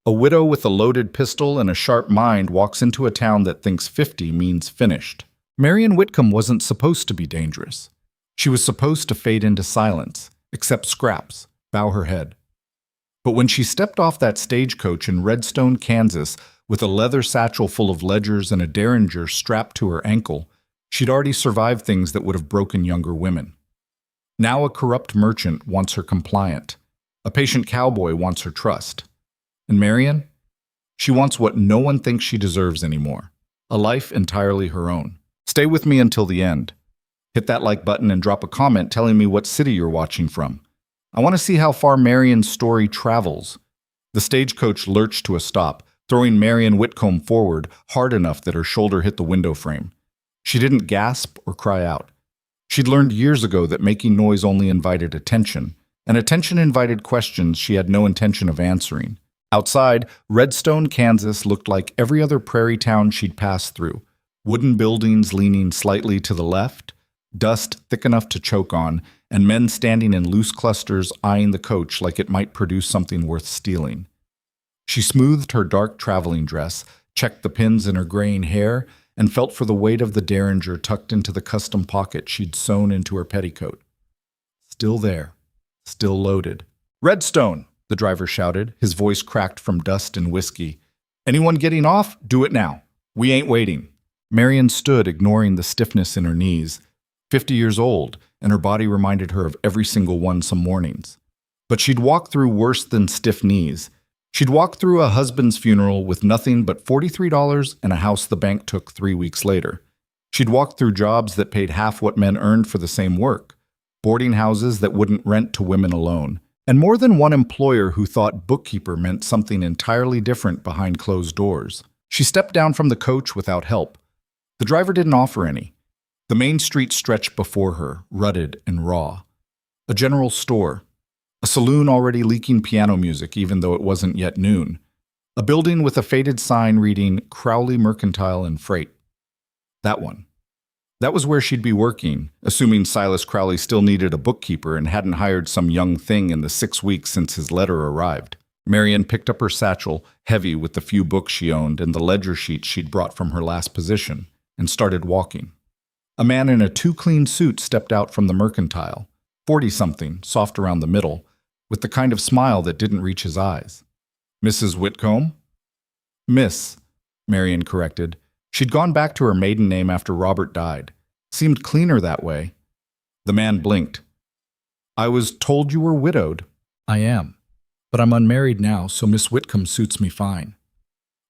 A widow with a loaded pistol and a sharp mind walks into a town that thinks 50 means finished. Marion Whitcomb wasn't supposed to be dangerous. She was supposed to fade into silence, accept scraps, bow her head. But when she stepped off that stagecoach in Redstone, Kansas, with a leather satchel full of ledgers and a derringer strapped to her ankle, she'd already survived things that would have broken younger women. Now a corrupt merchant wants her compliant. A patient cowboy wants her trust. And Marion? She wants what no one thinks she deserves anymore. A life entirely her own. Stay with me until the end. Hit that like button and drop a comment telling me what city you're watching from. I want to see how far Marion's story travels. The stagecoach lurched to a stop, throwing Marion Whitcomb forward hard enough that her shoulder hit the window frame. She didn't gasp or cry out. She'd learned years ago that making noise only invited attention, and attention invited questions she had no intention of answering. Outside, Redstone, Kansas looked like every other prairie town she'd passed through. Wooden buildings leaning slightly to the left, dust thick enough to choke on, and men standing in loose clusters eyeing the coach like it might produce something worth stealing. She smoothed her dark traveling dress, checked the pins in her graying hair, and felt for the weight of the derringer tucked into the custom pocket she'd sewn into her petticoat. Still there, still loaded. "Redstone!" the driver shouted, his voice cracked from dust and whiskey. "Anyone getting off? Do it now. We ain't waiting." Marion stood, ignoring the stiffness in her knees. 50 years old, and her body reminded her of every single one some mornings. But she'd walked through worse than stiff knees. She'd walked through a husband's funeral with nothing but $43 and a house the bank took 3 weeks later. She'd walked through jobs that paid half what men earned for the same work, boarding houses that wouldn't rent to women alone, and more than one employer who thought bookkeeper meant something entirely different behind closed doors. She stepped down from the coach without help. The driver didn't offer any. The main street stretched before her, rutted and raw. A general store. A saloon already leaking piano music even though it wasn't yet noon. A building with a faded sign reading Crowley Mercantile and Freight. That one. That was where she'd be working, assuming Silas Crowley still needed a bookkeeper and hadn't hired some young thing in the 6 weeks since his letter arrived. Marion picked up her satchel, heavy with the few books she owned and the ledger sheets she'd brought from her last position, and started walking. A man in a too-clean suit stepped out from the mercantile, 40-something, soft around the middle, with the kind of smile that didn't reach his eyes. "Mrs. Whitcomb?" "Miss," Marion corrected. She'd gone back to her maiden name after Robert died. Seemed cleaner that way. The man blinked. "I was told you were widowed." "I am. But I'm unmarried now, so Miss Whitcomb suits me fine."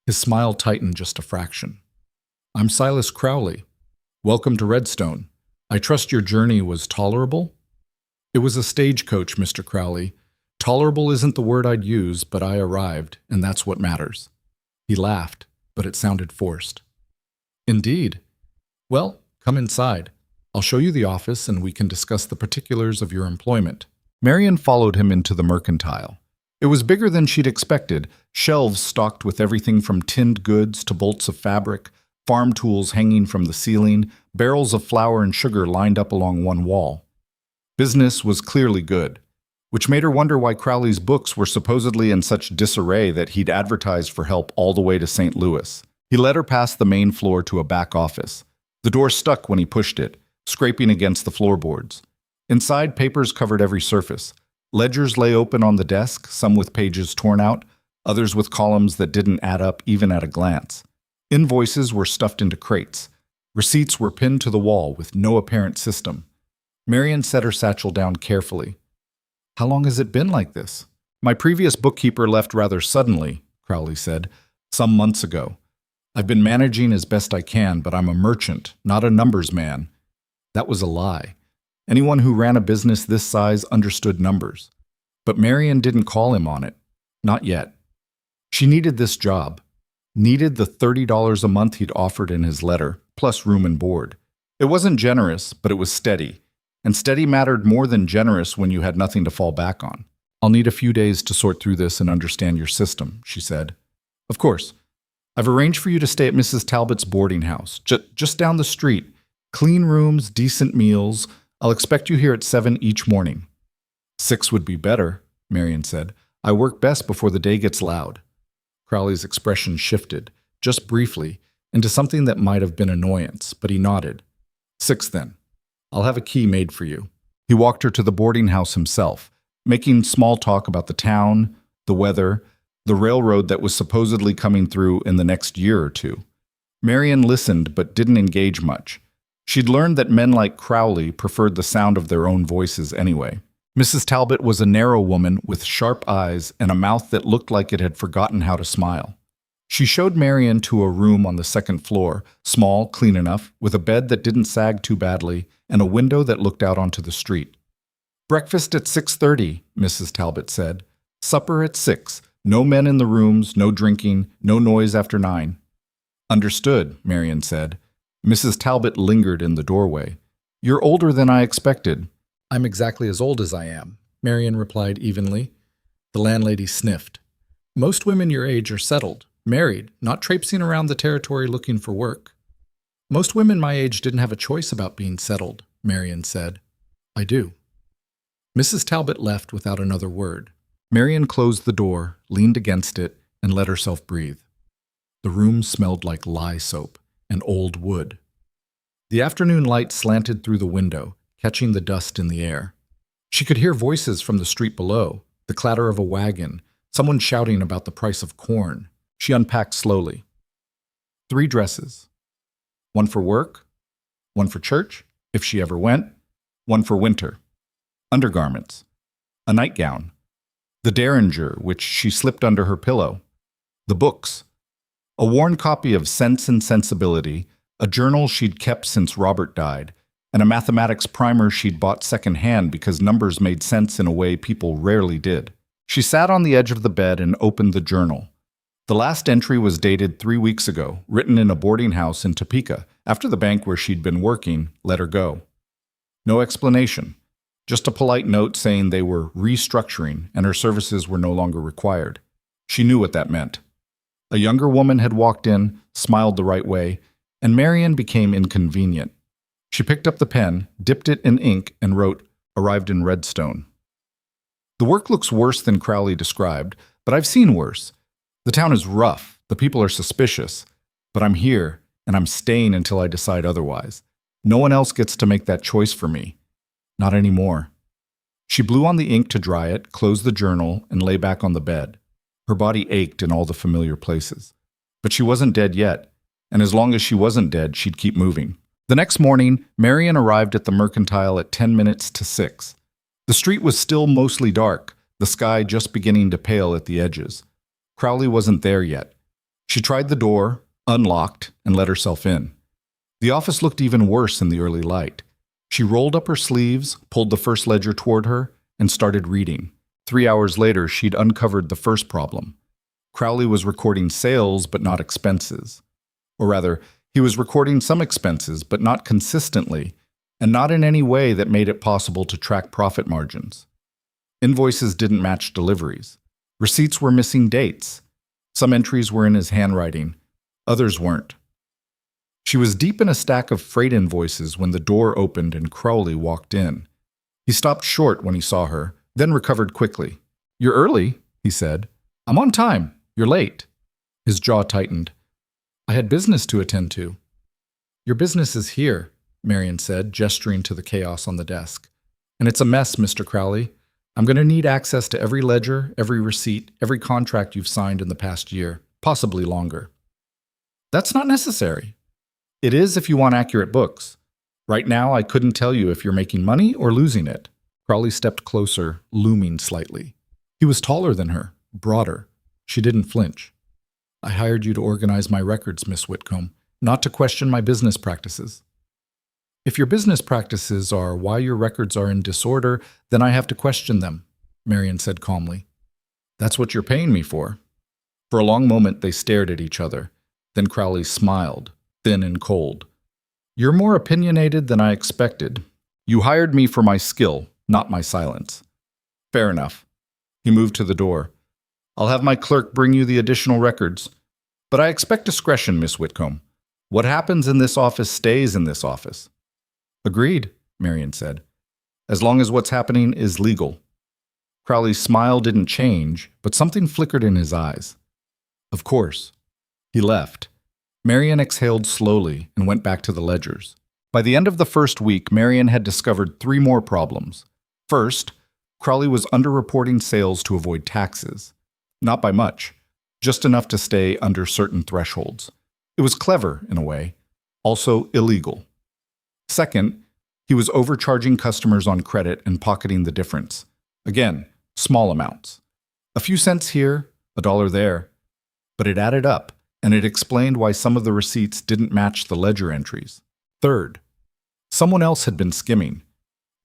His smile tightened just a fraction. "I'm Silas Crowley. Welcome to Redstone. I trust your journey was tolerable?" "It was a stagecoach, Mr. Crowley. Tolerable isn't the word I'd use, but I arrived, and that's what matters." He laughed, but it sounded forced. "Indeed. Well, come inside. I'll show you the office and we can discuss the particulars of your employment." Marion followed him into the mercantile. It was bigger than she'd expected, shelves stocked with everything from tinned goods to bolts of fabric, farm tools hanging from the ceiling, barrels of flour and sugar lined up along one wall. Business was clearly good, which made her wonder why Crowley's books were supposedly in such disarray that he'd advertised for help all the way to St. Louis. He led her past the main floor to a back office. The door stuck when he pushed it, scraping against the floorboards. Inside, papers covered every surface. Ledgers lay open on the desk, some with pages torn out, others with columns that didn't add up even at a glance. Invoices were stuffed into crates. Receipts were pinned to the wall with no apparent system. Marion set her satchel down carefully. "How long has it been like this?" "My previous bookkeeper left rather suddenly," Crowley said, "some months ago. I've been managing as best I can, but I'm a merchant, not a numbers man." That was a lie. Anyone who ran a business this size understood numbers. But Marion didn't call him on it. Not yet. She needed this job. Needed the $30 a month he'd offered in his letter, plus room and board. It wasn't generous, but it was steady. And steady mattered more than generous when you had nothing to fall back on. "I'll need a few days to sort through this and understand your system," she said. "Of course. I've arranged for you to stay at Mrs. Talbot's boarding house, just down the street. Clean rooms, decent meals. I'll expect you here at 7 each morning." "6 would be better," Marion said. "I work best before the day gets loud." Crowley's expression shifted, just briefly, into something that might have been annoyance, but he nodded. 6 then. I'll have a key made for you. He walked her to the boarding house himself, making small talk about the town, the weather, the railroad that was supposedly coming through in the next year or two. Marian listened but didn't engage much. She'd learned that men like Crowley preferred the sound of their own voices anyway. Mrs. Talbot was a narrow woman with sharp eyes and a mouth that looked like it had forgotten how to smile. She showed Marian to a room on the second floor, small, clean enough, with a bed that didn't sag too badly and a window that looked out onto the street. "Breakfast at 6:30, Mrs. Talbot said. "Supper at 6. No men in the rooms, no drinking, no noise after 9. "Understood," Marian said. Mrs. Talbot lingered in the doorway. "You're older than I expected." "I'm exactly as old as I am," Marian replied evenly. The landlady sniffed. "Most women your age are settled, married, not traipsing around the territory looking for work." "Most women my age didn't have a choice about being settled," Marian said. "I do." Mrs. Talbot left without another word. Marian closed the door, leaned against it, and let herself breathe. The room smelled like lye soap and old wood. The afternoon light slanted through the window, catching the dust in the air. She could hear voices from the street below, the clatter of a wagon, someone shouting about the price of corn. She unpacked slowly. 3 dresses. 1 for work, 1 for church, if she ever went, 1 for winter. Undergarments. A nightgown. The derringer, which she slipped under her pillow. The books. A worn copy of Sense and Sensibility, a journal she'd kept since Robert died, and a mathematics primer she'd bought secondhand because numbers made sense in a way people rarely did. She sat on the edge of the bed and opened the journal. The last entry was dated 3 weeks ago, written in a boarding house in Topeka, after the bank where she'd been working let her go. No explanation, just a polite note saying they were restructuring and her services were no longer required. She knew what that meant. A younger woman had walked in, smiled the right way, and Marian became inconvenient. She picked up the pen, dipped it in ink, and wrote, "Arrived in Redstone." "The work looks worse than Crowley described, but I've seen worse. The town is rough, the people are suspicious, but I'm here, and I'm staying until I decide otherwise. No one else gets to make that choice for me. Not anymore." She blew on the ink to dry it, closed the journal, and lay back on the bed. Her body ached in all the familiar places. But she wasn't dead yet, and as long as she wasn't dead, she'd keep moving. The next morning, Marian arrived at the Mercantile at 10 minutes to 6. The street was still mostly dark, the sky just beginning to pale at the edges. Crowley wasn't there yet. She tried the door, unlocked, and let herself in. The office looked even worse in the early light. She rolled up her sleeves, pulled the first ledger toward her, and started reading. 3 hours later, she'd uncovered the first problem. Crowley was recording sales but not expenses. Or rather, he was recording some expenses but not consistently, and not in any way that made it possible to track profit margins. Invoices didn't match deliveries. Receipts were missing dates. Some entries were in his handwriting. Others weren't. She was deep in a stack of freight invoices when the door opened and Crowley walked in. He stopped short when he saw her, then recovered quickly. "You're early," he said. "I'm on time. You're late." His jaw tightened. "I had business to attend to." "Your business is here," Marian said, gesturing to the chaos on the desk. "And it's a mess, Mr. Crowley. I'm going to need access to every ledger, every receipt, every contract you've signed in the past year, possibly longer." "That's not necessary." "It is if you want accurate books. Right now, I couldn't tell you if you're making money or losing it." Crowley stepped closer, looming slightly. He was taller than her, broader. She didn't flinch. "I hired you to organize my records, Miss Whitcomb, not to question my business practices." "If your business practices are why your records are in disorder, then I have to question them," Marian said calmly. "That's what you're paying me for." For a long moment they stared at each other. Then Crowley smiled, thin and cold. "You're more opinionated than I expected. You hired me for my skill, not my silence." "Fair enough." He moved to the door. "I'll have my clerk bring you the additional records. But I expect discretion, Miss Whitcomb. What happens in this office stays in this office." "Agreed," Marian said. "As long as what's happening is legal." Crowley's smile didn't change, but something flickered in his eyes. Of course. He left. Marian exhaled slowly and went back to the ledgers. By the end of the first week, Marian had discovered 3 more problems. First, Crowley was underreporting sales to avoid taxes. Not by much, just enough to stay under certain thresholds. It was clever, in a way, also illegal. Second, he was overcharging customers on credit and pocketing the difference. Again, small amounts. A few cents here, $1 there. But it added up, and it explained why some of the receipts didn't match the ledger entries. Third, someone else had been skimming.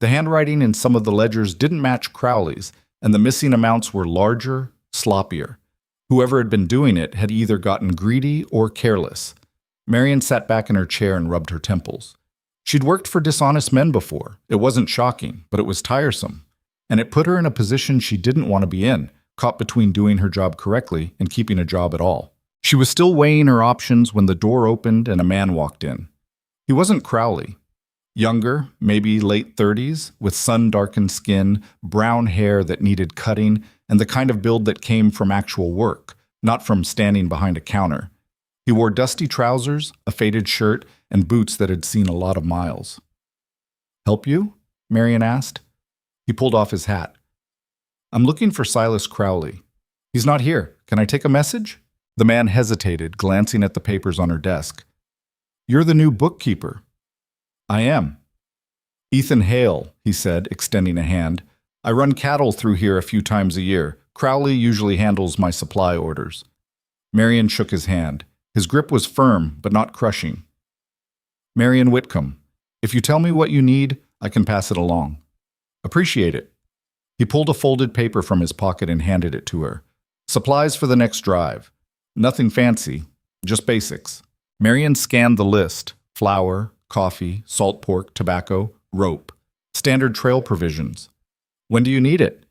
The handwriting in some of the ledgers didn't match Crowley's, and the missing amounts were larger, sloppier. Whoever had been doing it had either gotten greedy or careless. Marian sat back in her chair and rubbed her temples. She'd worked for dishonest men before. It wasn't shocking, but it was tiresome. And it put her in a position she didn't want to be in, caught between doing her job correctly and keeping a job at all. She was still weighing her options when the door opened and a man walked in. He wasn't Crowley. Younger, maybe late 30s, with sun-darkened skin, brown hair that needed cutting, and the kind of build that came from actual work, not from standing behind a counter. He wore dusty trousers, a faded shirt, and boots that had seen a lot of miles. "Help you?" Marian asked. He pulled off his hat. "I'm looking for Silas Crowley. He's not here. Can I take a message?" The man hesitated, glancing at the papers on her desk. "You're the new bookkeeper." "I am." "Ethan Hale," he said, extending a hand. "I run cattle through here a few times a year. Crowley usually handles my supply orders." Marian shook his hand. His grip was firm, but not crushing. "Marian Whitcomb, if you tell me what you need, I can pass it along." "Appreciate it." He pulled a folded paper from his pocket and handed it to her. "Supplies for the next drive. Nothing fancy, just basics." Marian scanned the list: flour, coffee, salt pork, tobacco, rope. Standard trail provisions. "When do you need it?"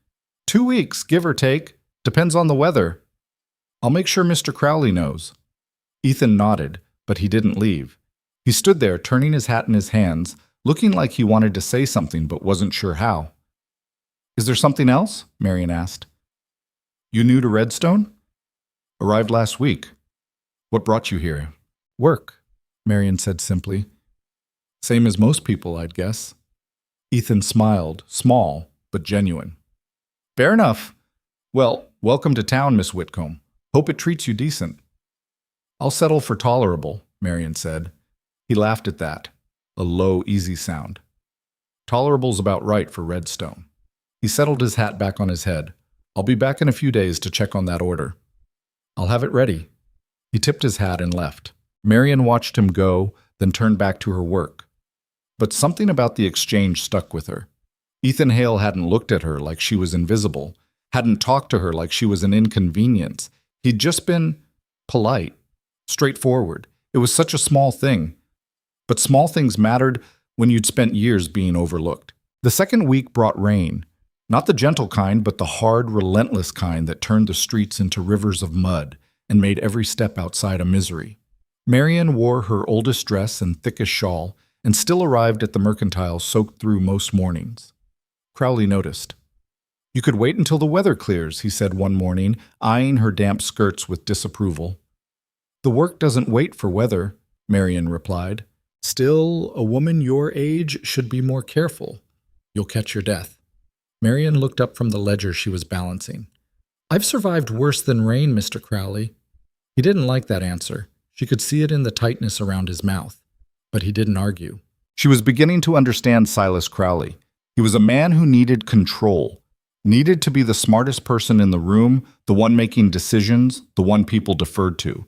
2 weeks, give or take. Depends on the weather." "I'll make sure Mr. Crowley knows." Ethan nodded, but he didn't leave. He stood there, turning his hat in his hands, looking like he wanted to say something but wasn't sure how. "Is there something else?" Marian asked. "You new to Redstone?" "Arrived last week." "What brought you here?" "Work," Marian said simply. "Same as most people, I'd guess." Ethan smiled, small, but genuine. "Fair enough. Well, welcome to town, Miss Whitcomb. Hope it treats you decent." "I'll settle for tolerable," Marian said. He laughed at that, a low, easy sound. "Tolerable's about right for Redstone." He settled his hat back on his head. "I'll be back in a few days to check on that order." "I'll have it ready." He tipped his hat and left. Marian watched him go, then turned back to her work. But something about the exchange stuck with her. Ethan Hale hadn't looked at her like she was invisible, hadn't talked to her like she was an inconvenience. He'd just been polite, straightforward. It was such a small thing. But small things mattered when you'd spent years being overlooked. The second week brought rain. Not the gentle kind, but the hard, relentless kind that turned the streets into rivers of mud and made every step outside a misery. Marian wore her oldest dress and thickest shawl and still arrived at the mercantile soaked through most mornings. Crowley noticed. "You could wait until the weather clears," he said one morning, eyeing her damp skirts with disapproval. "The work doesn't wait for weather," Marian replied. "Still, a woman your age should be more careful. You'll catch your death." Marian looked up from the ledger she was balancing. "I've survived worse than rain, Mr. Crowley." He didn't like that answer. She could see it in the tightness around his mouth. But he didn't argue. She was beginning to understand Silas Crowley. He was a man who needed control, needed to be the smartest person in the room, the one making decisions, the one people deferred to.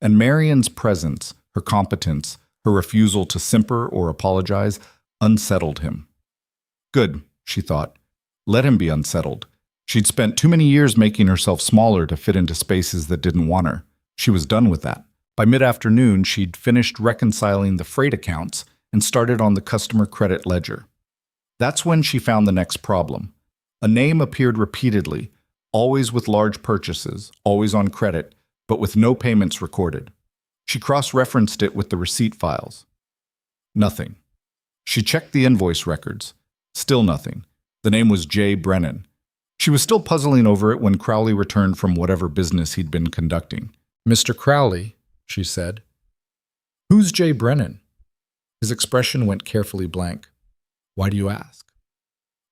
And Marian's presence, her competence, her refusal to simper or apologize, unsettled him. Good, she thought. Let him be unsettled. She'd spent too many years making herself smaller to fit into spaces that didn't want her. She was done with that. By mid-afternoon, she'd finished reconciling the freight accounts and started on the customer credit ledger. That's when she found the next problem. A name appeared repeatedly, always with large purchases, always on credit, but with no payments recorded. She cross-referenced it with the receipt files. Nothing. She checked the invoice records. Still nothing. The name was J. Brennan. She was still puzzling over it when Crowley returned from whatever business he'd been conducting. Mr. Crowley, she said. Who's Jay Brennan? His expression went carefully blank. Why do you ask?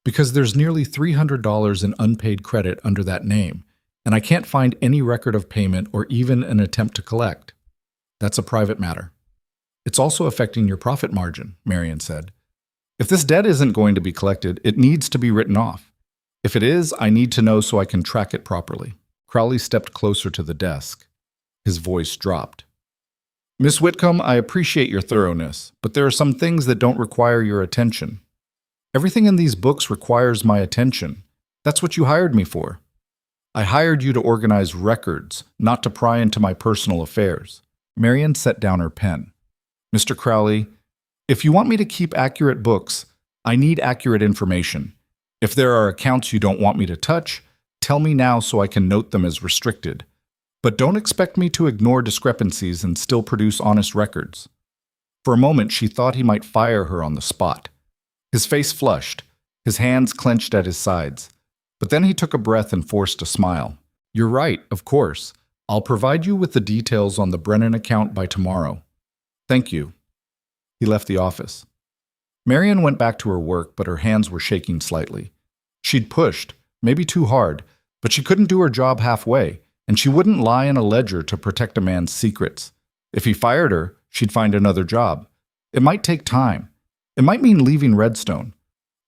Because there's nearly $300 in unpaid credit under that name, and I can't find any record of payment or even an attempt to collect. That's a private matter. It's also affecting your profit margin, Marion said. If this debt isn't going to be collected, it needs to be written off. If it is, I need to know so I can track it properly. Crowley stepped closer to the desk. His voice dropped. Miss Whitcomb, I appreciate your thoroughness, but there are some things that don't require your attention. Everything in these books requires my attention. That's what you hired me for. I hired you to organize records, not to pry into my personal affairs. Marion set down her pen. Mr. Crowley, if you want me to keep accurate books, I need accurate information. If there are accounts you don't want me to touch, tell me now so I can note them as restricted. But don't expect me to ignore discrepancies and still produce honest records. For a moment, she thought he might fire her on the spot. His face flushed, his hands clenched at his sides. But then he took a breath and forced a smile. You're right, of course. I'll provide you with the details on the Brennan account by tomorrow. Thank you. He left the office. Marion went back to her work, but her hands were shaking slightly. She'd pushed, maybe too hard, but she couldn't do her job halfway, and she wouldn't lie in a ledger to protect a man's secrets. If he fired her, she'd find another job. It might take time. It might mean leaving Redstone.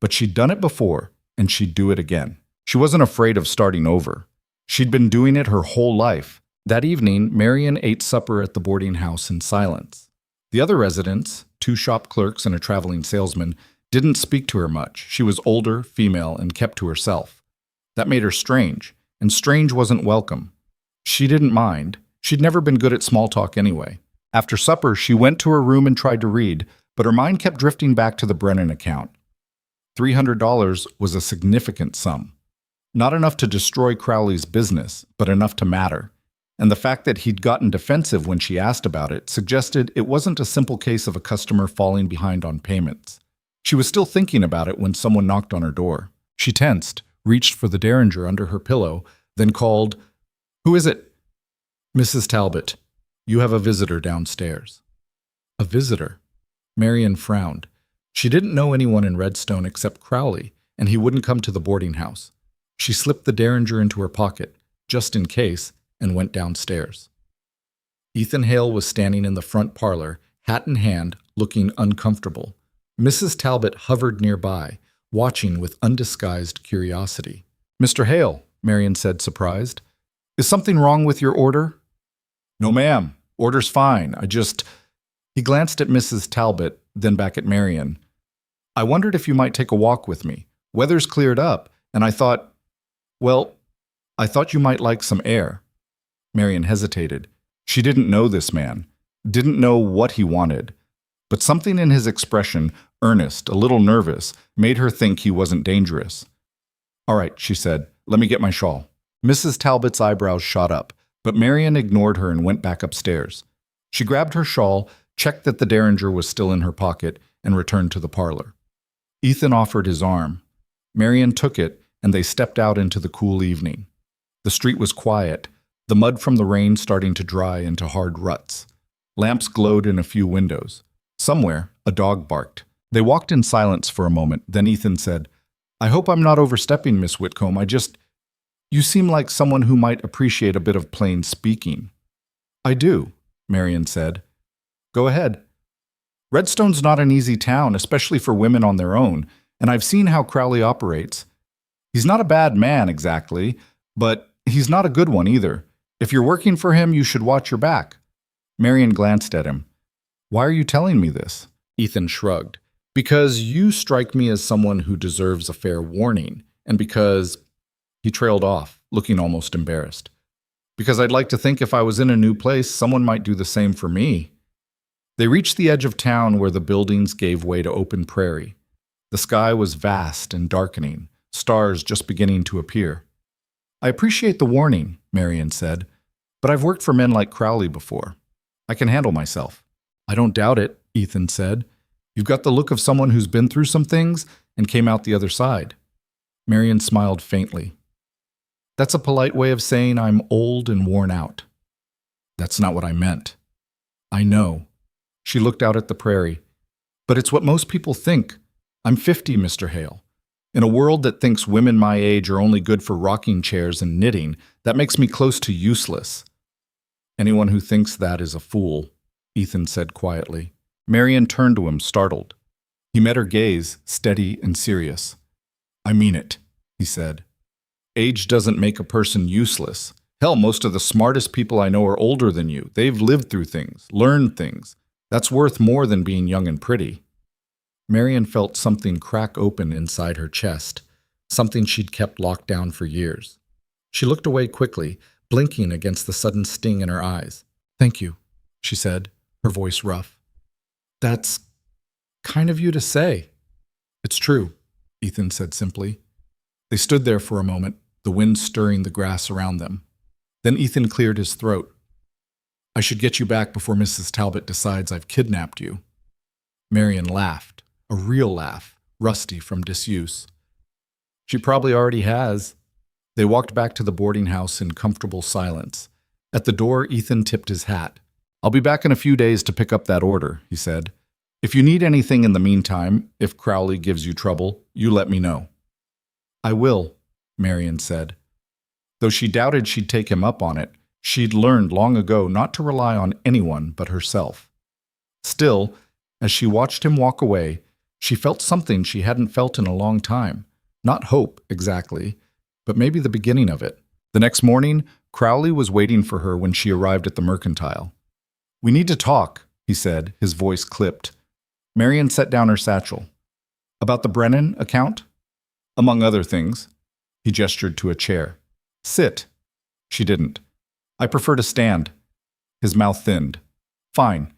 But she'd done it before, and she'd do it again. She wasn't afraid of starting over. She'd been doing it her whole life. That evening, Marion ate supper at the boarding house in silence. The other residents, 2 shop clerks and a traveling salesman, didn't speak to her much. She was older, female, and kept to herself. That made her strange, and strange wasn't welcome. She didn't mind. She'd never been good at small talk anyway. After supper, she went to her room and tried to read, but her mind kept drifting back to the Brennan account. $300 was a significant sum. Not enough to destroy Crowley's business, but enough to matter. And the fact that he'd gotten defensive when she asked about it suggested it wasn't a simple case of a customer falling behind on payments. She was still thinking about it when someone knocked on her door. She tensed, reached for the derringer under her pillow, then called, Who is it? Mrs. Talbot, you have a visitor downstairs. A visitor? Marion frowned. She didn't know anyone in Redstone except Crowley, and he wouldn't come to the boarding house. She slipped the derringer into her pocket, just in case, and went downstairs. Ethan Hale was standing in the front parlor, hat in hand, looking uncomfortable. Mrs. Talbot hovered nearby, watching with undisguised curiosity. Mr. Hale, Marion said, surprised. Is something wrong with your order? No, ma'am. Order's fine. He glanced at Mrs. Talbot, then back at Marion. I wondered if you might take a walk with me. Weather's cleared up, and I thought you might like some air. Marion hesitated. She didn't know this man, didn't know what he wanted. But something in his expression, earnest, a little nervous, made her think he wasn't dangerous. All right, she said, let me get my shawl. Mrs. Talbot's eyebrows shot up, but Marion ignored her and went back upstairs. She grabbed her shawl, checked that the derringer was still in her pocket, and returned to the parlor. Ethan offered his arm. Marion took it, and they stepped out into the cool evening. The street was quiet, the mud from the rain starting to dry into hard ruts. Lamps glowed in a few windows. Somewhere, a dog barked. They walked in silence for a moment, then Ethan said, I hope I'm not overstepping, Miss Whitcomb. You seem like someone who might appreciate a bit of plain speaking. I do, Marion said. Go ahead. Redstone's not an easy town, especially for women on their own, and I've seen how Crowley operates. He's not a bad man, exactly, but he's not a good one either. If you're working for him, you should watch your back. Marion glanced at him. Why are you telling me this? Ethan shrugged. Because you strike me as someone who deserves a fair warning, and because... He trailed off, looking almost embarrassed. Because I'd like to think if I was in a new place, someone might do the same for me. They reached the edge of town where the buildings gave way to open prairie. The sky was vast and darkening, stars just beginning to appear. I appreciate the warning, Marion said, but I've worked for men like Crowley before. I can handle myself. I don't doubt it, Ethan said. You've got the look of someone who's been through some things and came out the other side. Marion smiled faintly. That's a polite way of saying I'm old and worn out. That's not what I meant. I know. She looked out at the prairie. But it's what most people think. I'm 50, Mr. Hale. In a world that thinks women my age are only good for rocking chairs and knitting, that makes me close to useless. Anyone who thinks that is a fool, Ethan said quietly. Marian turned to him, startled. He met her gaze, steady and serious. I mean it, he said. Age doesn't make a person useless. Hell, most of the smartest people I know are older than you. They've lived through things, learned things. That's worth more than being young and pretty. Marian felt something crack open inside her chest, something she'd kept locked down for years. She looked away quickly, blinking against the sudden sting in her eyes. Thank you, she said, her voice rough. That's kind of you to say. It's true, Ethan said simply. They stood there for a moment, the wind stirring the grass around them. Then Ethan cleared his throat. I should get you back before Mrs. Talbot decides I've kidnapped you. Marian laughed, a real laugh, rusty from disuse. She probably already has. They walked back to the boarding house in comfortable silence. At the door, Ethan tipped his hat. I'll be back in a few days to pick up that order, he said. If you need anything in the meantime, if Crowley gives you trouble, you let me know. I will, Marian said. Though she doubted she'd take him up on it, she'd learned long ago not to rely on anyone but herself. Still, as she watched him walk away, she felt something she hadn't felt in a long time. Not hope, exactly, but maybe the beginning of it. The next morning, Crowley was waiting for her when she arrived at the mercantile. We need to talk, he said, his voice clipped. Marian set down her satchel. About the Brennan account? Among other things. He gestured to a chair. Sit. She didn't. I prefer to stand. His mouth thinned. Fine.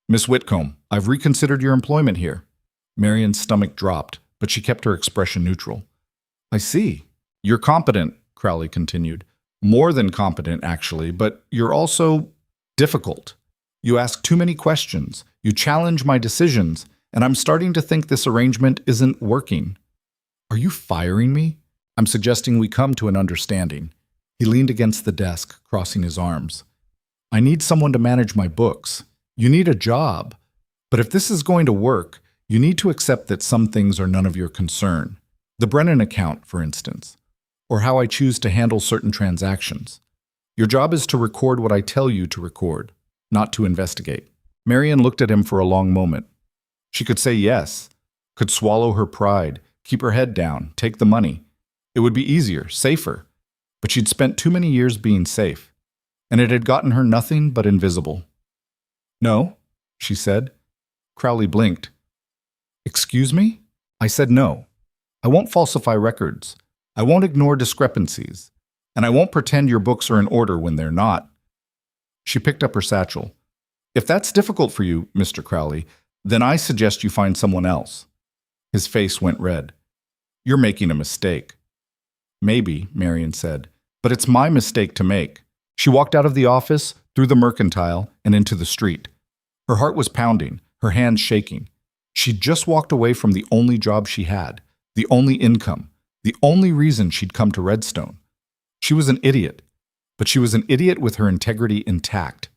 Miss Whitcomb, I've reconsidered your employment here. Marian's stomach dropped, but she kept her expression neutral. I see. You're competent, Crowley continued. More than competent, actually, but you're also difficult. You ask too many questions. You challenge my decisions, and I'm starting to think this arrangement isn't working. Are you firing me? I'm suggesting we come to an understanding. He leaned against the desk, crossing his arms. I need someone to manage my books. You need a job. But if this is going to work, you need to accept that some things are none of your concern. The Brennan account, for instance, or how I choose to handle certain transactions. Your job is to record what I tell you to record, not to investigate. Marian looked at him for a long moment. She could say yes, could swallow her pride, keep her head down, take the money. It would be easier, safer. But she'd spent too many years being safe, and it had gotten her nothing but invisible. No, she said. Crowley blinked. Excuse me? I said no. I won't falsify records. I won't ignore discrepancies. And I won't pretend your books are in order when they're not. She picked up her satchel. If that's difficult for you, Mr. Crowley, then I suggest you find someone else. His face went red. You're making a mistake. Maybe, Marian said, but it's my mistake to make. She walked out of the office, through the mercantile, and into the street. Her heart was pounding, her hands shaking. She'd just walked away from the only job she had, the only income, the only reason she'd come to Redstone. She was an idiot, but she was an idiot with her integrity intact.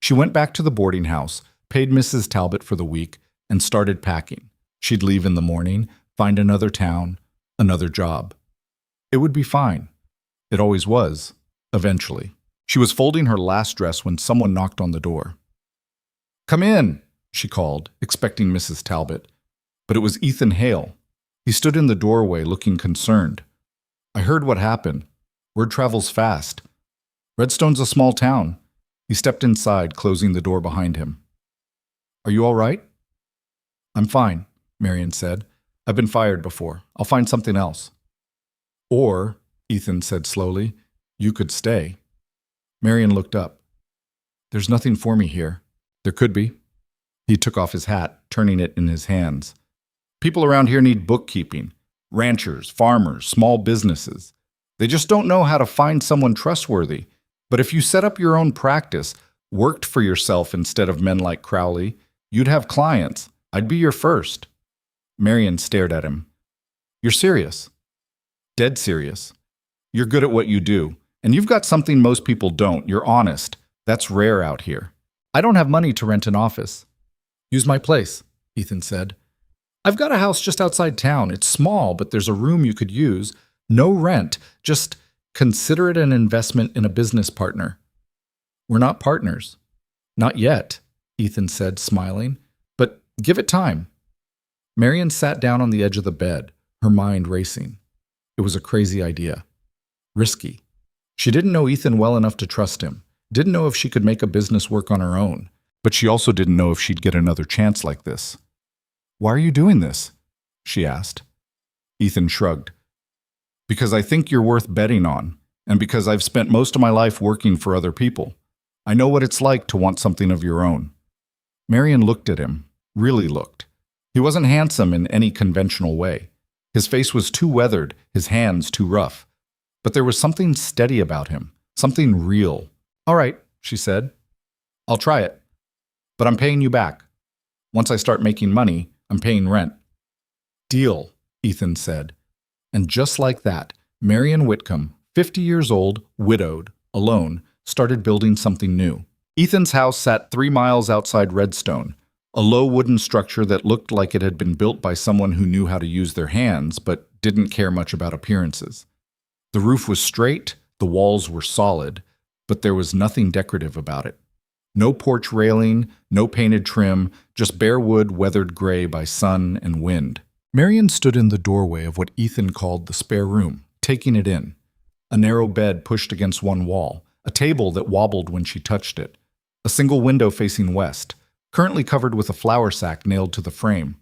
She went back to the boarding house, paid Mrs. Talbot for the week, and started packing. She'd leave in the morning, find another town, another job. It would be fine. It always was, eventually. She was folding her last dress when someone knocked on the door. Come in, she called, expecting Mrs. Talbot. But it was Ethan Hale. He stood in the doorway looking concerned. I heard what happened. Word travels fast. Redstone's a small town. He stepped inside, closing the door behind him. Are you all right? I'm fine, Marian said. I've been fired before. I'll find something else. Or, Ethan said slowly, you could stay. Marian looked up. There's nothing for me here. There could be. He took off his hat, turning it in his hands. People around here need bookkeeping. Ranchers, farmers, small businesses. They just don't know how to find someone trustworthy. But if you set up your own practice, worked for yourself instead of men like Crowley, you'd have clients. I'd be your first. Marian stared at him. You're serious. Dead serious. You're good at what you do, and you've got something most people don't. You're honest. That's rare out here. I don't have money to rent an office. Use my place, Ethan said. I've got a house just outside town. It's small, but there's a room you could use. No rent. Just consider it an investment in a business partner. We're not partners. Not yet, Ethan said, smiling. But give it time. Marian sat down on the edge of the bed, her mind racing. It was a crazy idea. Risky. She didn't know Ethan well enough to trust him. Didn't know if she could make a business work on her own. But she also didn't know if she'd get another chance like this. Why are you doing this? She asked. Ethan shrugged. Because I think you're worth betting on, and because I've spent most of my life working for other people. I know what it's like to want something of your own. Marian looked at him, really looked. He wasn't handsome in any conventional way. His face was too weathered, his hands too rough. But there was something steady about him, something real. All right, she said. I'll try it. But I'm paying you back. Once I start making money, I'm paying rent. Deal, Ethan said. And just like that, Marian Whitcomb, 50 years old, widowed, alone, started building something new. Ethan's house sat 3 miles outside Redstone, a low wooden structure that looked like it had been built by someone who knew how to use their hands but didn't care much about appearances. The roof was straight, the walls were solid, but there was nothing decorative about it. No porch railing, no painted trim, just bare wood weathered gray by sun and wind. Marian stood in the doorway of what Ethan called the spare room, taking it in. A narrow bed pushed against one wall, a table that wobbled when she touched it, a single window facing west, currently covered with a flour sack nailed to the frame.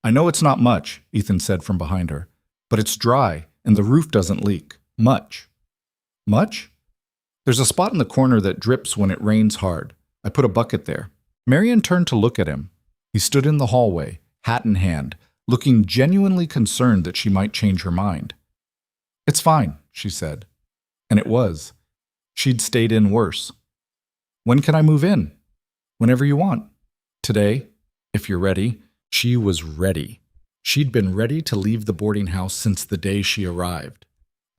I know it's not much, Ethan said from behind her, but it's dry and the roof doesn't leak. Much. Much? There's a spot in the corner that drips when it rains hard. I put a bucket there. Marian turned to look at him. He stood in the hallway, hat in hand, looking genuinely concerned that she might change her mind. It's fine, she said. And it was. She'd stayed in worse. When can I move in? Whenever you want. Today, if you're ready. She was ready. She'd been ready to leave the boarding house since the day she arrived.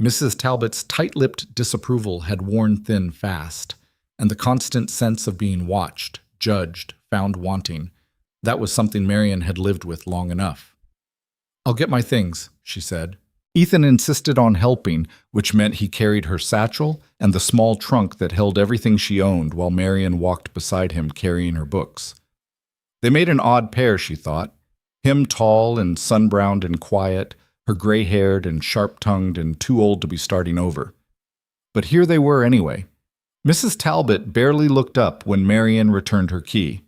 Mrs. Talbot's tight-lipped disapproval had worn thin fast, and the constant sense of being watched, judged, found wanting, that was something Marian had lived with long enough. I'll get my things, she said. Ethan insisted on helping, which meant he carried her satchel and the small trunk that held everything she owned while Marian walked beside him carrying her books. They made an odd pair, she thought. Him tall and sun-browned and quiet, her gray-haired and sharp-tongued and too old to be starting over. But here they were anyway. Mrs. Talbot barely looked up when Marian returned her key.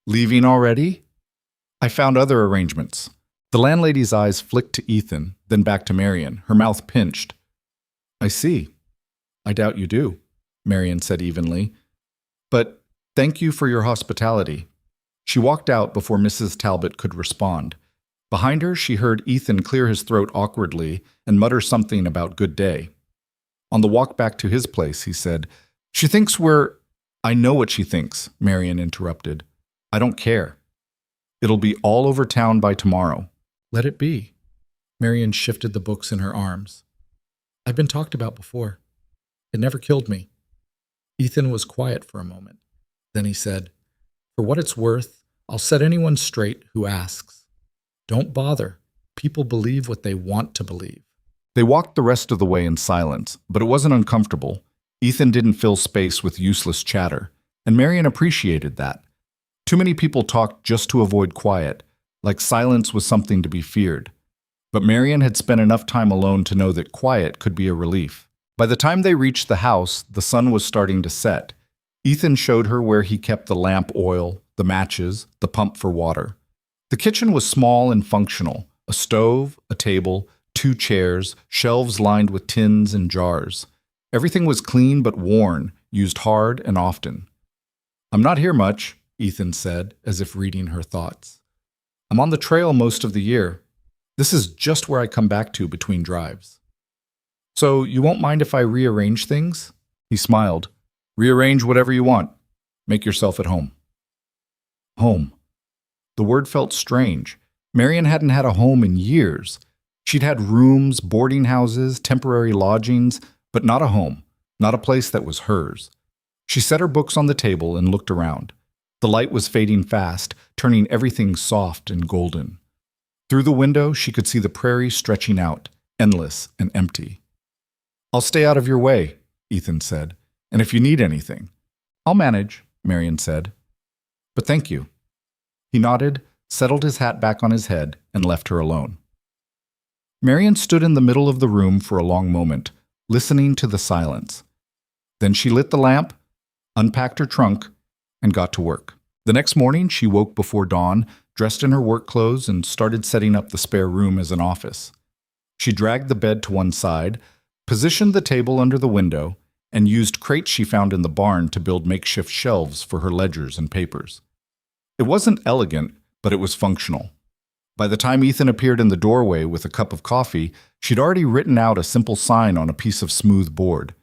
Leaving already? I found other arrangements. The landlady's eyes flicked to Ethan, then back to Marian, her mouth pinched. I see. I doubt you do, Marian said evenly. But thank you for your hospitality. She walked out before Mrs. Talbot could respond. Behind her, she heard Ethan clear his throat awkwardly and mutter something about good day. On the walk back to his place, he said, She thinks we're— I know what she thinks, Marian interrupted. I don't care. It'll be all over town by tomorrow. Let it be. Marian shifted the books in her arms. I've been talked about before. It never killed me. Ethan was quiet for a moment. Then he said, For what it's worth, I'll set anyone straight who asks. Don't bother. People believe what they want to believe. They walked the rest of the way in silence, but it wasn't uncomfortable. Ethan didn't fill space with useless chatter, and Marian appreciated that. Too many people talked just to avoid quiet, like silence was something to be feared. But Marian had spent enough time alone to know that quiet could be a relief. By the time they reached the house, the sun was starting to set. Ethan showed her where he kept the lamp oil, the matches, the pump for water. The kitchen was small and functional, a stove, a table, 2 chairs, shelves lined with tins and jars. Everything was clean but worn, used hard and often. I'm not here much, Ethan said, as if reading her thoughts. I'm on the trail most of the year. This is just where I come back to between drives. So you won't mind if I rearrange things? He smiled. Rearrange whatever you want. Make yourself at home. Home. The word felt strange. Marian hadn't had a home in years. She'd had rooms, boarding houses, temporary lodgings, but not a home, not a place that was hers. She set her books on the table and looked around. The light was fading fast, turning everything soft and golden. Through the window, she could see the prairie stretching out, endless and empty. "I'll stay out of your way," Ethan said. "And if you need anything." "I'll manage," Marion said. "But thank you." He nodded, settled his hat back on his head, and left her alone. Marion stood in the middle of the room for a long moment, listening to the silence. Then she lit the lamp, unpacked her trunk, and got to work. The next morning, she woke before dawn, dressed in her work clothes, and started setting up the spare room as an office. She dragged the bed to one side, positioned the table under the window, and used crates she found in the barn to build makeshift shelves for her ledgers and papers. It wasn't elegant, but it was functional. By the time Ethan appeared in the doorway with a cup of coffee, she'd already written out a simple sign on a piece of smooth board.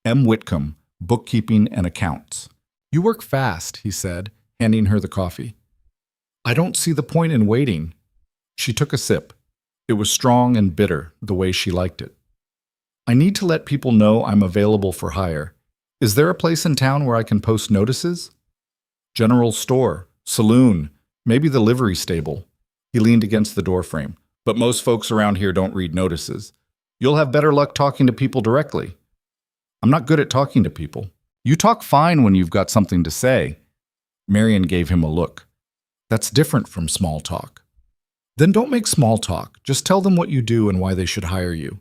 M. Whitcomb, Bookkeeping and Accounts. "You work fast," he said, handing her the coffee. "I don't see the point in waiting." She took a sip. It was strong and bitter, the way she liked it. "I need to let people know I'm available for hire. Is there a place in town where I can post notices?" "General store, saloon, maybe the livery stable." He leaned against the doorframe. "But most folks around here don't read notices. You'll have better luck talking to people directly." "I'm not good at talking to people." "You talk fine when you've got something to say." Marion gave him a look. "That's different from small talk." "Then don't make small talk. Just tell them what you do and why they should hire you."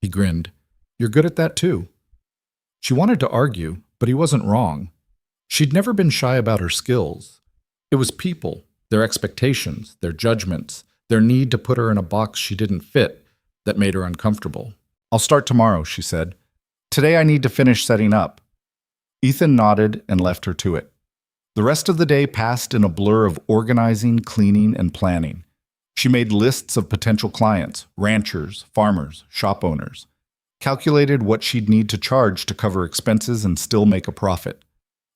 He grinned. "You're good at that too." She wanted to argue, but he wasn't wrong. She'd never been shy about her skills. It was people, their expectations, their judgments, their need to put her in a box she didn't fit that made her uncomfortable. "I'll start tomorrow," she said. "Today I need to finish setting up." Ethan nodded and left her to it. The rest of the day passed in a blur of organizing, cleaning, and planning. She made lists of potential clients, ranchers, farmers, shop owners, calculated what she'd need to charge to cover expenses and still make a profit,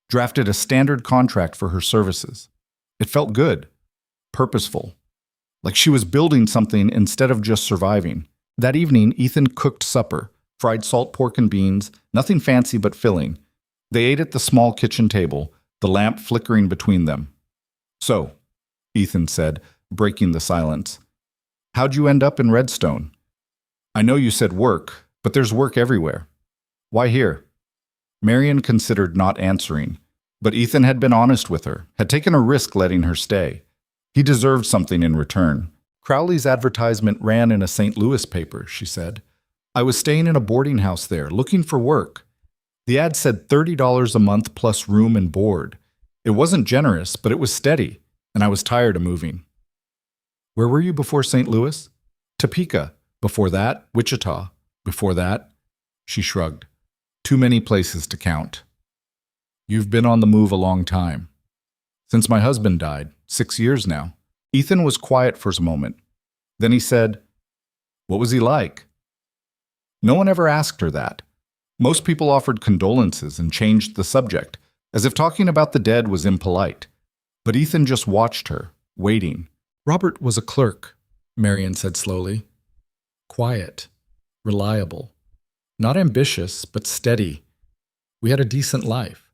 drafted a standard contract for her services. It felt good, purposeful, like she was building something instead of just surviving. That evening, Ethan cooked supper, fried salt pork and beans, nothing fancy but filling. They ate at the small kitchen table, the lamp flickering between them. "So," Ethan said, breaking the silence, "how'd you end up in Redstone? I know you said work, but there's work everywhere. Why here?" Marion considered not answering, but Ethan had been honest with her, had taken a risk letting her stay. He deserved something in return. "Crowley's advertisement ran in a St. Louis paper," she said. "I was staying in a boarding house there, looking for work. The ad said $30 a month plus room and board. It wasn't generous, but it was steady, and I was tired of moving." "Where were you before St. Louis?" "Topeka. Before that, Wichita. Before that," she shrugged. "Too many places to count." "You've been on the move a long time." "Since my husband died, 6 years now." Ethan was quiet for a moment. Then he said, "What was he like?" No one ever asked her that. Most people offered condolences and changed the subject, as if talking about the dead was impolite. But Ethan just watched her, waiting. "Robert was a clerk," Marion said slowly. "Quiet, reliable, not ambitious, but steady. We had a decent life.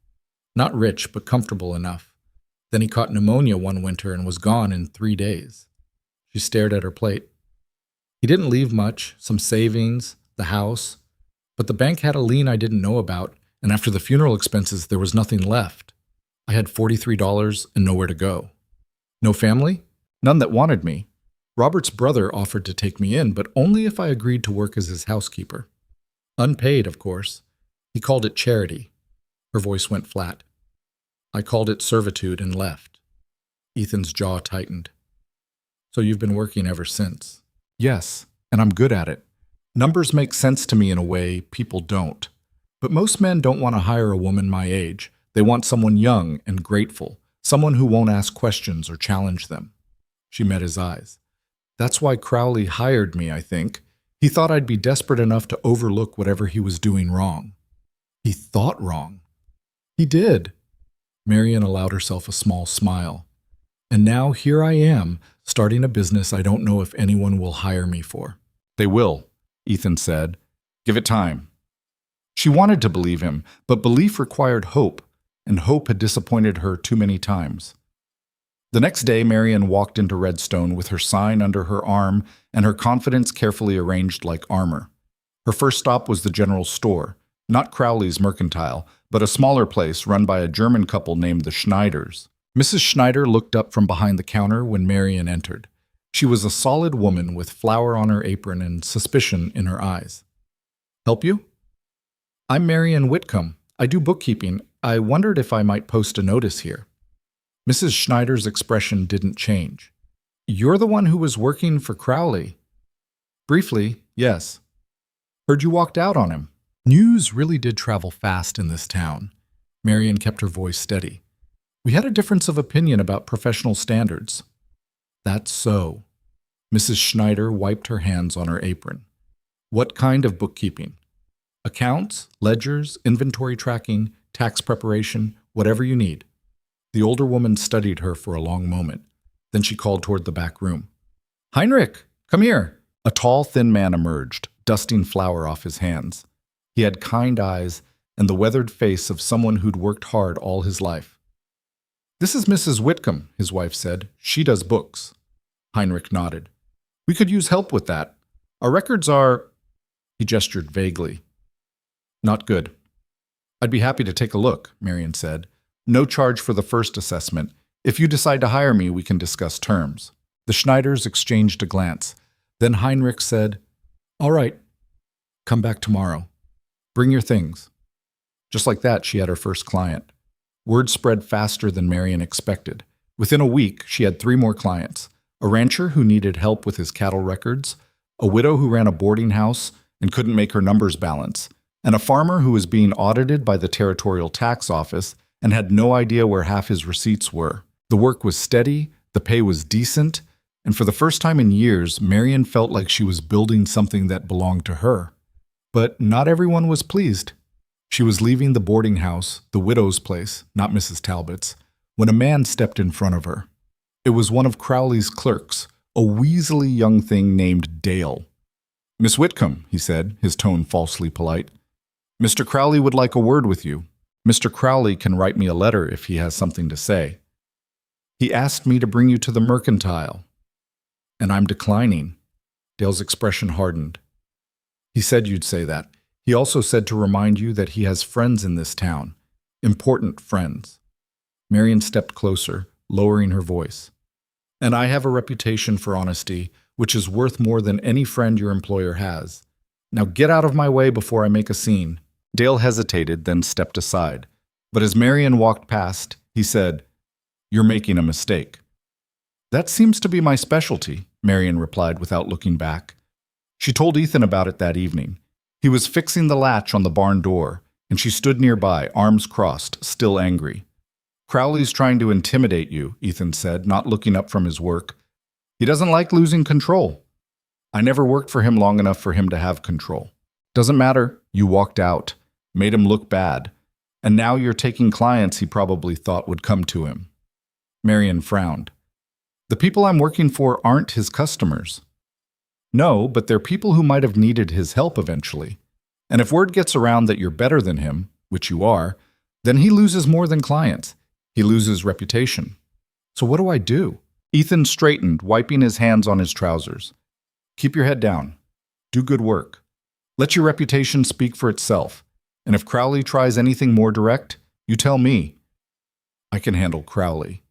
Not rich, but comfortable enough. Then he caught pneumonia one winter and was gone in 3 days." She stared at her plate. "He didn't leave much, some savings, the house. But the bank had a lien I didn't know about, and after the funeral expenses, there was nothing left. I had $43 and nowhere to go. No family? None that wanted me. Robert's brother offered to take me in, but only if I agreed to work as his housekeeper. Unpaid, of course. He called it charity." Her voice went flat. "I called it servitude and left." Ethan's jaw tightened. "So you've been working ever since?" "Yes, and I'm good at it. Numbers make sense to me in a way people don't. But most men don't want to hire a woman my age. They want someone young and grateful, someone who won't ask questions or challenge them." She met his eyes. "That's why Crowley hired me, I think. He thought I'd be desperate enough to overlook whatever he was doing wrong." "He thought wrong." "He did." Marion allowed herself a small smile. "And now here I am, starting a business I don't know if anyone will hire me for." "They will," Ethan said. "Give it time." She wanted to believe him, but belief required hope, and hope had disappointed her too many times. The next day, Marian walked into Redstone with her sign under her arm and her confidence carefully arranged like armor. Her first stop was the general store, not Crowley's Mercantile, but a smaller place run by a German couple named the Schneiders. Mrs. Schneider looked up from behind the counter when Marian entered. She was a solid woman with flour on her apron and suspicion in her eyes. "Help you?" "I'm Marian Whitcomb. I do bookkeeping. I wondered if I might post a notice here." Mrs. Schneider's expression didn't change. "You're the one who was working for Crowley." "Briefly, yes." "Heard you walked out on him." News really did travel fast in this town. Marian kept her voice steady. "We had a difference of opinion about professional standards." "That's so." Mrs. Schneider wiped her hands on her apron. "What kind of bookkeeping?" "Accounts, ledgers, inventory tracking, tax preparation, whatever you need." The older woman studied her for a long moment. Then she called toward the back room. "Heinrich, come here." A tall, thin man emerged, dusting flour off his hands. He had kind eyes and the weathered face of someone who'd worked hard all his life. "This is Mrs. Whitcomb," his wife said. "She does books." Heinrich nodded. "We could use help with that. Our records are—" He gestured vaguely. "Not good." "I'd be happy to take a look," Marian said. "No charge for the first assessment. If you decide to hire me, we can discuss terms." The Schneiders exchanged a glance. Then Heinrich said, "All right. Come back tomorrow. Bring your things." Just like that, she had her first client. Word spread faster than Marian expected. Within a week, she had 3 more clients: a rancher who needed help with his cattle records, a widow who ran a boarding house and couldn't make her numbers balance, and a farmer who was being audited by the territorial tax office and had no idea where half his receipts were. The work was steady, the pay was decent, and for the first time in years, Marian felt like she was building something that belonged to her. But not everyone was pleased. She was leaving the boarding house, the widow's place, not Mrs. Talbot's, when a man stepped in front of her. It was one of Crowley's clerks, a weaselly young thing named Dale. "Miss Whitcomb," he said, his tone falsely polite. "Mr. Crowley would like a word with you. Mr. Crowley can write me a letter if he has something to say. He asked me to bring you to the Mercantile." "And I'm declining." Dale's expression hardened. "He said you'd say that. He also said to remind you that he has friends in this town. Important friends." Marian stepped closer, lowering her voice. "And I have a reputation for honesty, which is worth more than any friend your employer has. Now get out of my way before I make a scene." Dale hesitated, then stepped aside. But as Marian walked past, he said, "You're making a mistake." "That seems to be my specialty," Marian replied without looking back. She told Ethan about it that evening. He was fixing the latch on the barn door, and she stood nearby, arms crossed, still angry. "Crowley's trying to intimidate you," Ethan said, not looking up from his work. "He doesn't like losing control." "I never worked for him long enough for him to have control." "Doesn't matter. You walked out, made him look bad, and now you're taking clients he probably thought would come to him." Marian frowned. "The people I'm working for aren't his customers." "No, but they're people who might have needed his help eventually. And if word gets around that you're better than him, which you are, then he loses more than clients. He loses reputation." "So what do I do?" Ethan straightened, wiping his hands on his trousers. "Keep your head down. Do good work. Let your reputation speak for itself. And if Crowley tries anything more direct, you tell me." "I can handle Crowley."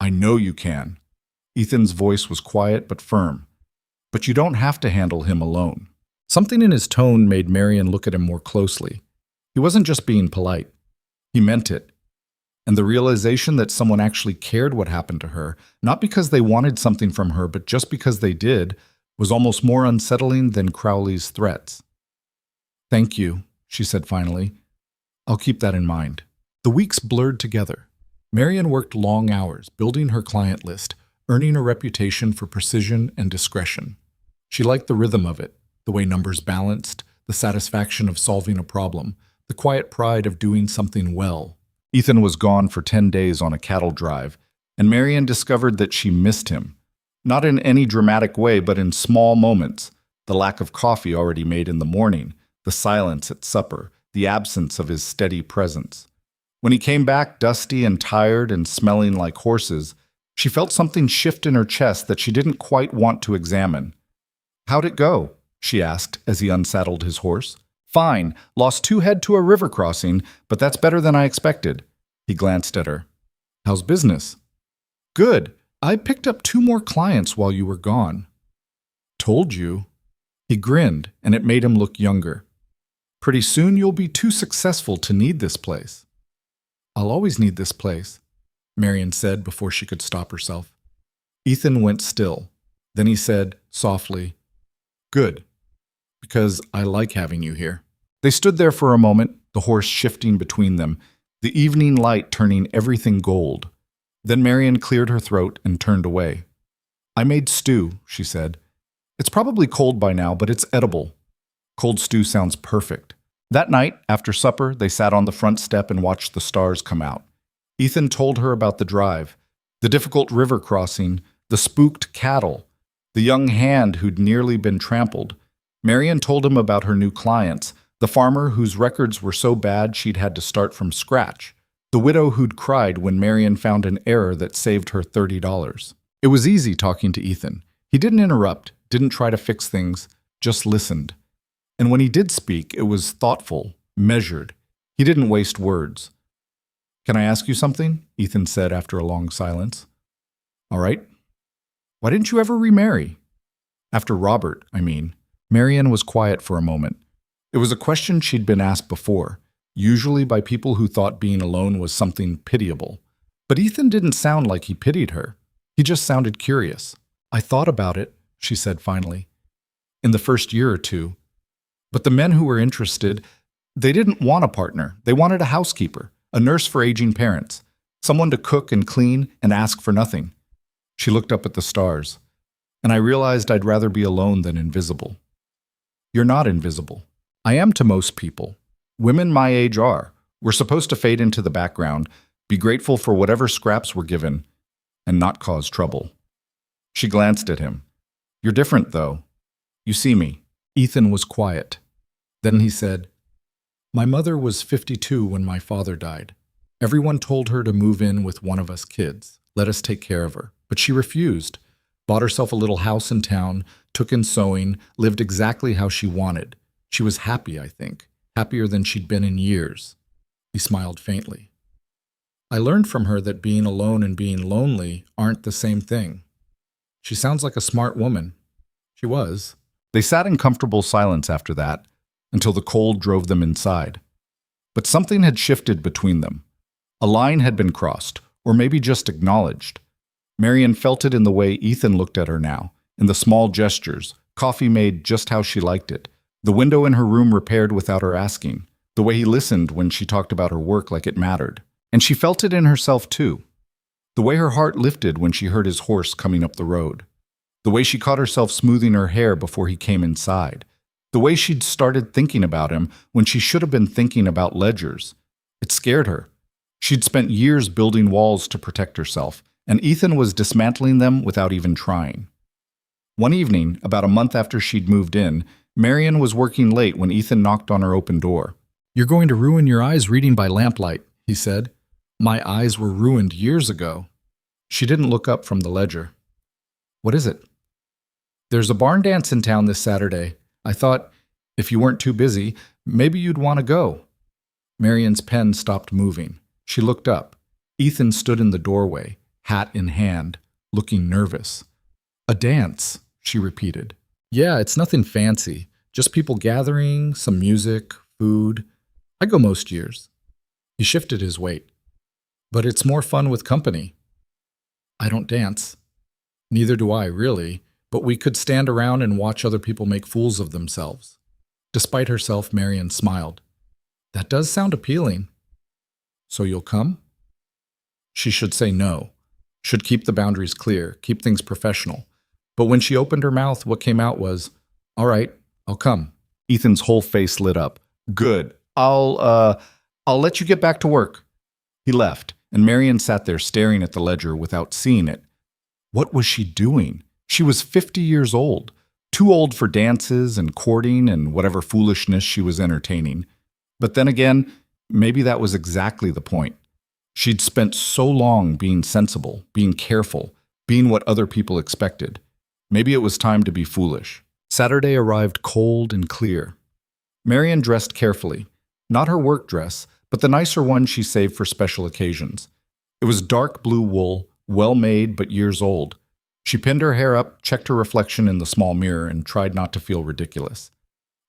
"I know you can." Ethan's voice was quiet but firm. "But you don't have to handle him alone." Something in his tone made Marian look at him more closely. He wasn't just being polite. He meant it. And the realization that someone actually cared what happened to her, not because they wanted something from her, but just because they did, was almost more unsettling than Crowley's threats. "Thank you," she said finally. "I'll keep that in mind." The weeks blurred together. Marian worked long hours, building her client list, earning a reputation for precision and discretion. She liked the rhythm of it, the way numbers balanced, the satisfaction of solving a problem, the quiet pride of doing something well. Ethan was gone for 10 days on a cattle drive, and Marian discovered that she missed him. Not in any dramatic way, but in small moments. The lack of coffee already made in the morning, the silence at supper, the absence of his steady presence. When he came back dusty and tired and smelling like horses, she felt something shift in her chest that she didn't quite want to examine. "How'd it go?" she asked as he unsaddled his horse. "Fine. Lost 2 head to a river crossing, but that's better than I expected." He glanced at her. "How's business?" "Good. I picked up 2 more clients while you were gone." "Told you." He grinned, and it made him look younger. "Pretty soon you'll be too successful to need this place." "I'll always need this place," Marion said before she could stop herself. Ethan went still. Then he said, softly, "Good, because I like having you here." They stood there for a moment, the horse shifting between them, the evening light turning everything gold. Then Marion cleared her throat and turned away. "I made stew," she said. "It's probably cold by now, but it's edible." Cold stew sounds perfect. That night, after supper, they sat on the front step and watched the stars come out. Ethan told her about the drive, the difficult river crossing, the spooked cattle, the young hand who'd nearly been trampled. Marion told him about her new clients, the farmer whose records were so bad she'd had to start from scratch, the widow who'd cried when Marion found an error that saved her $30. It was easy talking to Ethan. He didn't interrupt, didn't try to fix things, just listened. And when he did speak, it was thoughtful, measured. He didn't waste words. "Can I ask you something?" Ethan said after a long silence. "All right. Why didn't you ever remarry?" "After Robert, I mean." Marion was quiet for a moment. It was a question she'd been asked before, usually by people who thought being alone was something pitiable. But Ethan didn't sound like he pitied her. He just sounded curious. "I thought about it," she said finally, "in the first year or 2. But the men who were interested, they didn't want a partner. They wanted a housekeeper, a nurse for aging parents, someone to cook and clean and ask for nothing." She looked up at the stars. "And I realized I'd rather be alone than invisible." "You're not invisible." "I am to most people. Women my age are. We're supposed to fade into the background, be grateful for whatever scraps we're given, and not cause trouble." She glanced at him. "You're different, though. You see me." Ethan was quiet. Then he said, "My mother was 52 when my father died. Everyone told her to move in with one of us kids, let us take care of her. But she refused, bought herself a little house in town, took in sewing, lived exactly how she wanted. She was happy, I think, happier than she'd been in years." He smiled faintly. "I learned from her that being alone and being lonely aren't the same thing. She sounds like a smart woman." She was. They sat in comfortable silence after that, until the cold drove them inside. But something had shifted between them. A line had been crossed, or maybe just acknowledged. Marion felt it in the way Ethan looked at her now, in the small gestures, coffee made just how she liked it, the window in her room repaired without her asking, the way he listened when she talked about her work like it mattered. And she felt it in herself too, the way her heart lifted when she heard his horse coming up the road, the way she caught herself smoothing her hair before he came inside, the way she'd started thinking about him when she should have been thinking about ledgers. It scared her. She'd spent years building walls to protect herself, and Ethan was dismantling them without even trying. One evening, about a month after she'd moved in, Marion was working late when Ethan knocked on her open door. "You're going to ruin your eyes reading by lamplight," he said. "My eyes were ruined years ago." She didn't look up from the ledger. "What is it?" "There's a barn dance in town this Saturday. I thought, if you weren't too busy, maybe you'd want to go." Marion's pen stopped moving. She looked up. Ethan stood in the doorway, hat in hand, looking nervous. "A dance," she repeated. "Yeah, it's nothing fancy. Just people gathering, some music, food. I go most years." He shifted his weight. "But it's more fun with company." "I don't dance." "Neither do I, really. But we could stand around and watch other people make fools of themselves." Despite herself, Marion smiled. "That does sound appealing." "So you'll come?" She should say no. Should keep the boundaries clear, keep things professional. But when she opened her mouth, what came out was, "All right, I'll come." Ethan's whole face lit up. "Good. I'll let you get back to work." He left, and Marion sat there staring at the ledger without seeing it. What was she doing? She was 50 years old, too old for dances and courting and whatever foolishness she was entertaining. But then again, Maybe that was exactly the point. She'd spent so long being sensible, being careful, being what other people expected. Maybe it was time to be foolish. Saturday arrived cold and clear. Marian dressed carefully, not her work dress, but the nicer one she saved for special occasions. It was dark blue wool, well made but years old. She pinned her hair up, checked her reflection in the small mirror, and tried not to feel ridiculous.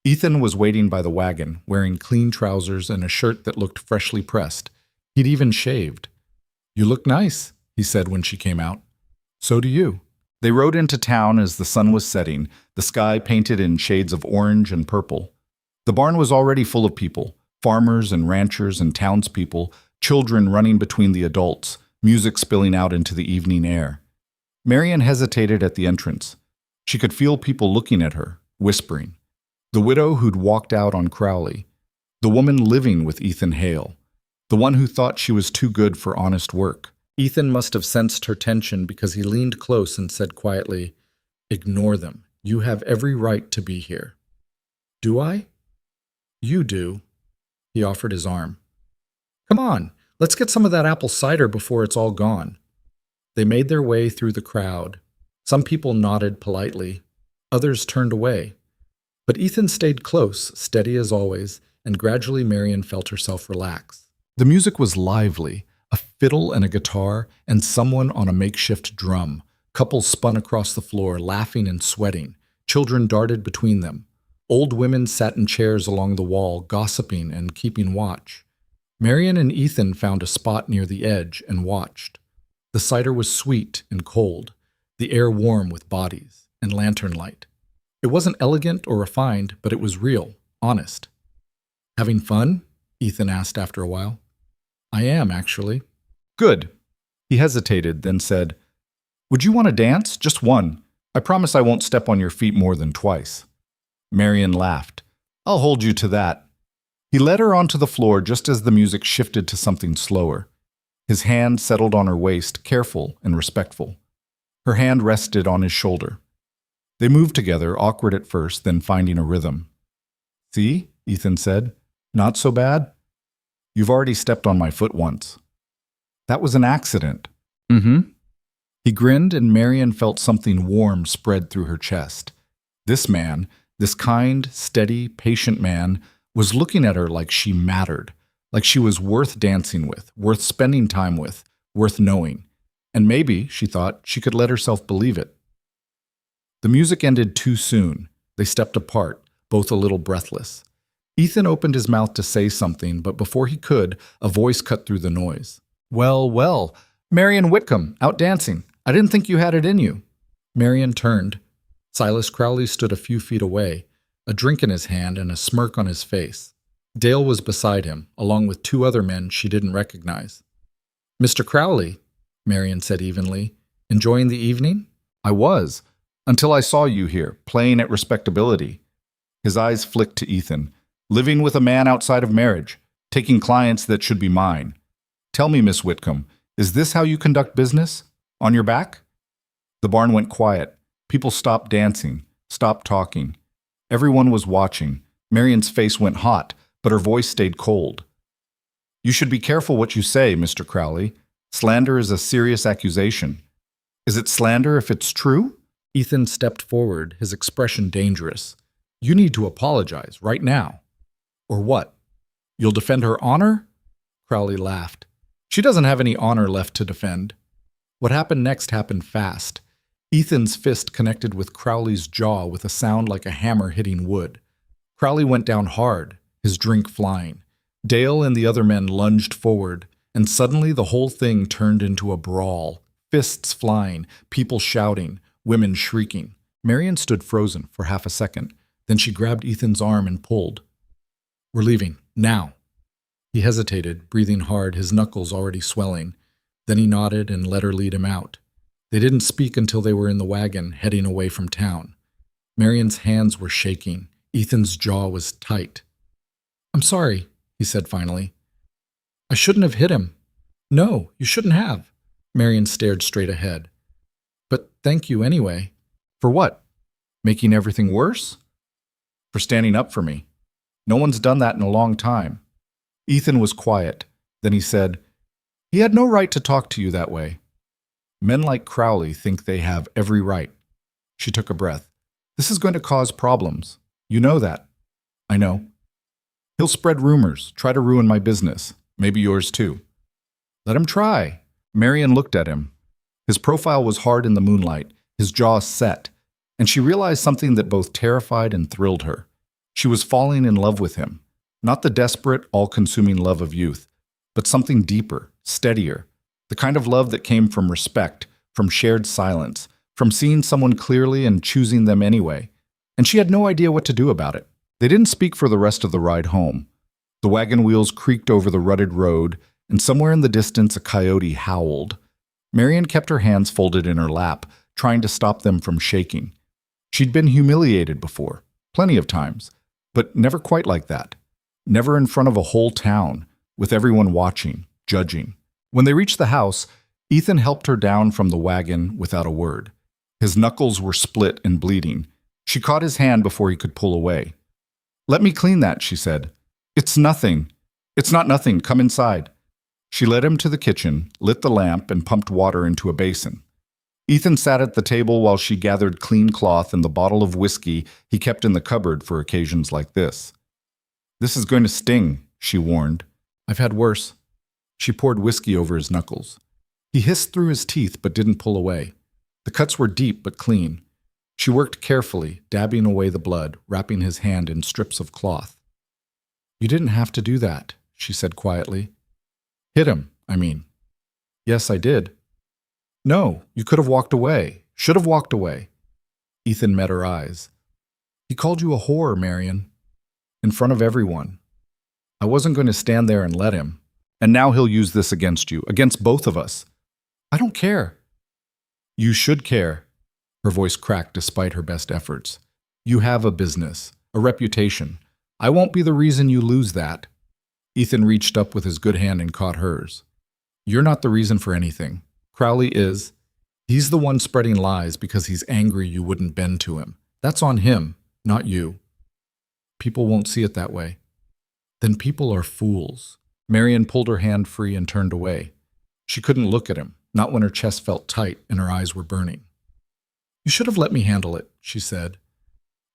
Ethan was waiting by the wagon, wearing clean trousers and a shirt that looked freshly pressed. He'd even shaved. "You look nice," he said when she came out. "So do you." They rode into town as the sun was setting, the sky painted in shades of orange and purple. The barn was already full of people, farmers and ranchers and townspeople, children running between the adults, music spilling out into the evening air. Marian hesitated at the entrance. She could feel people looking at her, whispering. The widow who'd walked out on Crowley. The woman living with Ethan Hale. The one who thought she was too good for honest work. Ethan must have sensed her tension because he leaned close and said quietly, "Ignore them. You have every right to be here." "Do I?" "You do." He offered his arm. "Come on, let's get some of that apple cider before it's all gone." They made their way through the crowd. Some people nodded politely. Others turned away. But Ethan stayed close, steady as always, and gradually Marian felt herself relax. The music was lively, a fiddle and a guitar, and someone on a makeshift drum. Couples spun across the floor, laughing and sweating. Children darted between them. Old women sat in chairs along the wall, gossiping and keeping watch. Marian and Ethan found a spot near the edge and watched. The cider was sweet and cold, the air warm with bodies and lantern light. It wasn't elegant or refined, but it was real, honest. "Having fun?" Ethan asked after a while. "I am, actually." "Good." He hesitated, then said, "Would you want to dance? Just one. I promise I won't step on your feet more than twice." Marian laughed. "I'll hold you to that." He led her onto the floor just as the music shifted to something slower. His hand settled on her waist, careful and respectful. Her hand rested on his shoulder. They moved together, awkward at first, then finding a rhythm. "See?" Ethan said. "Not so bad? You've already stepped on my foot once." "That was an accident." "Mm-hmm." He grinned, and Marian felt something warm spread through her chest. This man, this kind, steady, patient man, was looking at her like she mattered, like she was worth dancing with, worth spending time with, worth knowing. And maybe, she thought, she could let herself believe it. The music ended too soon. They stepped apart, both a little breathless. Ethan opened his mouth to say something, but before he could, a voice cut through the noise. "Well, well, Marian Whitcomb, out dancing. I didn't think you had it in you." Marian turned. Silas Crowley stood a few feet away, a drink in his hand and a smirk on his face. Dale was beside him, along with two other men she didn't recognize. "Mr. Crowley," Marian said evenly, "enjoying the evening?" "I was, until I saw you here, playing at respectability." His eyes flicked to Ethan. "Living with a man outside of marriage, taking clients that should be mine. Tell me, Miss Whitcomb, is this how you conduct business? On your back?" The barn went quiet. People stopped dancing, stopped talking. Everyone was watching. Marian's face went hot, but her voice stayed cold. "You should be careful what you say, Mr. Crowley. Slander is a serious accusation." "Is it slander if it's true?" Ethan stepped forward, his expression dangerous. "You need to apologize, right now." "Or what? You'll defend her honor?" Crowley laughed. "She doesn't have any honor left to defend." What happened next happened fast. Ethan's fist connected with Crowley's jaw with a sound like a hammer hitting wood. Crowley went down hard, his drink flying. Dale and the other men lunged forward, and suddenly the whole thing turned into a brawl. Fists flying, people shouting, women shrieking. Marian stood frozen for half a second. Then she grabbed Ethan's arm and pulled. "We're leaving, now." He hesitated, breathing hard, his knuckles already swelling. Then he nodded and let her lead him out. They didn't speak until they were in the wagon, heading away from town. Marian's hands were shaking. Ethan's jaw was tight. "I'm sorry," he said finally. "I shouldn't have hit him." "No, you shouldn't have." Marian stared straight ahead. "But thank you anyway." "For what? Making everything worse?" "For standing up for me. No one's done that in a long time." Ethan was quiet. Then he said, "He had no right to talk to you that way. Men like Crowley think they have every right." She took a breath. "This is going to cause problems. You know that." "I know." "He'll spread rumors, try to ruin my business. Maybe yours too." "Let him try." Marion looked at him. His profile was hard in the moonlight, his jaw set, and she realized something that both terrified and thrilled her. She was falling in love with him. Not the desperate, all-consuming love of youth, but something deeper, steadier, the kind of love that came from respect, from shared silence, from seeing someone clearly and choosing them anyway. And she had no idea what to do about it. They didn't speak for the rest of the ride home. The wagon wheels creaked over the rutted road, and somewhere in the distance a coyote howled. Marion kept her hands folded in her lap, trying to stop them from shaking. She'd been humiliated before, plenty of times, but never quite like that. Never in front of a whole town, with everyone watching, judging. When they reached the house, Ethan helped her down from the wagon without a word. His knuckles were split and bleeding. She caught his hand before he could pull away. "Let me clean that," she said. "It's nothing. It's not nothing. Come inside." She led him to the kitchen, lit the lamp, and pumped water into a basin. Ethan sat at the table while she gathered clean cloth and the bottle of whiskey he kept in the cupboard for occasions like this. "This is going to sting," she warned. "I've had worse." She poured whiskey over his knuckles. He hissed through his teeth but didn't pull away. The cuts were deep but clean. She worked carefully, dabbing away the blood, wrapping his hand in strips of cloth. "You didn't have to do that," she said quietly. "Hit him, I mean." "Yes, I did." "No, you could have walked away. Should have walked away." Ethan met her eyes. "He called you a whore, Marion. In front of everyone. I wasn't going to stand there and let him. And now he'll use this against you, against both of us." "I don't care." "You should care." Her voice cracked despite her best efforts. "You have a business, a reputation. I won't be the reason you lose that." Ethan reached up with his good hand and caught hers. "You're not the reason for anything. Crowley is. He's the one spreading lies because he's angry you wouldn't bend to him. That's on him, not you. People won't see it that way." "Then people are fools." Marion pulled her hand free and turned away. She couldn't look at him, not when her chest felt tight and her eyes were burning. "You should have let me handle it," she said.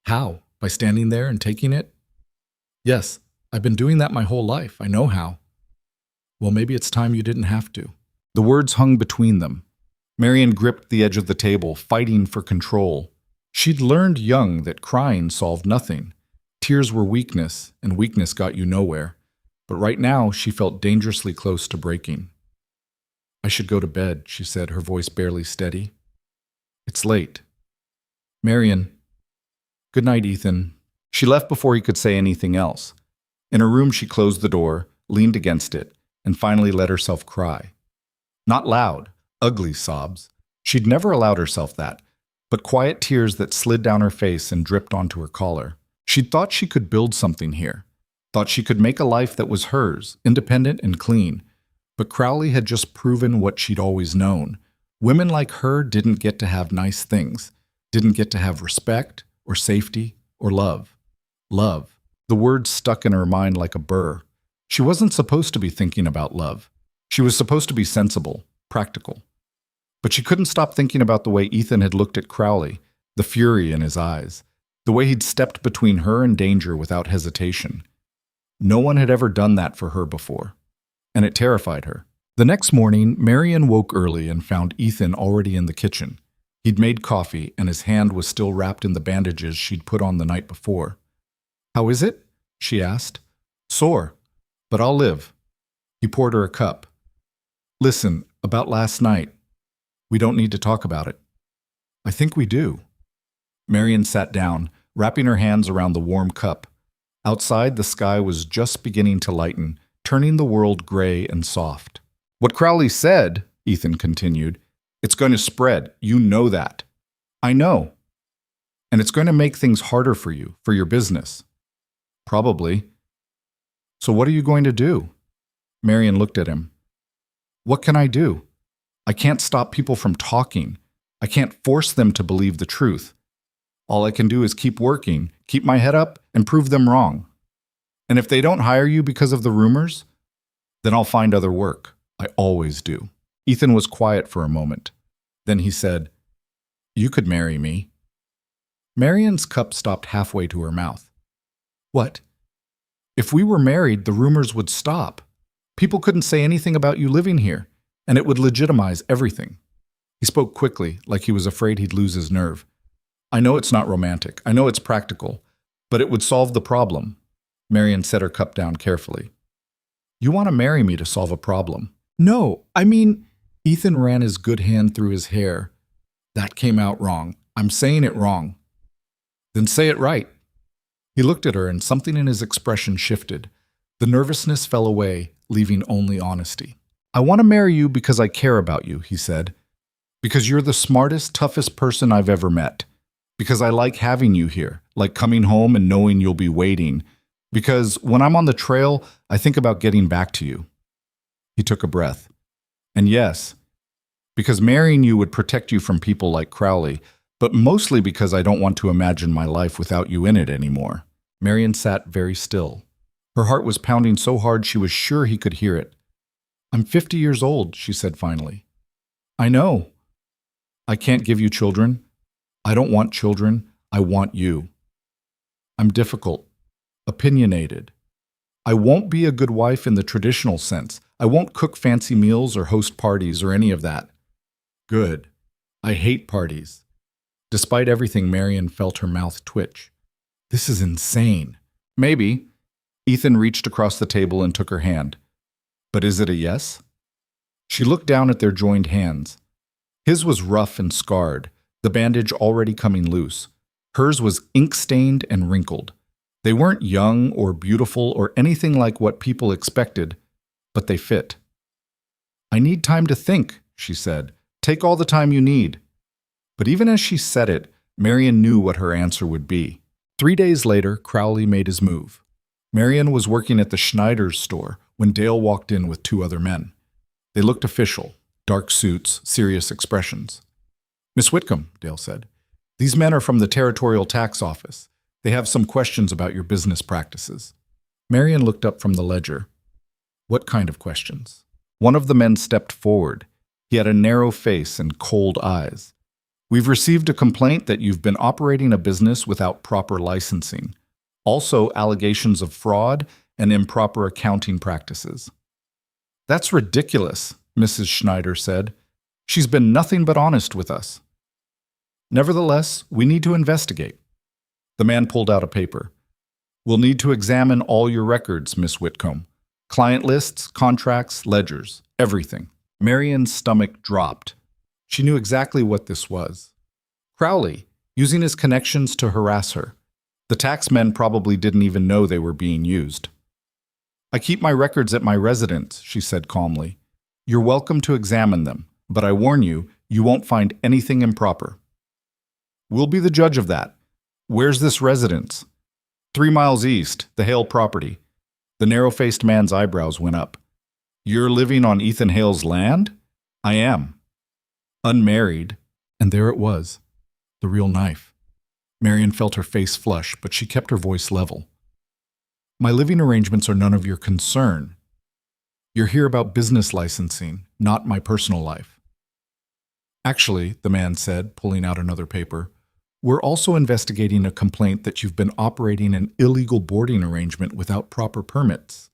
"How? By standing there and taking it?" "Yes, I've been doing that my whole life. I know how." "Well, maybe it's time you didn't have to." The words hung between them. Marion gripped the edge of the table, fighting for control. She'd learned young that crying solved nothing. Tears were weakness, and weakness got you nowhere. But right now, she felt dangerously close to breaking. "I should go to bed," she said, her voice barely steady. "It's late." "Marion." "Good night, Ethan." She left before he could say anything else. In her room, she closed the door, leaned against it, and finally let herself cry. Not loud, ugly sobs. She'd never allowed herself that, but quiet tears that slid down her face and dripped onto her collar. She'd thought she could build something here, thought she could make a life that was hers, independent and clean. But Crowley had just proven what she'd always known. Women like her didn't get to have nice things, didn't get to have respect or safety or love. Love. The word stuck in her mind like a burr. She wasn't supposed to be thinking about love. She was supposed to be sensible, practical. But she couldn't stop thinking about the way Ethan had looked at Crowley, the fury in his eyes, the way he'd stepped between her and danger without hesitation. No one had ever done that for her before, and it terrified her. The next morning, Marion woke early and found Ethan already in the kitchen. He'd made coffee, and his hand was still wrapped in the bandages she'd put on the night before. "How is it?" she asked. "Sore, but I'll live." He poured her a cup. "Listen, about last night. We don't need to talk about it." "I think we do." Marion sat down, wrapping her hands around the warm cup. Outside, the sky was just beginning to lighten, turning the world gray and soft. "What Crowley said," Ethan continued, "it's going to spread. You know that." "I know. And it's going to make things harder for you, for your business." "Probably." "So what are you going to do?" Marion looked at him. "What can I do? I can't stop people from talking. I can't force them to believe the truth. All I can do is keep working, keep my head up, and prove them wrong." And if they don't hire you because of the rumors, then I'll find other work. I always do. Ethan was quiet for a moment. Then he said, "You could marry me." Marian's cup stopped halfway to her mouth. "What? If we were married, the rumors would stop. People couldn't say anything about you living here, and it would legitimize everything." He spoke quickly, like he was afraid he'd lose his nerve. "I know it's not romantic. I know it's practical. But it would solve the problem." Marian set her cup down carefully. "You want to marry me to solve a problem?" "No, I mean—" Ethan ran his good hand through his hair. "That came out wrong. I'm saying it wrong." "Then say it right." He looked at her and something in his expression shifted. The nervousness fell away, leaving only honesty. "I want to marry you because I care about you," he said. "Because you're the smartest, toughest person I've ever met. Because I like having you here, like coming home and knowing you'll be waiting. Because when I'm on the trail, I think about getting back to you." He took a breath. "And yes, because marrying you would protect you from people like Crowley, but mostly because I don't want to imagine my life without you in it anymore." Marian sat very still. Her heart was pounding so hard she was sure he could hear it. "I'm 50 years old," she said finally. "I know. I can't give you children. I don't want children. I want you. I'm difficult, opinionated. I won't be a good wife in the traditional sense. I won't cook fancy meals or host parties or any of that." "Good. I hate parties." Despite everything, Marian felt her mouth twitch. "This is insane." "Maybe." Ethan reached across the table and took her hand. "But is it a yes?" She looked down at their joined hands. His was rough and scarred, the bandage already coming loose. Hers was ink-stained and wrinkled. They weren't young or beautiful or anything like what people expected, but they fit. "I need time to think," she said. "Take all the time you need." But even as she said it, Marian knew what her answer would be. 3 days later, Crowley made his move. Marian was working at the Schneider's store when Dale walked in with 2 other men. They looked official, dark suits, serious expressions. "Miss Whitcomb," Dale said, "these men are from the Territorial Tax Office. They have some questions about your business practices." Marian looked up from the ledger. "What kind of questions?" One of the men stepped forward. He had a narrow face and cold eyes. "We've received a complaint that you've been operating a business without proper licensing. Also, allegations of fraud and improper accounting practices." "That's ridiculous," Mrs. Schneider said. "She's been nothing but honest with us." "Nevertheless, we need to investigate." The man pulled out a paper. "We'll need to examine all your records, Miss Whitcomb. Client lists, contracts, ledgers, everything." Marian's stomach dropped. She knew exactly what this was. Crowley, using his connections to harass her. The tax men probably didn't even know they were being used. "I keep my records at my residence," she said calmly. "You're welcome to examine them, but I warn you, you won't find anything improper." "We'll be the judge of that. Where's this residence?" 3 miles east, the Hale property." The narrow-faced man's eyebrows went up. "You're living on Ethan Hale's land?" "I am." "Unmarried." And there it was, the real knife. Marian felt her face flush, but she kept her voice level. "My living arrangements are none of your concern. You're here about business licensing, not my personal life." "Actually," the man said, pulling out another paper, "we're also investigating a complaint that you've been operating an illegal boarding arrangement without proper permits."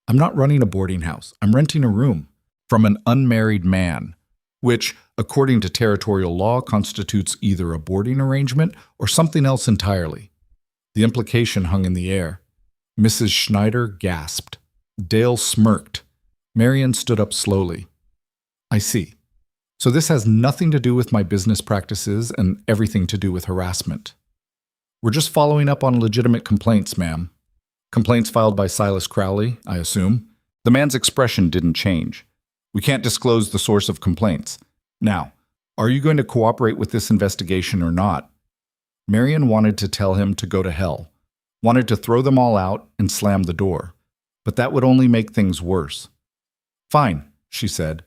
"I'm not running a boarding house. I'm renting a room from an unmarried man, which, according to territorial law, constitutes either a boarding arrangement or something else entirely." The implication hung in the air. Mrs. Schneider gasped. Dale smirked. Marian stood up slowly. "I see. So this has nothing to do with my business practices and everything to do with harassment. We're just following up on legitimate complaints, ma'am." "Complaints filed by Silas Crowley, I assume?" The man's expression didn't change. "We can't disclose the source of complaints. Now, are you going to cooperate with this investigation or not?" Marian wanted to tell him to go to hell, wanted to throw them all out and slam the door, but that would only make things worse. "Fine," she said.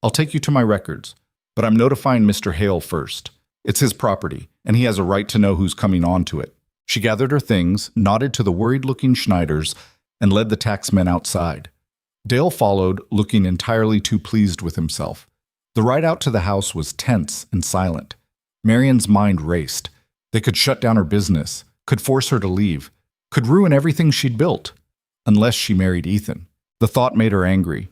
"I'll take you to my records, but I'm notifying Mr. Hale first. It's his property, and he has a right to know who's coming onto it." She gathered her things, nodded to the worried-looking Schneiders, and led the taxmen outside. Dale followed, looking entirely too pleased with himself. The ride out to the house was tense and silent. Marion's mind raced. They could shut down her business, could force her to leave, could ruin everything she'd built. Unless she married Ethan. The thought made her angry.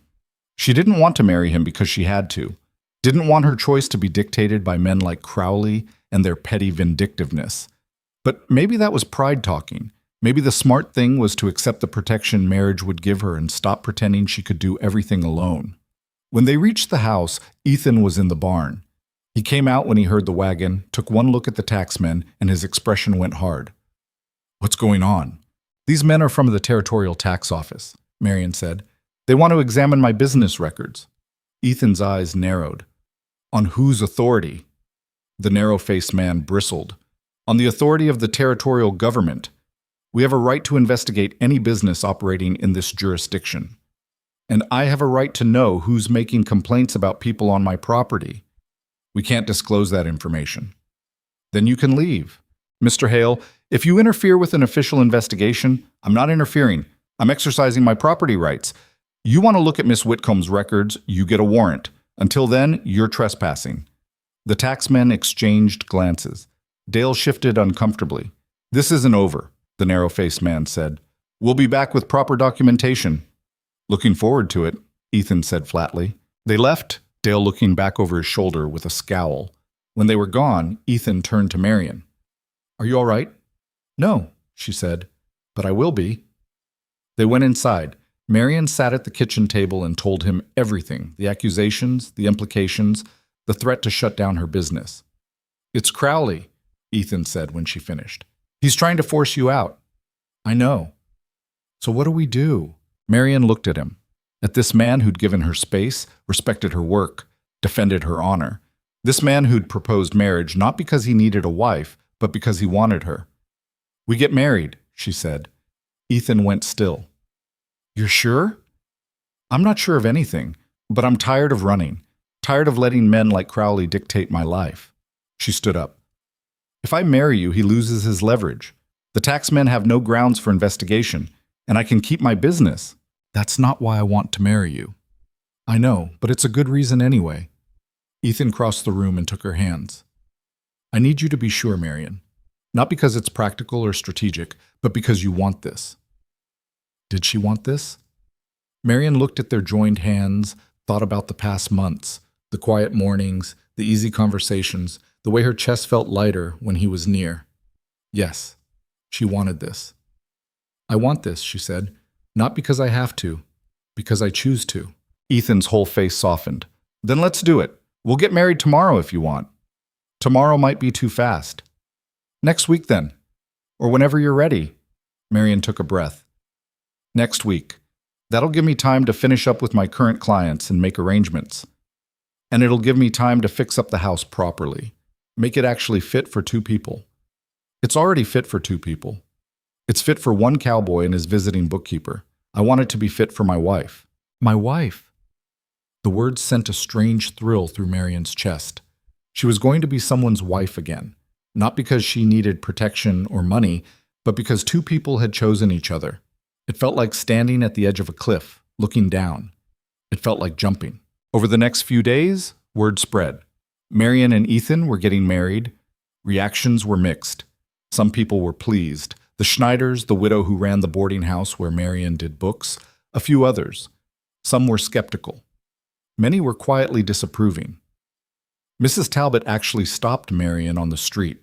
She didn't want to marry him because she had to. Didn't want her choice to be dictated by men like Crowley and their petty vindictiveness. But maybe that was pride talking. Maybe the smart thing was to accept the protection marriage would give her and stop pretending she could do everything alone. When they reached the house, Ethan was in the barn. He came out when he heard the wagon, took one look at the taxmen, and his expression went hard. "What's going on?" "These men are from the Territorial Tax Office," Marion said. "They want to examine my business records." Ethan's eyes narrowed. "On whose authority?" The narrow-faced man bristled. "On the authority of the territorial government. We have a right to investigate any business operating in this jurisdiction. And I have a right to know who's making complaints about people on my property. We can't disclose that information." "Then you can leave." "Mr. Hale, if you interfere with an official investigation, I'm not interfering. I'm exercising my property rights. You want to look at Miss Whitcomb's records, you get a warrant. Until then, you're trespassing." The taxmen exchanged glances. Dale shifted uncomfortably. "This isn't over," the narrow-faced man said. "We'll be back with proper documentation." "Looking forward to it," Ethan said flatly. They left, Dale looking back over his shoulder with a scowl. When they were gone, Ethan turned to Marion. "Are you all right?" "No," she said, "but I will be." They went inside. Marion sat at the kitchen table and told him everything, the accusations, the implications, the threat to shut down her business. "It's Crowley," Ethan said when she finished. "He's trying to force you out." "I know." "So what do we do?" Marion looked at him, at this man who'd given her space, respected her work, defended her honor. This man who'd proposed marriage not because he needed a wife, but because he wanted her. "We get married," she said. Ethan went still. "You're sure?" "I'm not sure of anything, but I'm tired of running, tired of letting men like Crowley dictate my life." She stood up. "If I marry you, he loses his leverage. The taxmen have no grounds for investigation, and I can keep my business." "That's not why I want to marry you." "I know, but it's a good reason anyway." Ethan crossed the room and took her hands. "I need you to be sure, Marion. Not because it's practical or strategic, but because you want this." Did she want this? Marion looked at their joined hands, thought about the past months, the quiet mornings, the easy conversations, the way her chest felt lighter when he was near. Yes, she wanted this. "I want this," she said, "not because I have to, because I choose to." Ethan's whole face softened. "Then let's do it. We'll get married tomorrow if you want." "Tomorrow might be too fast." "Next week then. Or whenever you're ready." Marion took a breath. "Next week. That'll give me time to finish up with my current clients and make arrangements. And it'll give me time to fix up the house properly. Make it actually fit for 2 people. It's already fit for 2 people. It's fit for one cowboy and his visiting bookkeeper. I want it to be fit for my wife." "My wife?" The words sent a strange thrill through Marion's chest. She was going to be someone's wife again, not because she needed protection or money, but because 2 people had chosen each other. It felt like standing at the edge of a cliff, looking down. It felt like jumping. Over the next few days, word spread. Marion and Ethan were getting married. Reactions were mixed. Some people were pleased. The Schneiders, the widow who ran the boarding house where Marion did books, a few others. Some were skeptical. Many were quietly disapproving. Mrs. Talbot actually stopped Marion on the street.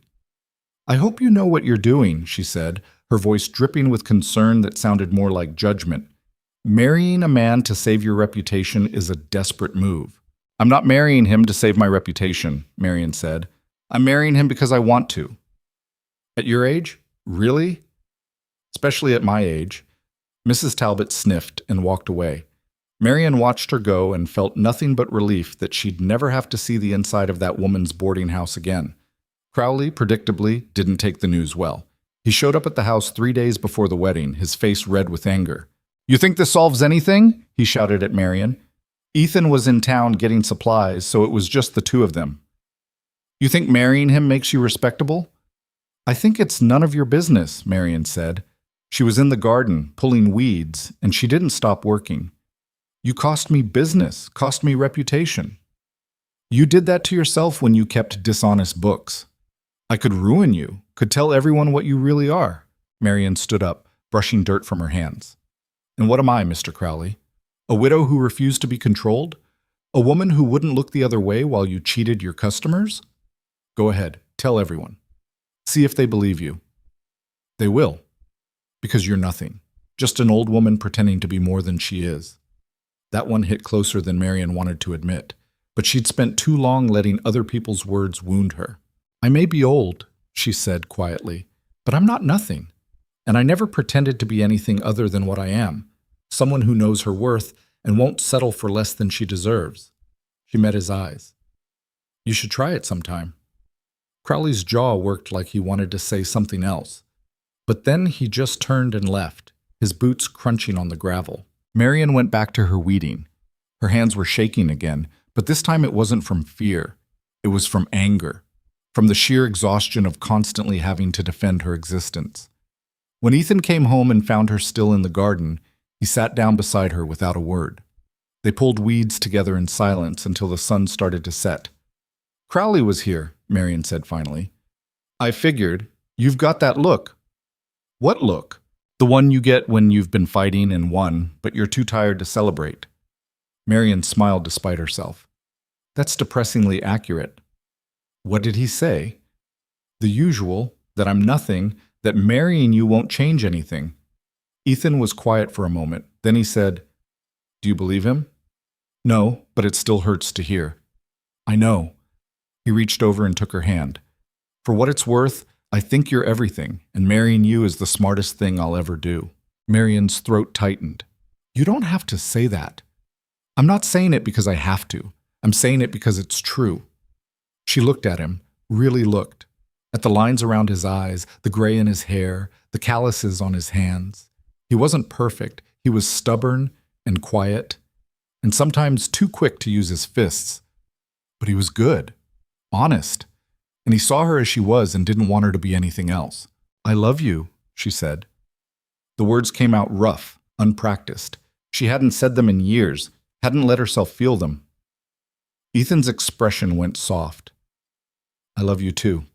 "I hope you know what you're doing," she said, her voice dripping with concern that sounded more like judgment. "Marrying a man to save your reputation is a desperate move." "I'm not marrying him to save my reputation," Marion said. "I'm marrying him because I want to." "At your age? Really?" "Especially at my age." Mrs. Talbot sniffed and walked away. Marion watched her go and felt nothing but relief that she'd never have to see the inside of that woman's boarding house again. Crowley, predictably, didn't take the news well. He showed up at the house 3 days before the wedding, his face red with anger. "You think this solves anything?" he shouted at Marion. Ethan was in town getting supplies, so it was just the 2 of them. "You think marrying him makes you respectable?" I think it's none of your business, Marion said. She was in the garden, pulling weeds, and she didn't stop working. You cost me business, cost me reputation. You did that to yourself when you kept dishonest books. I could ruin you, could tell everyone what you really are. Marion stood up, brushing dirt from her hands. And what am I, Mr. Crowley? A widow who refused to be controlled? A woman who wouldn't look the other way while you cheated your customers? Go ahead, tell everyone. See if they believe you. They will. Because you're nothing. Just an old woman pretending to be more than she is. That one hit closer than Marion wanted to admit, but she'd spent too long letting other people's words wound her. I may be old, she said quietly, but I'm not nothing. And I never pretended to be anything other than what I am, someone who knows her worth and won't settle for less than she deserves. She met his eyes. You should try it sometime. Crowley's jaw worked like he wanted to say something else, but then he just turned and left, his boots crunching on the gravel. Marion went back to her weeding. Her hands were shaking again, but this time it wasn't from fear. It was from anger, from the sheer exhaustion of constantly having to defend her existence. When Ethan came home and found her still in the garden, he sat down beside her without a word. They pulled weeds together in silence until the sun started to set. Crowley was here, Marion said finally. I figured, you've got that look. What look? The one you get when you've been fighting and won, but you're too tired to celebrate. Marion smiled despite herself. That's depressingly accurate. What did he say? The usual, that I'm nothing, that marrying you won't change anything. Ethan was quiet for a moment. Then he said, Do you believe him? No, but it still hurts to hear. I know. He reached over and took her hand. For what it's worth, I think you're everything, and marrying you is the smartest thing I'll ever do. Marion's throat tightened. You don't have to say that. I'm not saying it because I have to. I'm saying it because it's true. She looked at him, really looked, at the lines around his eyes, the gray in his hair, the calluses on his hands. He wasn't perfect. He was stubborn and quiet, and sometimes too quick to use his fists. But he was good, honest, and he saw her as she was and didn't want her to be anything else. I love you, she said. The words came out rough, unpracticed. She hadn't said them in years, hadn't let herself feel them. Ethan's expression went soft. I love you too.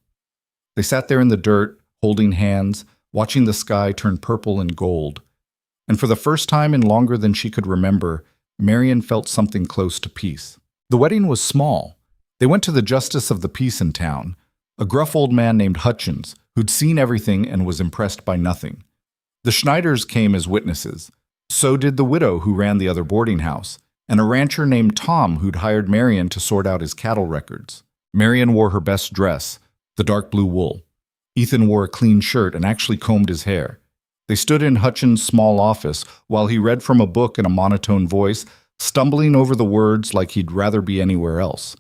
They sat there in the dirt, holding hands, watching the sky turn purple and gold. And for the first time in longer than she could remember, Marion felt something close to peace. The wedding was small. They went to the justice of the peace in town, a gruff old man named Hutchins, who'd seen everything and was impressed by nothing. The Schneiders came as witnesses. So did the widow who ran the other boarding house, and a rancher named Tom who'd hired Marion to sort out his cattle records. Marion wore her best dress, the dark blue wool. Ethan wore a clean shirt and actually combed his hair. They stood in Hutchins' small office while he read from a book in a monotone voice, stumbling over the words like he'd rather be anywhere else.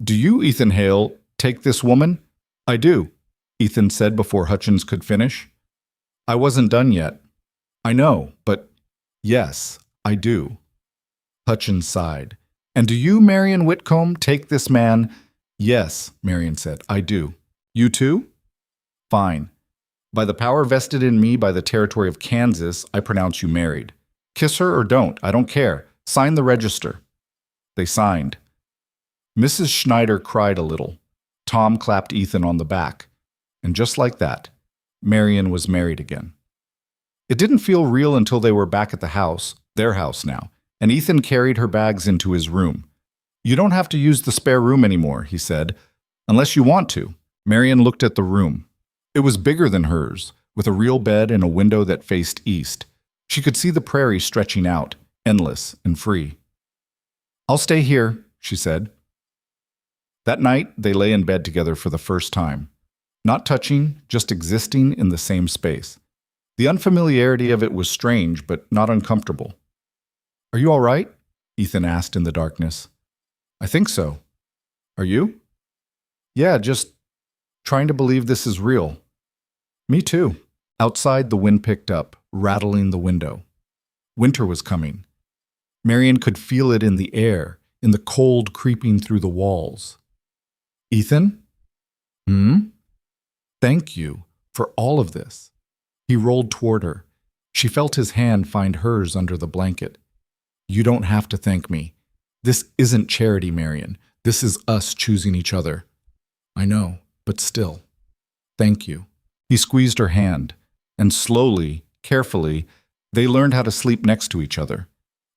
Do you, Ethan Hale, take this woman? I do, Ethan said before Hutchins could finish. I wasn't done yet. I know, but yes, I do. Hutchins sighed. And do you, Marion Whitcomb, take this man? Yes, Marion said, I do. You too? Fine. By the power vested in me by the territory of Kansas, I pronounce you married. Kiss her or don't, I don't care. Sign the register. They signed. Mrs. Schneider cried a little. Tom clapped Ethan on the back. And just like that, Marion was married again. It didn't feel real until they were back at the house, their house now, and Ethan carried her bags into his room. You don't have to use the spare room anymore, he said, unless you want to. Marion looked at the room. It was bigger than hers, with a real bed and a window that faced east. She could see the prairie stretching out, endless and free. I'll stay here, she said. That night, they lay in bed together for the first time. Not touching, just existing in the same space. The unfamiliarity of it was strange, but not uncomfortable. Are you all right? Ethan asked in the darkness. I think so. Are you? Yeah, just trying to believe this is real. Me too. Outside, the wind picked up, rattling the window. Winter was coming. Marion could feel it in the air, in the cold creeping through the walls. Ethan? Thank you for all of this. He rolled toward her. She felt his hand find hers under the blanket. You don't have to thank me. This isn't charity, Marion. This is us choosing each other. I know, but still. Thank you. He squeezed her hand, and slowly, carefully, they learned how to sleep next to each other.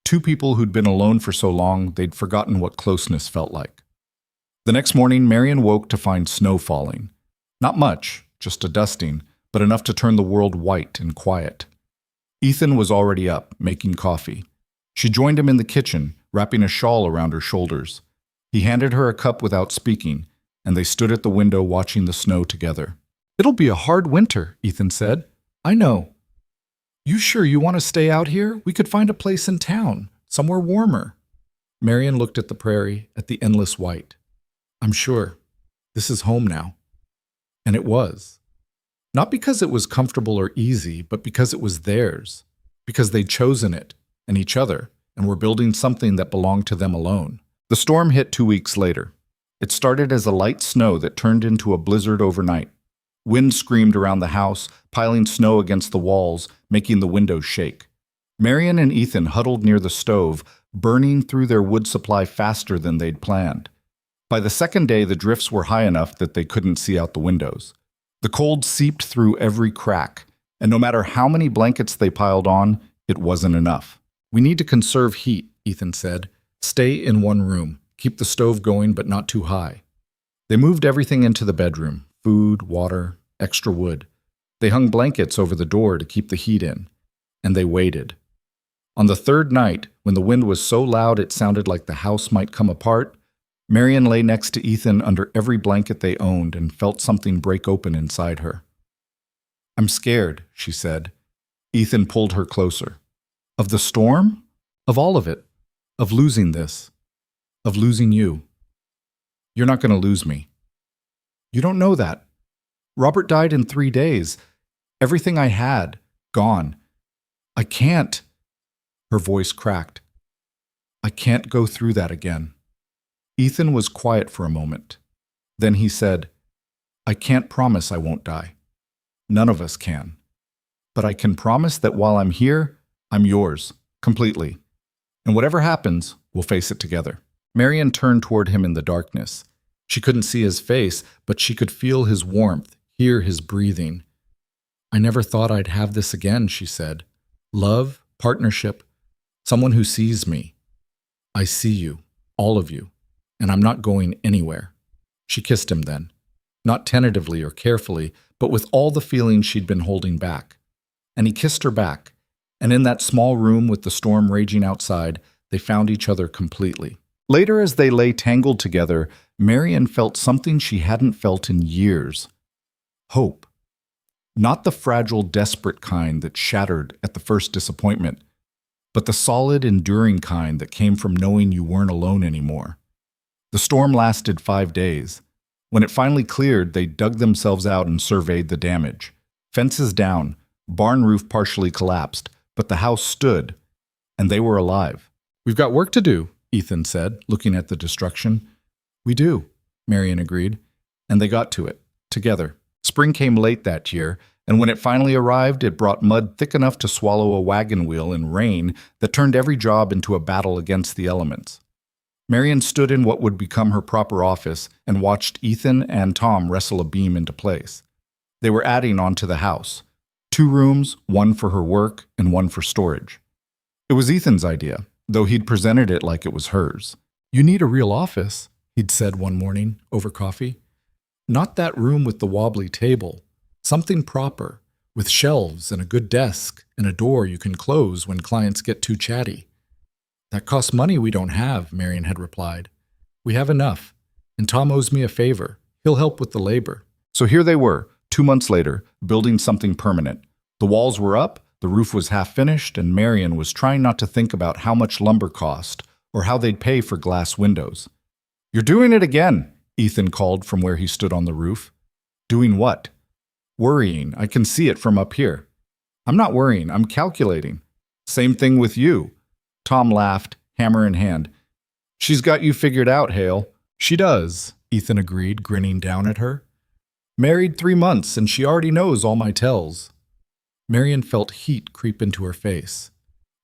Two people who'd been alone for so long they'd forgotten what closeness felt like. The next morning, Marion woke to find snow falling. Not much, just a dusting, but enough to turn the world white and quiet. Ethan was already up, making coffee. She joined him in the kitchen, wrapping a shawl around her shoulders. He handed her a cup without speaking, and they stood at the window watching the snow together. It'll be a hard winter, Ethan said. I know. You sure you want to stay out here? We could find a place in town, somewhere warmer. Marion looked at the prairie, at the endless white. I'm sure. This is home now. And it was. Not because it was comfortable or easy, but because it was theirs. Because they'd chosen it, and each other, and were building something that belonged to them alone. The storm hit 2 weeks later. It started as a light snow that turned into a blizzard overnight. Wind screamed around the house, piling snow against the walls, making the windows shake. Marion and Ethan huddled near the stove, burning through their wood supply faster than they'd planned. By the second day, the drifts were high enough that they couldn't see out the windows. The cold seeped through every crack, and no matter how many blankets they piled on, it wasn't enough. We need to conserve heat, Ethan said. Stay in one room. Keep the stove going, but not too high. They moved everything into the bedroom. Food, water, extra wood. They hung blankets over the door to keep the heat in. And they waited. On the third night, when the wind was so loud it sounded like the house might come apart, Marion lay next to Ethan under every blanket they owned and felt something break open inside her. I'm scared, she said. Ethan pulled her closer. Of the storm? Of all of it. Of losing this. Of losing you. You're not going to lose me. You don't know that. Robert died in 3 days. Everything I had, gone. I can't. Her voice cracked. I can't go through that again. Ethan was quiet for a moment. Then he said, I can't promise I won't die. None of us can. But I can promise that while I'm here, I'm yours, completely. And whatever happens, we'll face it together. Marion turned toward him in the darkness. She couldn't see his face, but she could feel his warmth, hear his breathing. I never thought I'd have this again, she said. Love, partnership, someone who sees me. I see you, all of you, and I'm not going anywhere. She kissed him then, not tentatively or carefully, but with all the feelings she'd been holding back. And he kissed her back, and in that small room with the storm raging outside, they found each other completely. Later, as they lay tangled together, Marion felt something she hadn't felt in years. Hope. Not the fragile, desperate kind that shattered at the first disappointment, but the solid, enduring kind that came from knowing you weren't alone anymore. The storm lasted 5 days. When it finally cleared, they dug themselves out and surveyed the damage. Fences down, barn roof partially collapsed, but the house stood, and they were alive. We've got work to do, Ethan said, looking at the destruction. We do, Marion agreed, and they got to it, together. Spring came late that year, and when it finally arrived, it brought mud thick enough to swallow a wagon wheel and rain that turned every job into a battle against the elements. Marion stood in what would become her proper office and watched Ethan and Tom wrestle a beam into place. They were adding onto the house. 2 rooms, one for her work and one for storage. It was Ethan's idea, though he'd presented it like it was hers. You need a real office, he'd said one morning over coffee. Not that room with the wobbly table. Something proper, with shelves and a good desk and a door you can close when clients get too chatty. That costs money we don't have, Marion had replied. We have enough, and Tom owes me a favor. He'll help with the labor. So here they were, 2 months later, building something permanent. The walls were up, the roof was half finished, and Marion was trying not to think about how much lumber cost or how they'd pay for glass windows. You're doing it again, Ethan called from where he stood on the roof. Doing what? Worrying. I can see it from up here. I'm not worrying. I'm calculating. Same thing with you. Tom laughed, hammer in hand. She's got you figured out, Hale. She does, Ethan agreed, grinning down at her. Married 3 months, and she already knows all my tells. Marion felt heat creep into her face.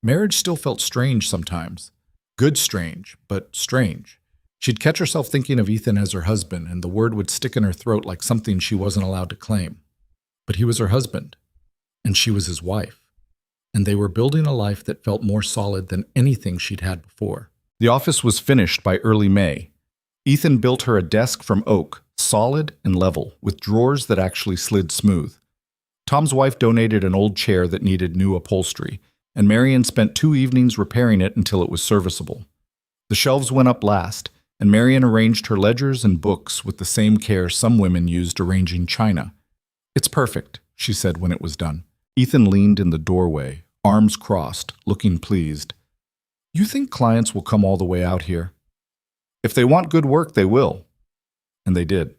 Marriage still felt strange sometimes. Good strange, but strange. She'd catch herself thinking of Ethan as her husband, and the word would stick in her throat like something she wasn't allowed to claim. But he was her husband, and she was his wife. And they were building a life that felt more solid than anything she'd had before. The office was finished by early May. Ethan built her a desk from oak, solid and level, with drawers that actually slid smooth. Tom's wife donated an old chair that needed new upholstery, and Marion spent 2 evenings repairing it until it was serviceable. The shelves went up last, and Marion arranged her ledgers and books with the same care some women used arranging china. "It's perfect," she said when it was done. Ethan leaned in the doorway, arms crossed, looking pleased. "You think clients will come all the way out here?" "If they want good work, they will." And they did.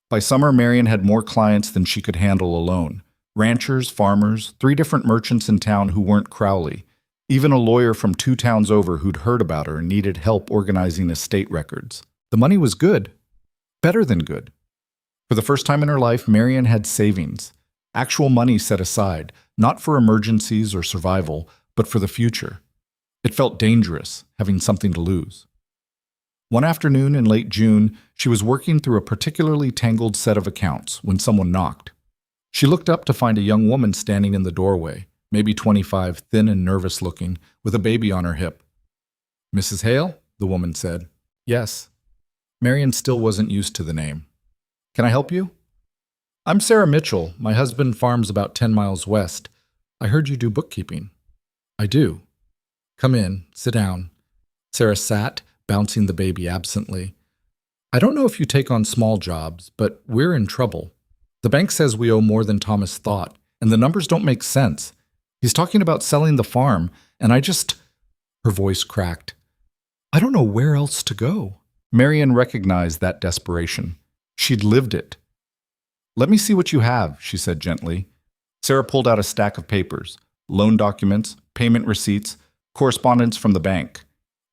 By summer, Marion had more clients than she could handle alone. Ranchers, farmers, 3 different merchants in town who weren't Crowley, even a lawyer from 2 towns over who'd heard about her and needed help organizing estate records. The money was good. Better than good. For the first time in her life, Marion had savings. Actual money set aside, not for emergencies or survival, but for the future. It felt dangerous, having something to lose. One afternoon in late June, she was working through a particularly tangled set of accounts when someone knocked. She looked up to find a young woman standing in the doorway, maybe 25, thin and nervous looking, with a baby on her hip. "Mrs. Hale?" the woman said. "Yes." Marion still wasn't used to the name. "Can I help you?" "I'm Sarah Mitchell. My husband farms about 10 miles west. I heard you do bookkeeping." "I do." "Come in. Sit down." Sarah sat, bouncing the baby absently. "I don't know if you take on small jobs, but we're in trouble. The bank says we owe more than Thomas thought, and the numbers don't make sense. He's talking about selling the farm, and I just—" Her voice cracked. "I don't know where else to go." Marion recognized that desperation. She'd lived it. "Let me see what you have," she said gently. Sarah pulled out a stack of papers, loan documents, payment receipts, correspondence from the bank.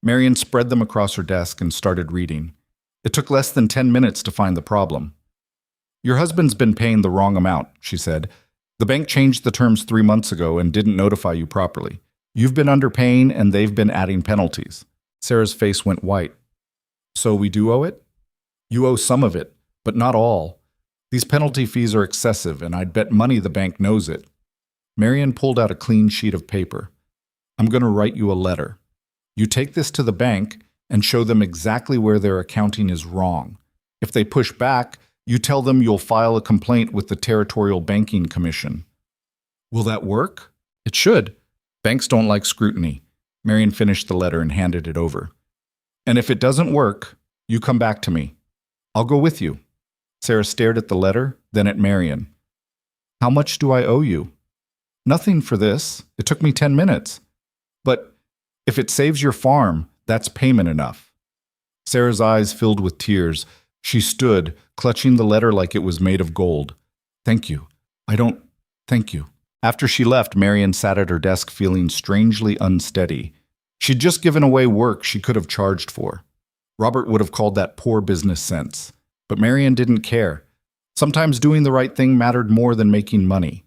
Marion spread them across her desk and started reading. It took less than 10 minutes to find the problem. "Your husband's been paying the wrong amount," she said. "The bank changed the terms 3 months ago and didn't notify you properly. You've been underpaying and they've been adding penalties." Sarah's face went white. "So we do owe it?" "You owe some of it, but not all. These penalty fees are excessive, and I'd bet money the bank knows it." Marion pulled out a clean sheet of paper. "I'm going to write you a letter. You take this to the bank and show them exactly where their accounting is wrong. If they push back, you tell them you'll file a complaint with the Territorial Banking Commission." "Will that work?" "It should. Banks don't like scrutiny." Marion finished the letter and handed it over. "And if it doesn't work, you come back to me. I'll go with you." Sarah stared at the letter, then at Marion. "How much do I owe you?" "Nothing for this. It took me 10 minutes. But if it saves your farm, that's payment enough." Sarah's eyes filled with tears. She stood, clutching the letter like it was made of gold. "Thank you. Thank you." After she left, Marion sat at her desk feeling strangely unsteady. She'd just given away work she could have charged for. Robert would have called that poor business sense. But Marion didn't care. Sometimes doing the right thing mattered more than making money.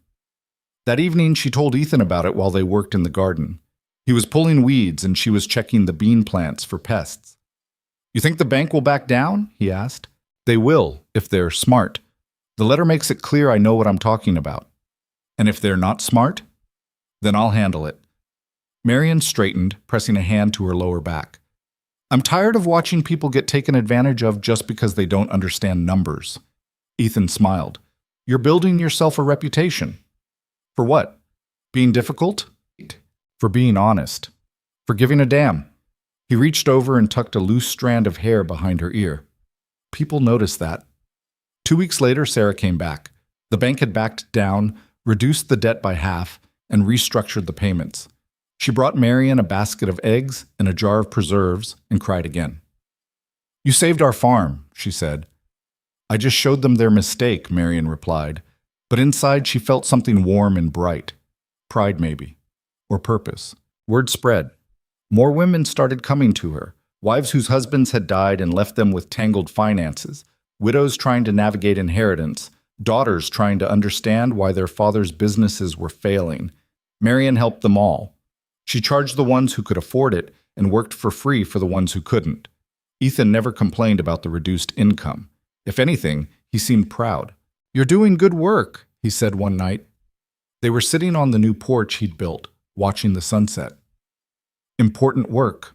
That evening, she told Ethan about it while they worked in the garden. He was pulling weeds and she was checking the bean plants for pests. "You think the bank will back down?" he asked. "They will, if they're smart. The letter makes it clear I know what I'm talking about. And if they're not smart, then I'll handle it." Marion straightened, pressing a hand to her lower back. "I'm tired of watching people get taken advantage of just because they don't understand numbers." Ethan smiled. "You're building yourself a reputation." "For what? Being difficult?" "For being honest. For giving a damn." He reached over and tucked a loose strand of hair behind her ear. "People notice that." 2 weeks later, Sarah came back. The bank had backed down, reduced the debt by half, and restructured the payments. She brought Marion a basket of eggs and a jar of preserves and cried again. "You saved our farm," she said. "I just showed them their mistake," Marion replied. But inside she felt something warm and bright. Pride, maybe. Or purpose. Word spread. More women started coming to her. Wives whose husbands had died and left them with tangled finances. Widows trying to navigate inheritance, daughters trying to understand why their father's businesses were failing. Marion helped them all. She charged the ones who could afford it and worked for free for the ones who couldn't. Ethan never complained about the reduced income. If anything, he seemed proud. "You're doing good work," he said one night. They were sitting on the new porch he'd built, watching the sunset. "Important work.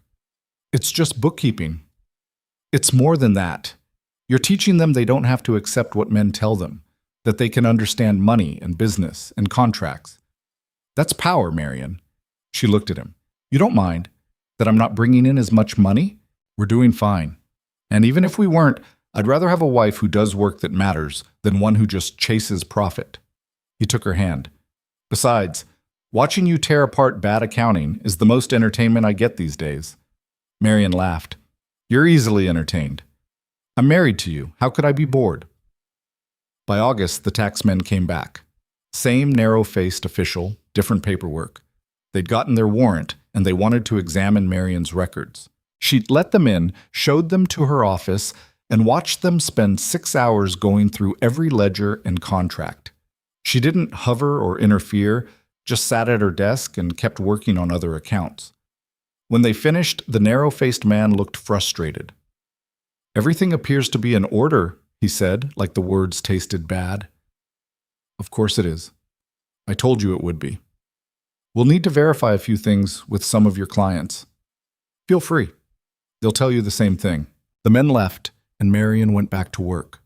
It's just bookkeeping." "It's more than that. You're teaching them they don't have to accept what men tell them, that they can understand money and business and contracts. That's power, Marion." She looked at him. "You don't mind that I'm not bringing in as much money? We're doing fine. And even if we weren't, I'd rather have a wife who does work that matters than one who just chases profit." He took her hand. "Besides, watching you tear apart bad accounting is the most entertainment I get these days." Marion laughed. "You're easily entertained. I'm married to you. How could I be bored?" By August, the taxmen came back. Same narrow-faced official, different paperwork. They'd gotten their warrant, and they wanted to examine Marion's records. She'd let them in, showed them to her office, and watched them spend 6 hours going through every ledger and contract. She didn't hover or interfere, just sat at her desk and kept working on other accounts. When they finished, the narrow-faced man looked frustrated. "Everything appears to be in order," he said, like the words tasted bad. "Of course it is. I told you it would be. We'll need to verify a few things with some of your clients. Feel free. They'll tell you the same thing." The men left, and Marion went back to work.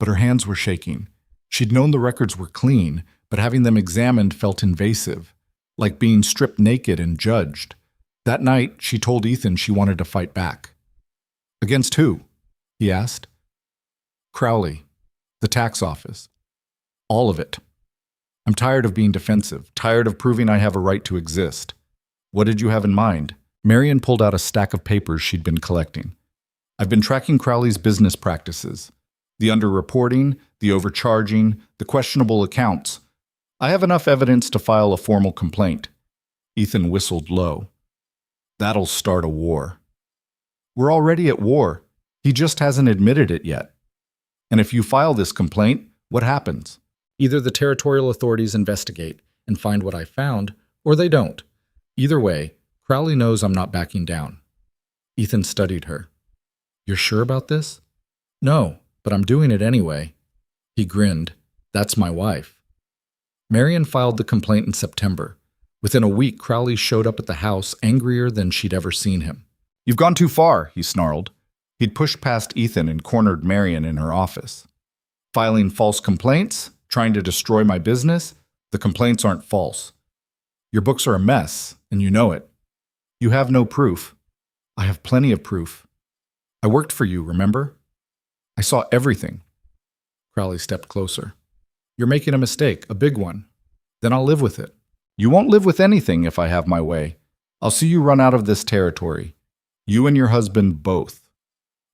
But her hands were shaking. She'd known the records were clean, but having them examined felt invasive, like being stripped naked and judged. That night, she told Ethan she wanted to fight back. "Against who?" he asked. "Crowley, the tax office. All of it. I'm tired of being defensive, tired of proving I have a right to exist." "What did you have in mind?" Marion pulled out a stack of papers she'd been collecting. "I've been tracking Crowley's business practices. The underreporting, the overcharging, the questionable accounts. I have enough evidence to file a formal complaint." Ethan whistled low. "That'll start a war." "We're already at war. He just hasn't admitted it yet. And if you file this complaint, what happens? Either the territorial authorities investigate and find what I found, or they don't. Either way, Crowley knows I'm not backing down." Ethan studied her. "You're sure about this?" "No, but I'm doing it anyway." He grinned. "That's my wife." Marion filed the complaint in September. Within a week, Crowley showed up at the house angrier than she'd ever seen him. "You've gone too far," he snarled. He'd pushed past Ethan and cornered Marion in her office. "Filing false complaints? Trying to destroy my business? The complaints aren't false. Your books are a mess, and you know it. You have no proof. I have plenty of proof. I worked for you, remember? I saw everything." Crowley stepped closer. "You're making a mistake, a big one. Then I'll live with it." "You won't live with anything if I have my way. I'll see you run out of this territory. You and your husband both."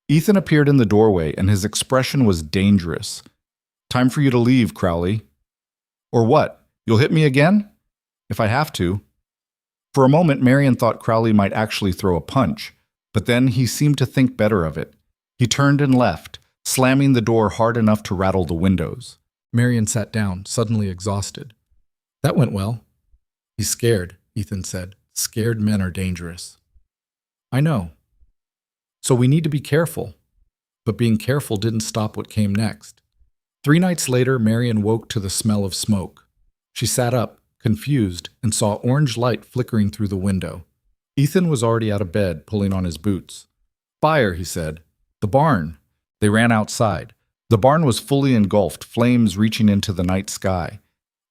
Ethan appeared in the doorway, and his expression was dangerous. "Time for you to leave, Crowley." "Or what? You'll hit me again?" "If I have to." For a moment, Marion thought Crowley might actually throw a punch, but then he seemed to think better of it. He turned and left, slamming the door hard enough to rattle the windows. Marion sat down, suddenly exhausted. "That went well." "He's scared," Ethan said. "Scared men are dangerous." "I know. So we need to be careful." But being careful didn't stop what came next. 3 nights later, Marion woke to the smell of smoke. She sat up, confused, and saw orange light flickering through the window. Ethan was already out of bed, pulling on his boots. "Fire," he said. "The barn." They ran outside. The barn was fully engulfed, flames reaching into the night sky.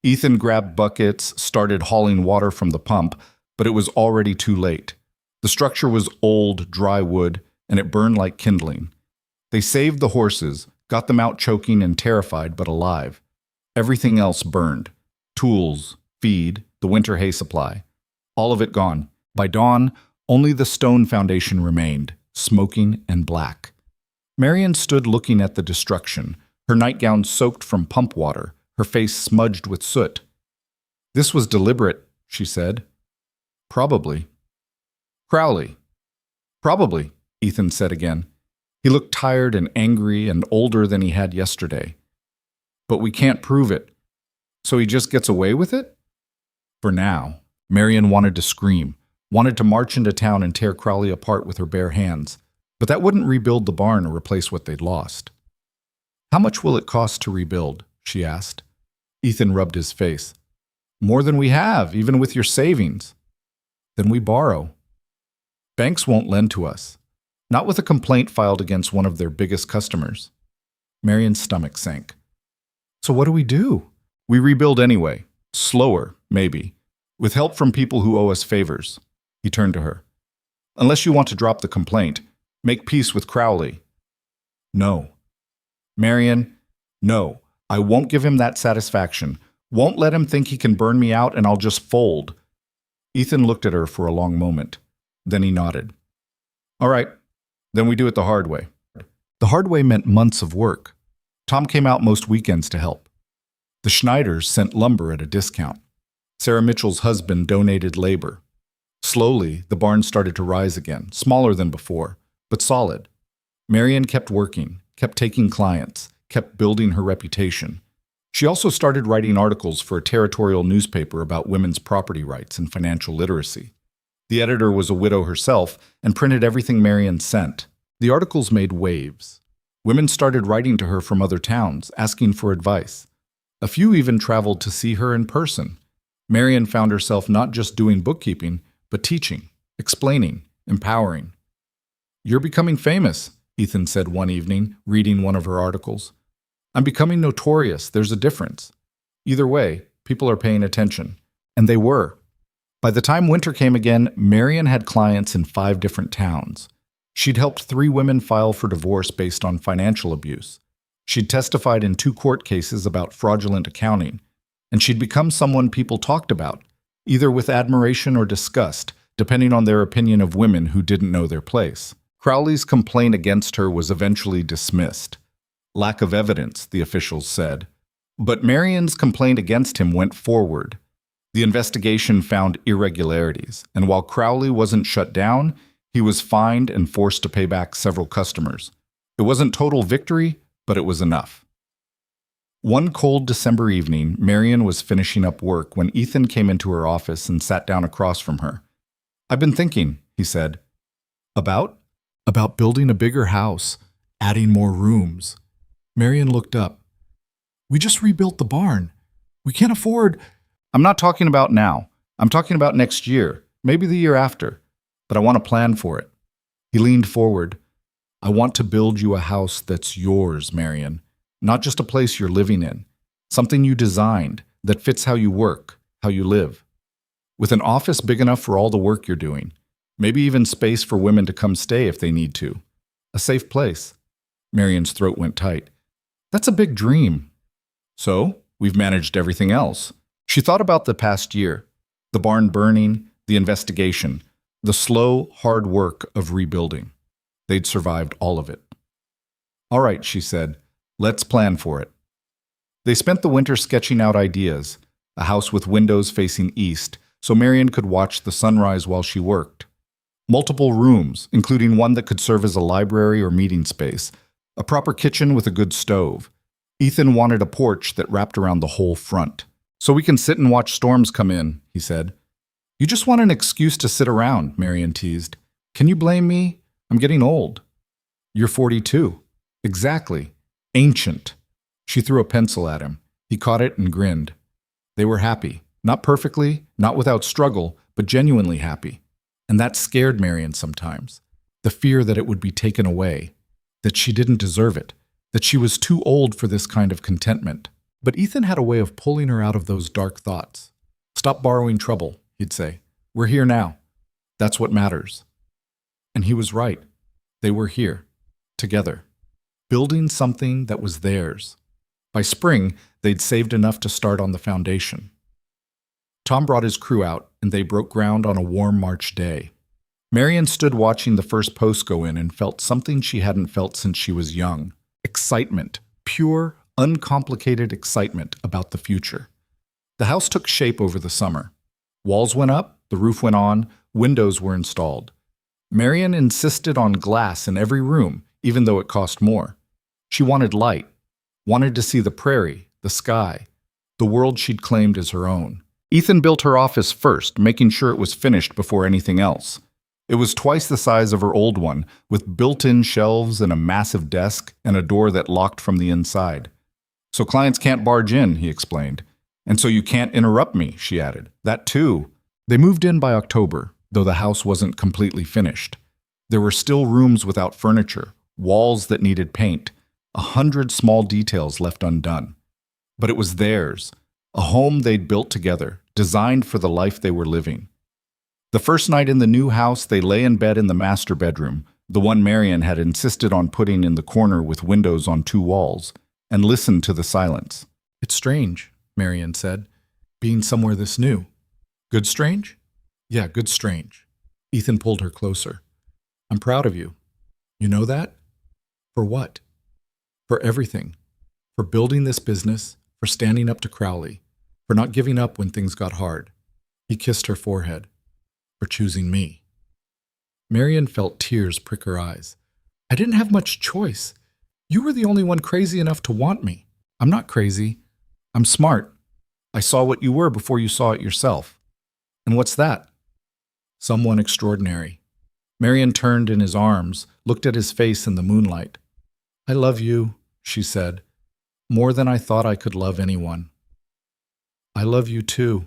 Ethan grabbed buckets, started hauling water from the pump, but it was already too late. The structure was old, dry wood, and it burned like kindling. They saved the horses, got them out choking and terrified but alive. Everything else burned. Tools, feed, the winter hay supply. All of it gone. By dawn, only the stone foundation remained, smoking and black. Marion stood looking at the destruction, her nightgown soaked from pump water, her face smudged with soot. "This was deliberate," she said. "Probably." "Crowley." "Probably," Ethan said again. He looked tired and angry and older than he had yesterday. But we can't prove it. So he just gets away with it? For now. Marion wanted to scream, wanted to march into town and tear Crowley apart with her bare hands. But that wouldn't rebuild the barn or replace what they'd lost. How much will it cost to rebuild? She asked. Ethan rubbed his face. More than we have, even with your savings. Then we borrow. Banks won't lend to us. Not with a complaint filed against one of their biggest customers. Marion's stomach sank. So what do we do? We rebuild anyway. Slower, maybe. With help from people who owe us favors. He turned to her. Unless you want to drop the complaint, make peace with Crowley. No. Marion, no. I won't give him that satisfaction. Won't let him think he can burn me out and I'll just fold. Ethan looked at her for a long moment. Then he nodded. All right. Then we do it the hard way. The hard way meant months of work. Tom came out most weekends to help. The Schneiders sent lumber at a discount. Sarah Mitchell's husband donated labor. Slowly, the barn started to rise again, smaller than before, but solid. Marion kept working, kept taking clients, kept building her reputation. She also started writing articles for a territorial newspaper about women's property rights and financial literacy. The editor was a widow herself and printed everything Marion sent. The articles made waves. Women started writing to her from other towns, asking for advice. A few even traveled to see her in person. Marion found herself not just doing bookkeeping, but teaching, explaining, empowering. You're becoming famous, Ethan said one evening, reading one of her articles. I'm becoming notorious. There's a difference. Either way, people are paying attention. And they were. By the time winter came again, Marion had clients in 5 different towns. She'd helped 3 women file for divorce based on financial abuse. She'd testified in 2 court cases about fraudulent accounting. And she'd become someone people talked about, either with admiration or disgust, depending on their opinion of women who didn't know their place. Crowley's complaint against her was eventually dismissed. Lack of evidence, the officials said. But Marion's complaint against him went forward. The investigation found irregularities, and while Crowley wasn't shut down, he was fined and forced to pay back several customers. It wasn't total victory, but it was enough. One cold December evening, Marion was finishing up work when Ethan came into her office and sat down across from her. I've been thinking, he said. About? About building a bigger house, adding more rooms. Marion looked up. We just rebuilt the barn. We can't afford... I'm not talking about now. I'm talking about next year, maybe the year after. But I want to plan for it. He leaned forward. I want to build you a house that's yours, Marion. Not just a place you're living in. Something you designed that fits how you work, how you live. With an office big enough for all the work you're doing. Maybe even space for women to come stay if they need to. A safe place. Marion's throat went tight. That's a big dream. So, we've managed everything else. She thought about the past year. The barn burning, the investigation, the slow, hard work of rebuilding. They'd survived all of it. All right, she said. Let's plan for it. They spent the winter sketching out ideas. A house with windows facing east, so Marion could watch the sunrise while she worked. Multiple rooms, including one that could serve as a library or meeting space. A proper kitchen with a good stove. Ethan wanted a porch that wrapped around the whole front. So we can sit and watch storms come in, he said. You just want an excuse to sit around, Marion teased. Can you blame me? I'm getting old. You're 42. Exactly. Ancient. She threw a pencil at him. He caught it and grinned. They were happy. Not perfectly, not without struggle, but genuinely happy. And that scared Marion sometimes. The fear that it would be taken away. That she didn't deserve it. That she was too old for this kind of contentment. But Ethan had a way of pulling her out of those dark thoughts. Stop borrowing trouble, he'd say. We're here now. That's what matters. And he was right. They were here. Together. Building something that was theirs. By spring, they'd saved enough to start on the foundation. Tom brought his crew out, and they broke ground on a warm March day. Marion stood watching the first post go in and felt something she hadn't felt since she was young. Excitement. Pure, uncomplicated excitement about the future. The house took shape over the summer. Walls went up, the roof went on, windows were installed. Marion insisted on glass in every room, even though it cost more. She wanted light, wanted to see the prairie, the sky, the world she'd claimed as her own. Ethan built her office first, making sure it was finished before anything else. It was twice the size of her old one, with built-in shelves and a massive desk and a door that locked from the inside. So clients can't barge in, he explained. And so you can't interrupt me, she added. That too. They moved in by October, though the house wasn't completely finished. There were still rooms without furniture, walls that needed paint, 100 small details left undone. But it was theirs, a home they'd built together, designed for the life they were living. The first night in the new house, they lay in bed in the master bedroom, the one Marian had insisted on putting in the corner with windows on 2 walls, and listened to the silence. "It's strange," Marian said, "being somewhere this new." "Good strange?" "Yeah, good strange." Ethan pulled her closer. "I'm proud of you. You know that?" "For what?" "For everything. For building this business, for standing up to Crowley, for not giving up when things got hard." He kissed her forehead. "For choosing me." Marian felt tears prick her eyes. "I didn't have much choice. You were the only one crazy enough to want me." "I'm not crazy. I'm smart. I saw what you were before you saw it yourself." "And what's that?" "Someone extraordinary." Marian turned in his arms, looked at his face in the moonlight. "I love you," she said, "more than I thought I could love anyone." "I love you too."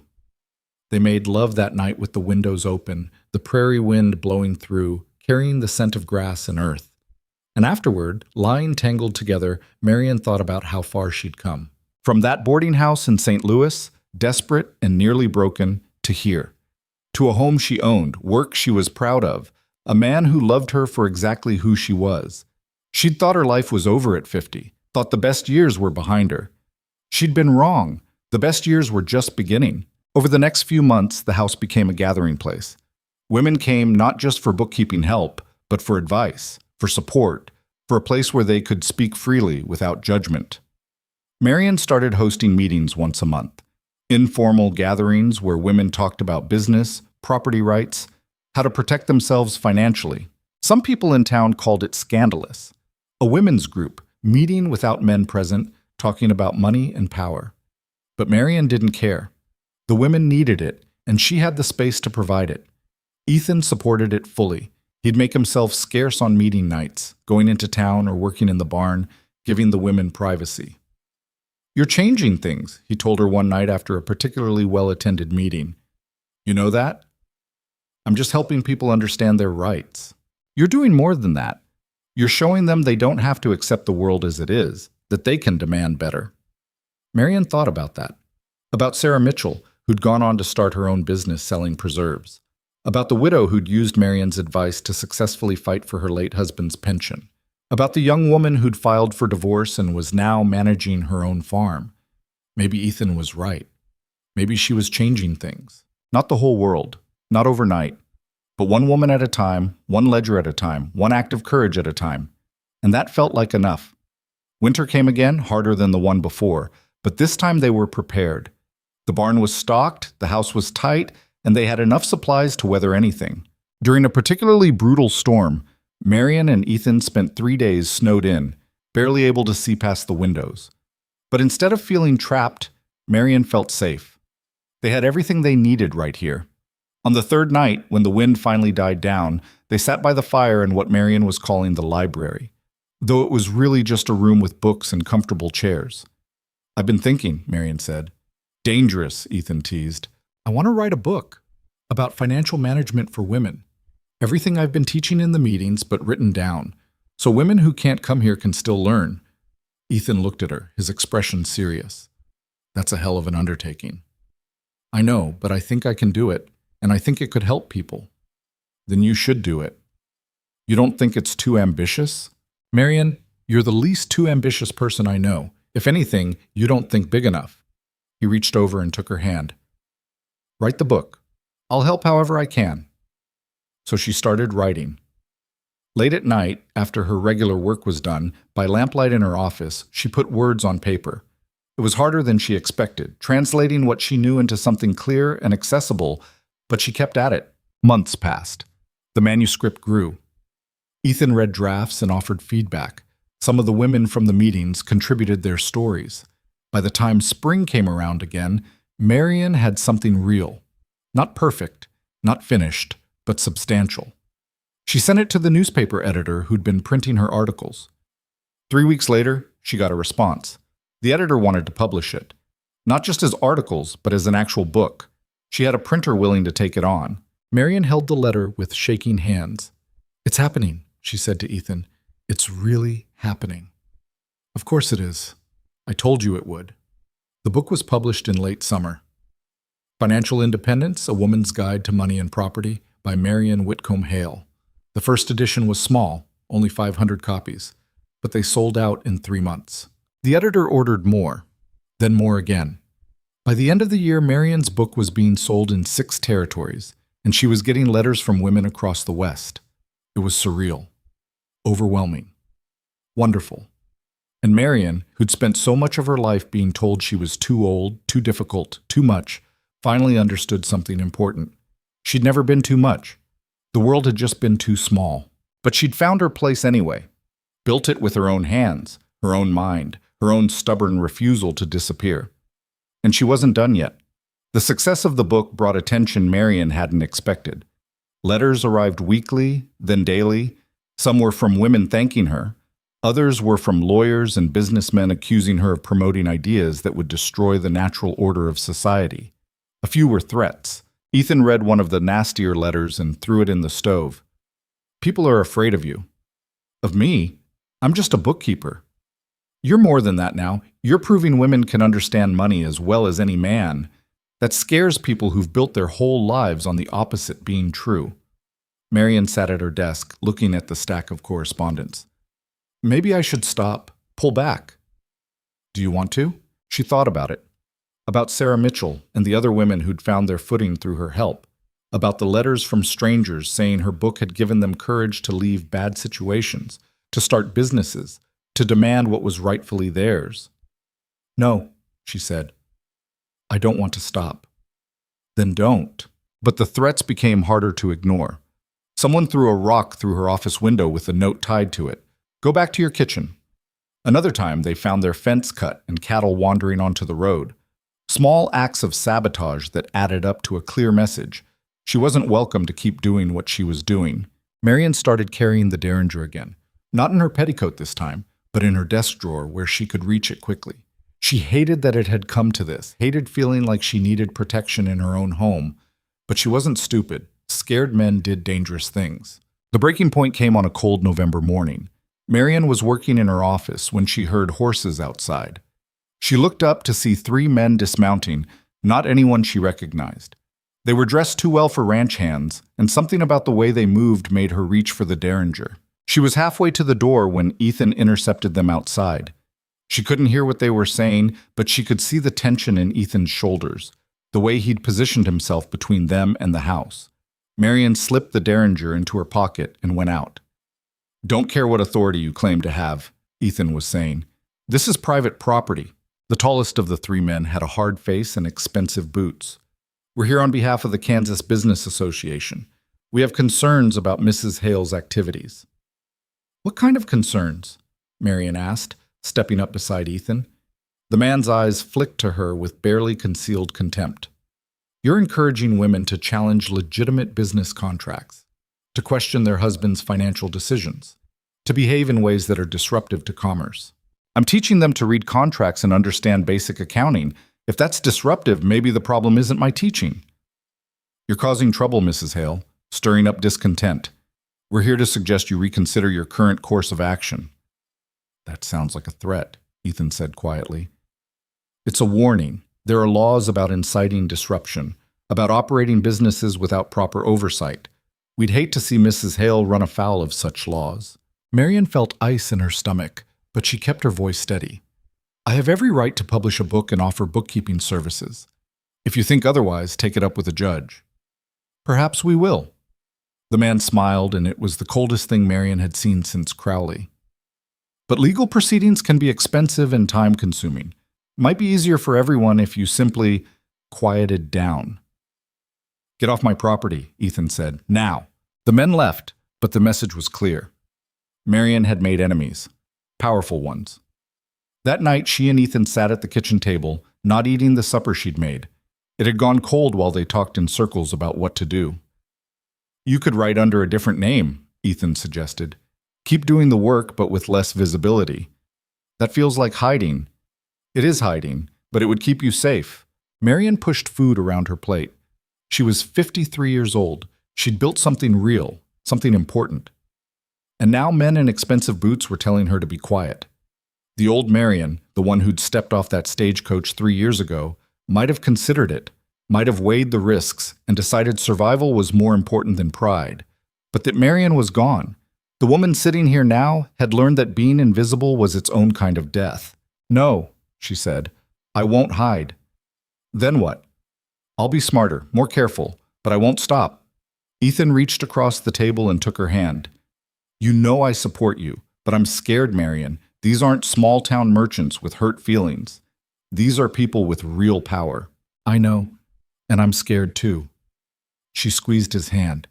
They made love that night with the windows open, the prairie wind blowing through, carrying the scent of grass and earth. And afterward, lying tangled together, Marian thought about how far she'd come. From that boarding house in St. Louis, desperate and nearly broken, to here. To a home she owned, work she was proud of, a man who loved her for exactly who she was. She'd thought her life was over at 50, thought the best years were behind her. She'd been wrong. The best years were just beginning. Over the next few months, the house became a gathering place. Women came not just for bookkeeping help, but for advice, for support, for a place where they could speak freely without judgment. Marian started hosting meetings once a month, informal gatherings where women talked about business, property rights, how to protect themselves financially. Some people in town called it scandalous. A women's group, meeting without men present, talking about money and power. But Marian didn't care. The women needed it, and she had the space to provide it. Ethan supported it fully. He'd make himself scarce on meeting nights, going into town or working in the barn, giving the women privacy. "You're changing things," he told her one night after a particularly well-attended meeting. "You know that?" "I'm just helping people understand their rights." "You're doing more than that. You're showing them they don't have to accept the world as it is, that they can demand better." Marian thought about that. About Sarah Mitchell, who'd gone on to start her own business selling preserves. About the widow who'd used Marian's advice to successfully fight for her late husband's pension. About the young woman who'd filed for divorce and was now managing her own farm. Maybe Ethan was right. Maybe she was changing things. Not the whole world, not overnight, but one woman at a time, one ledger at a time, one act of courage at a time. And that felt like enough. Winter came again, harder than the one before, but this time they were prepared. The barn was stocked, the house was tight, and they had enough supplies to weather anything. During a particularly brutal storm, Marian and Ethan spent 3 days snowed in, barely able to see past the windows. But instead of feeling trapped, Marian felt safe. They had everything they needed right here. On the 3rd night, when the wind finally died down, they sat by the fire in what Marian was calling the library, though it was really just a room with books and comfortable chairs. "I've been thinking," Marian said. "Dangerous," Ethan teased. "I want to write a book about financial management for women. Everything I've been teaching in the meetings, but written down, so women who can't come here can still learn." Ethan looked at her, his expression serious. "That's a hell of an undertaking." "I know, but I think I can do it, and I think it could help people." "Then you should do it." "You don't think it's too ambitious?" "Marian, you're the least too ambitious person I know. If anything, you don't think big enough." He reached over and took her hand. "Write the book. I'll help however I can." So she started writing. Late at night, after her regular work was done, by lamplight in her office, she put words on paper. It was harder than she expected, translating what she knew into something clear and accessible, but she kept at it. Months passed. The manuscript grew. Ethan read drafts and offered feedback. Some of the women from the meetings contributed their stories. By the time spring came around again, Marian had something real. Not perfect, not finished, but substantial. She sent it to the newspaper editor who'd been printing her articles. 3 weeks later, she got a response. The editor wanted to publish it. Not just as articles, but as an actual book. She had a printer willing to take it on. Marian held the letter with shaking hands. "It's happening," she said to Ethan. "It's really happening." "Of course it is. I told you it would." The book was published in late summer. Financial Independence, A Woman's Guide to Money and Property by Marian Whitcomb Hale. The first edition was small, only 500 copies, but they sold out in 3 months. The editor ordered more, then more again. By the end of the year, Marian's book was being sold in 6 territories, and she was getting letters from women across the West. It was surreal, overwhelming, wonderful. And Marian, who'd spent so much of her life being told she was too old, too difficult, too much, finally understood something important. She'd never been too much. The world had just been too small. But she'd found her place anyway. Built it with her own hands, her own mind, her own stubborn refusal to disappear. And she wasn't done yet. The success of the book brought attention Marian hadn't expected. Letters arrived weekly, then daily. Some were from women thanking her. Others were from lawyers and businessmen accusing her of promoting ideas that would destroy the natural order of society. A few were threats. Ethan read one of the nastier letters and threw it in the stove. "People are afraid of you." "Of me? I'm just a bookkeeper." "You're more than that now. You're proving women can understand money as well as any man. That scares people who've built their whole lives on the opposite being true." Marian sat at her desk, looking at the stack of correspondence. "Maybe I should stop, pull back." "Do you want to?" She thought about it. About Sarah Mitchell and the other women who'd found their footing through her help. About the letters from strangers saying her book had given them courage to leave bad situations, to start businesses, to demand what was rightfully theirs. "No," she said. "I don't want to stop." "Then don't." But the threats became harder to ignore. Someone threw a rock through her office window with a note tied to it. "Go back to your kitchen." Another time, they found their fence cut and cattle wandering onto the road. Small acts of sabotage that added up to a clear message. She wasn't welcome to keep doing what she was doing. Marian started carrying the Derringer again. Not in her petticoat this time, but in her desk drawer where she could reach it quickly. She hated that it had come to this, hated feeling like she needed protection in her own home. But she wasn't stupid. Scared men did dangerous things. The breaking point came on a cold November morning. Marian was working in her office when she heard horses outside. She looked up to see 3 men dismounting, not anyone she recognized. They were dressed too well for ranch hands, and something about the way they moved made her reach for the Derringer. She was halfway to the door when Ethan intercepted them outside. She couldn't hear what they were saying, but she could see the tension in Ethan's shoulders, the way he'd positioned himself between them and the house. Marian slipped the Derringer into her pocket and went out. "Don't care what authority you claim to have," Ethan was saying. "This is private property." The tallest of the 3 men had a hard face and expensive boots. "We're here on behalf of the Kansas Business Association. We have concerns about Mrs. Hale's activities." "What kind of concerns?" Marian asked, stepping up beside Ethan. The man's eyes flicked to her with barely concealed contempt. "You're encouraging women to challenge legitimate business contracts, to question their husbands' financial decisions, to behave in ways that are disruptive to commerce. I'm teaching them to read contracts and understand basic accounting. If that's disruptive, maybe the problem isn't my teaching." "You're causing trouble, Mrs. Hale, stirring up discontent. We're here to suggest you reconsider your current course of action." "That sounds like a threat," Ethan said quietly. "It's a warning. There are laws about inciting disruption, about operating businesses without proper oversight. We'd hate to see Mrs. Hale run afoul of such laws." Marian felt ice in her stomach, but she kept her voice steady. "I have every right to publish a book and offer bookkeeping services. If you think otherwise, take it up with a judge." "Perhaps we will." The man smiled, and it was the coldest thing Marian had seen since Crowley. "But legal proceedings can be expensive and time-consuming. Might be easier for everyone if you simply quieted down." "Get off my property," Ethan said. "Now." The men left, but the message was clear. Marion had made enemies, powerful ones. That night, she and Ethan sat at the kitchen table, not eating the supper she'd made. It had gone cold while they talked in circles about what to do. "You could write under a different name," Ethan suggested. "Keep doing the work, but with less visibility. That feels like hiding." "It is hiding, but it would keep you safe." Marion pushed food around her plate. She was 53 years old. She'd built something real, something important. And now men in expensive boots were telling her to be quiet. The old Marion, the one who'd stepped off that stagecoach 3 years ago, might have considered it, might have weighed the risks and decided survival was more important than pride. But that Marion was gone. The woman sitting here now had learned that being invisible was its own kind of death. "No," she said, "I won't hide." "Then what?" "I'll be smarter, more careful, but I won't stop." Ethan reached across the table and took her hand. "You know I support you, but I'm scared, Marion. These aren't small-town merchants with hurt feelings. These are people with real power." "I know, and I'm scared too." She squeezed his hand.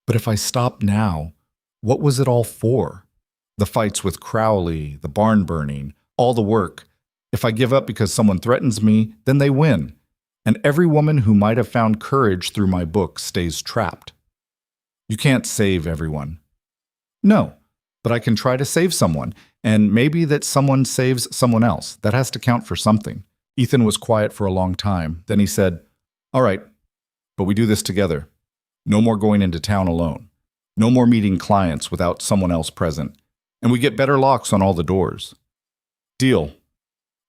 "But if I stop now, what was it all for? The fights with Crowley, the barn burning, all the work. If I give up because someone threatens me, then they win. And every woman who might have found courage through my book stays trapped." "You can't save everyone." "No, but I can try to save someone, and maybe that someone saves someone else. That has to count for something." Ethan was quiet for a long time. Then he said, "All right, but we do this together. No more going into town alone. No more meeting clients without someone else present. And we get better locks on all the doors." "Deal."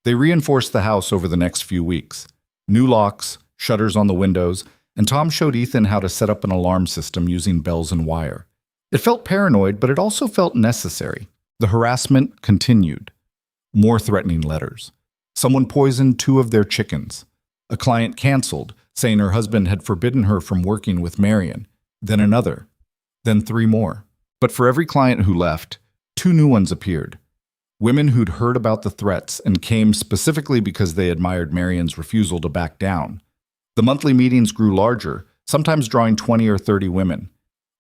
They reinforced the house over the next few weeks. New locks, shutters on the windows, and Tom showed Ethan how to set up an alarm system using bells and wire. It felt paranoid, but it also felt necessary. The harassment continued. More threatening letters. Someone poisoned 2 of their chickens. A client canceled, saying her husband had forbidden her from working with Marion. Then another. Then 3 more. But for every client who left, 2 new ones appeared. Women who'd heard about the threats and came specifically because they admired Marion's refusal to back down. The monthly meetings grew larger, sometimes drawing 20 or 30 women.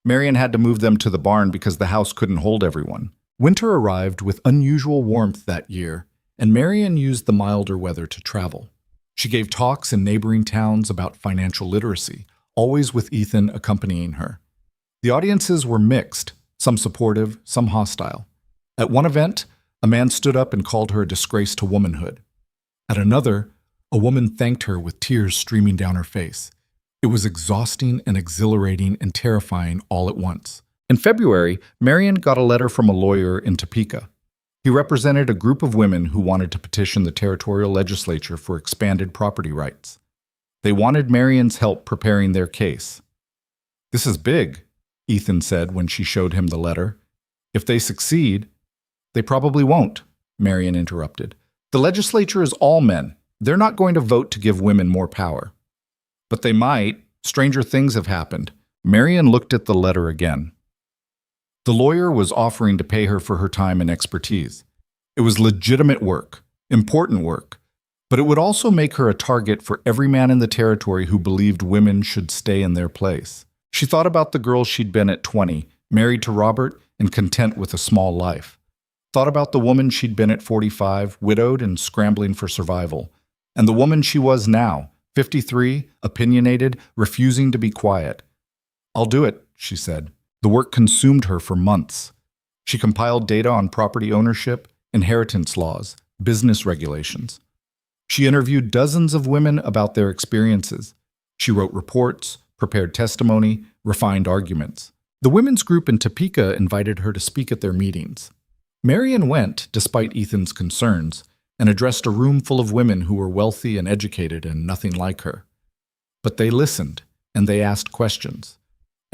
Marion had to move them to the barn because the house couldn't hold everyone. Winter arrived with unusual warmth that year, and Marion used the milder weather to travel. She gave talks in neighboring towns about financial literacy, always with Ethan accompanying her. The audiences were mixed, some supportive, some hostile. At one event, a man stood up and called her a disgrace to womanhood. At another, a woman thanked her with tears streaming down her face. It was exhausting and exhilarating and terrifying all at once. In February, Marion got a letter from a lawyer in Topeka. He represented a group of women who wanted to petition the territorial legislature for expanded property rights. They wanted Marion's help preparing their case. "This is big," Ethan said when she showed him the letter. "If they succeed—" "They probably won't," Marion interrupted. "The legislature is all men. They're not going to vote to give women more power." "But they might. Stranger things have happened." Marion looked at the letter again. The lawyer was offering to pay her for her time and expertise. It was legitimate work, important work, but it would also make her a target for every man in the territory who believed women should stay in their place. She thought about the girl she'd been at 20, married to Robert and content with a small life. Thought about the woman she'd been at 45, widowed and scrambling for survival. And the woman she was now, 53, opinionated, refusing to be quiet. "I'll do it," she said. The work consumed her for months. She compiled data on property ownership, inheritance laws, business regulations. She interviewed dozens of women about their experiences. She wrote reports, prepared testimony, refined arguments. The women's group in Topeka invited her to speak at their meetings. Marion went, despite Ethan's concerns, and addressed a room full of women who were wealthy and educated and nothing like her. But they listened, and they asked questions.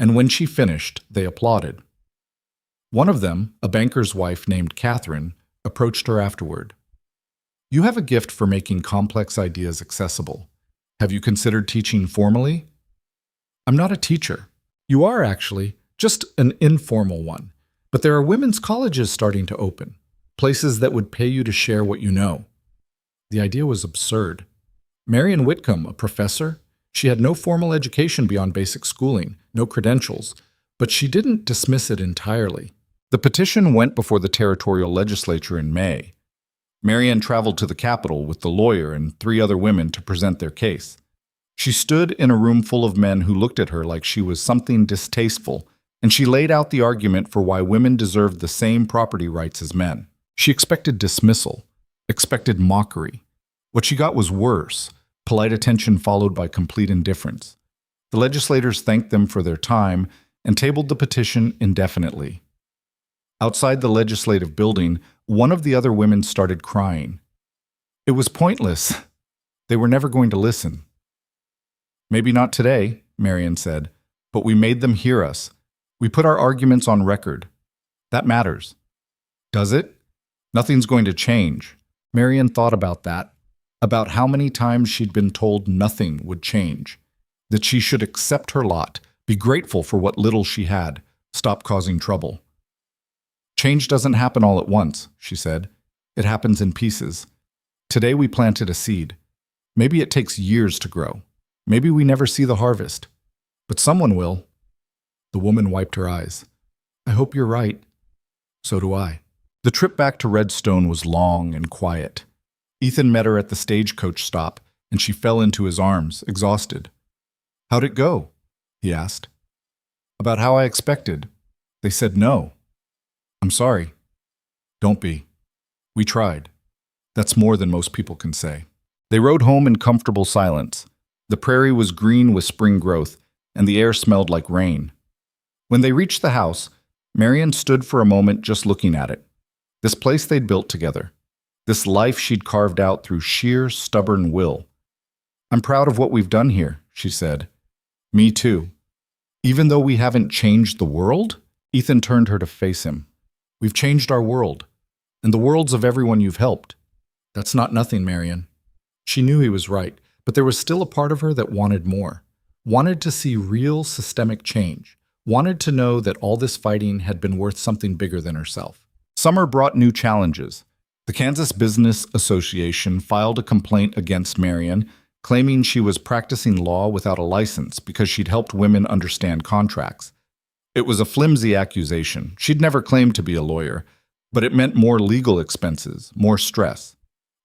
And when she finished, they applauded. One of them, a banker's wife named Catherine, approached her afterward. "You have a gift for making complex ideas accessible. Have you considered teaching formally?" "I'm not a teacher." "You are, actually, just an informal one. But there are women's colleges starting to open, places that would pay you to share what you know." The idea was absurd. Marion Whitcomb, a professor? She had no formal education beyond basic schooling, no credentials, but she didn't dismiss it entirely. The petition went before the territorial legislature in May. Marian traveled to the capital with the lawyer and 3 other women to present their case. She stood in a room full of men who looked at her like she was something distasteful, and she laid out the argument for why women deserved the same property rights as men. She expected dismissal, expected mockery. What she got was worse, polite attention followed by complete indifference. The legislators thanked them for their time and tabled the petition indefinitely. Outside the legislative building, one of the other women started crying. It was pointless. They were never going to listen. "Maybe not today," Marian said, "but we made them hear us. We put our arguments on record. That matters." "Does it? Nothing's going to change." Marian thought about that, about how many times she'd been told nothing would change, that she should accept her lot, be grateful for what little she had, stop causing trouble. "Change doesn't happen all at once," she said. "It happens in pieces. Today we planted a seed. Maybe it takes years to grow. Maybe we never see the harvest. But someone will." The woman wiped her eyes. "I hope you're right." "So do I." The trip back to Redstone was long and quiet. Ethan met her at the stagecoach stop, and she fell into his arms, exhausted. "How'd it go?" he asked. "About how I expected. They said no." "I'm sorry." "Don't be. We tried. That's more than most people can say." They rode home in comfortable silence. The prairie was green with spring growth, and the air smelled like rain. When they reached the house, Marian stood for a moment just looking at it. This place they'd built together. This life she'd carved out through sheer, stubborn will. "I'm proud of what we've done here," she said. "Me too." "Even though we haven't changed the world?" Ethan turned her to face him. "We've changed our world, and the worlds of everyone you've helped." "That's not nothing, Marian." She knew he was right, but there was still a part of her that wanted more. Wanted to see real systemic change. Wanted to know that all this fighting had been worth something bigger than herself. Summer brought new challenges. The Kansas Business Association filed a complaint against Marian, claiming she was practicing law without a license because she'd helped women understand contracts. It was a flimsy accusation. She'd never claimed to be a lawyer, but it meant more legal expenses, more stress.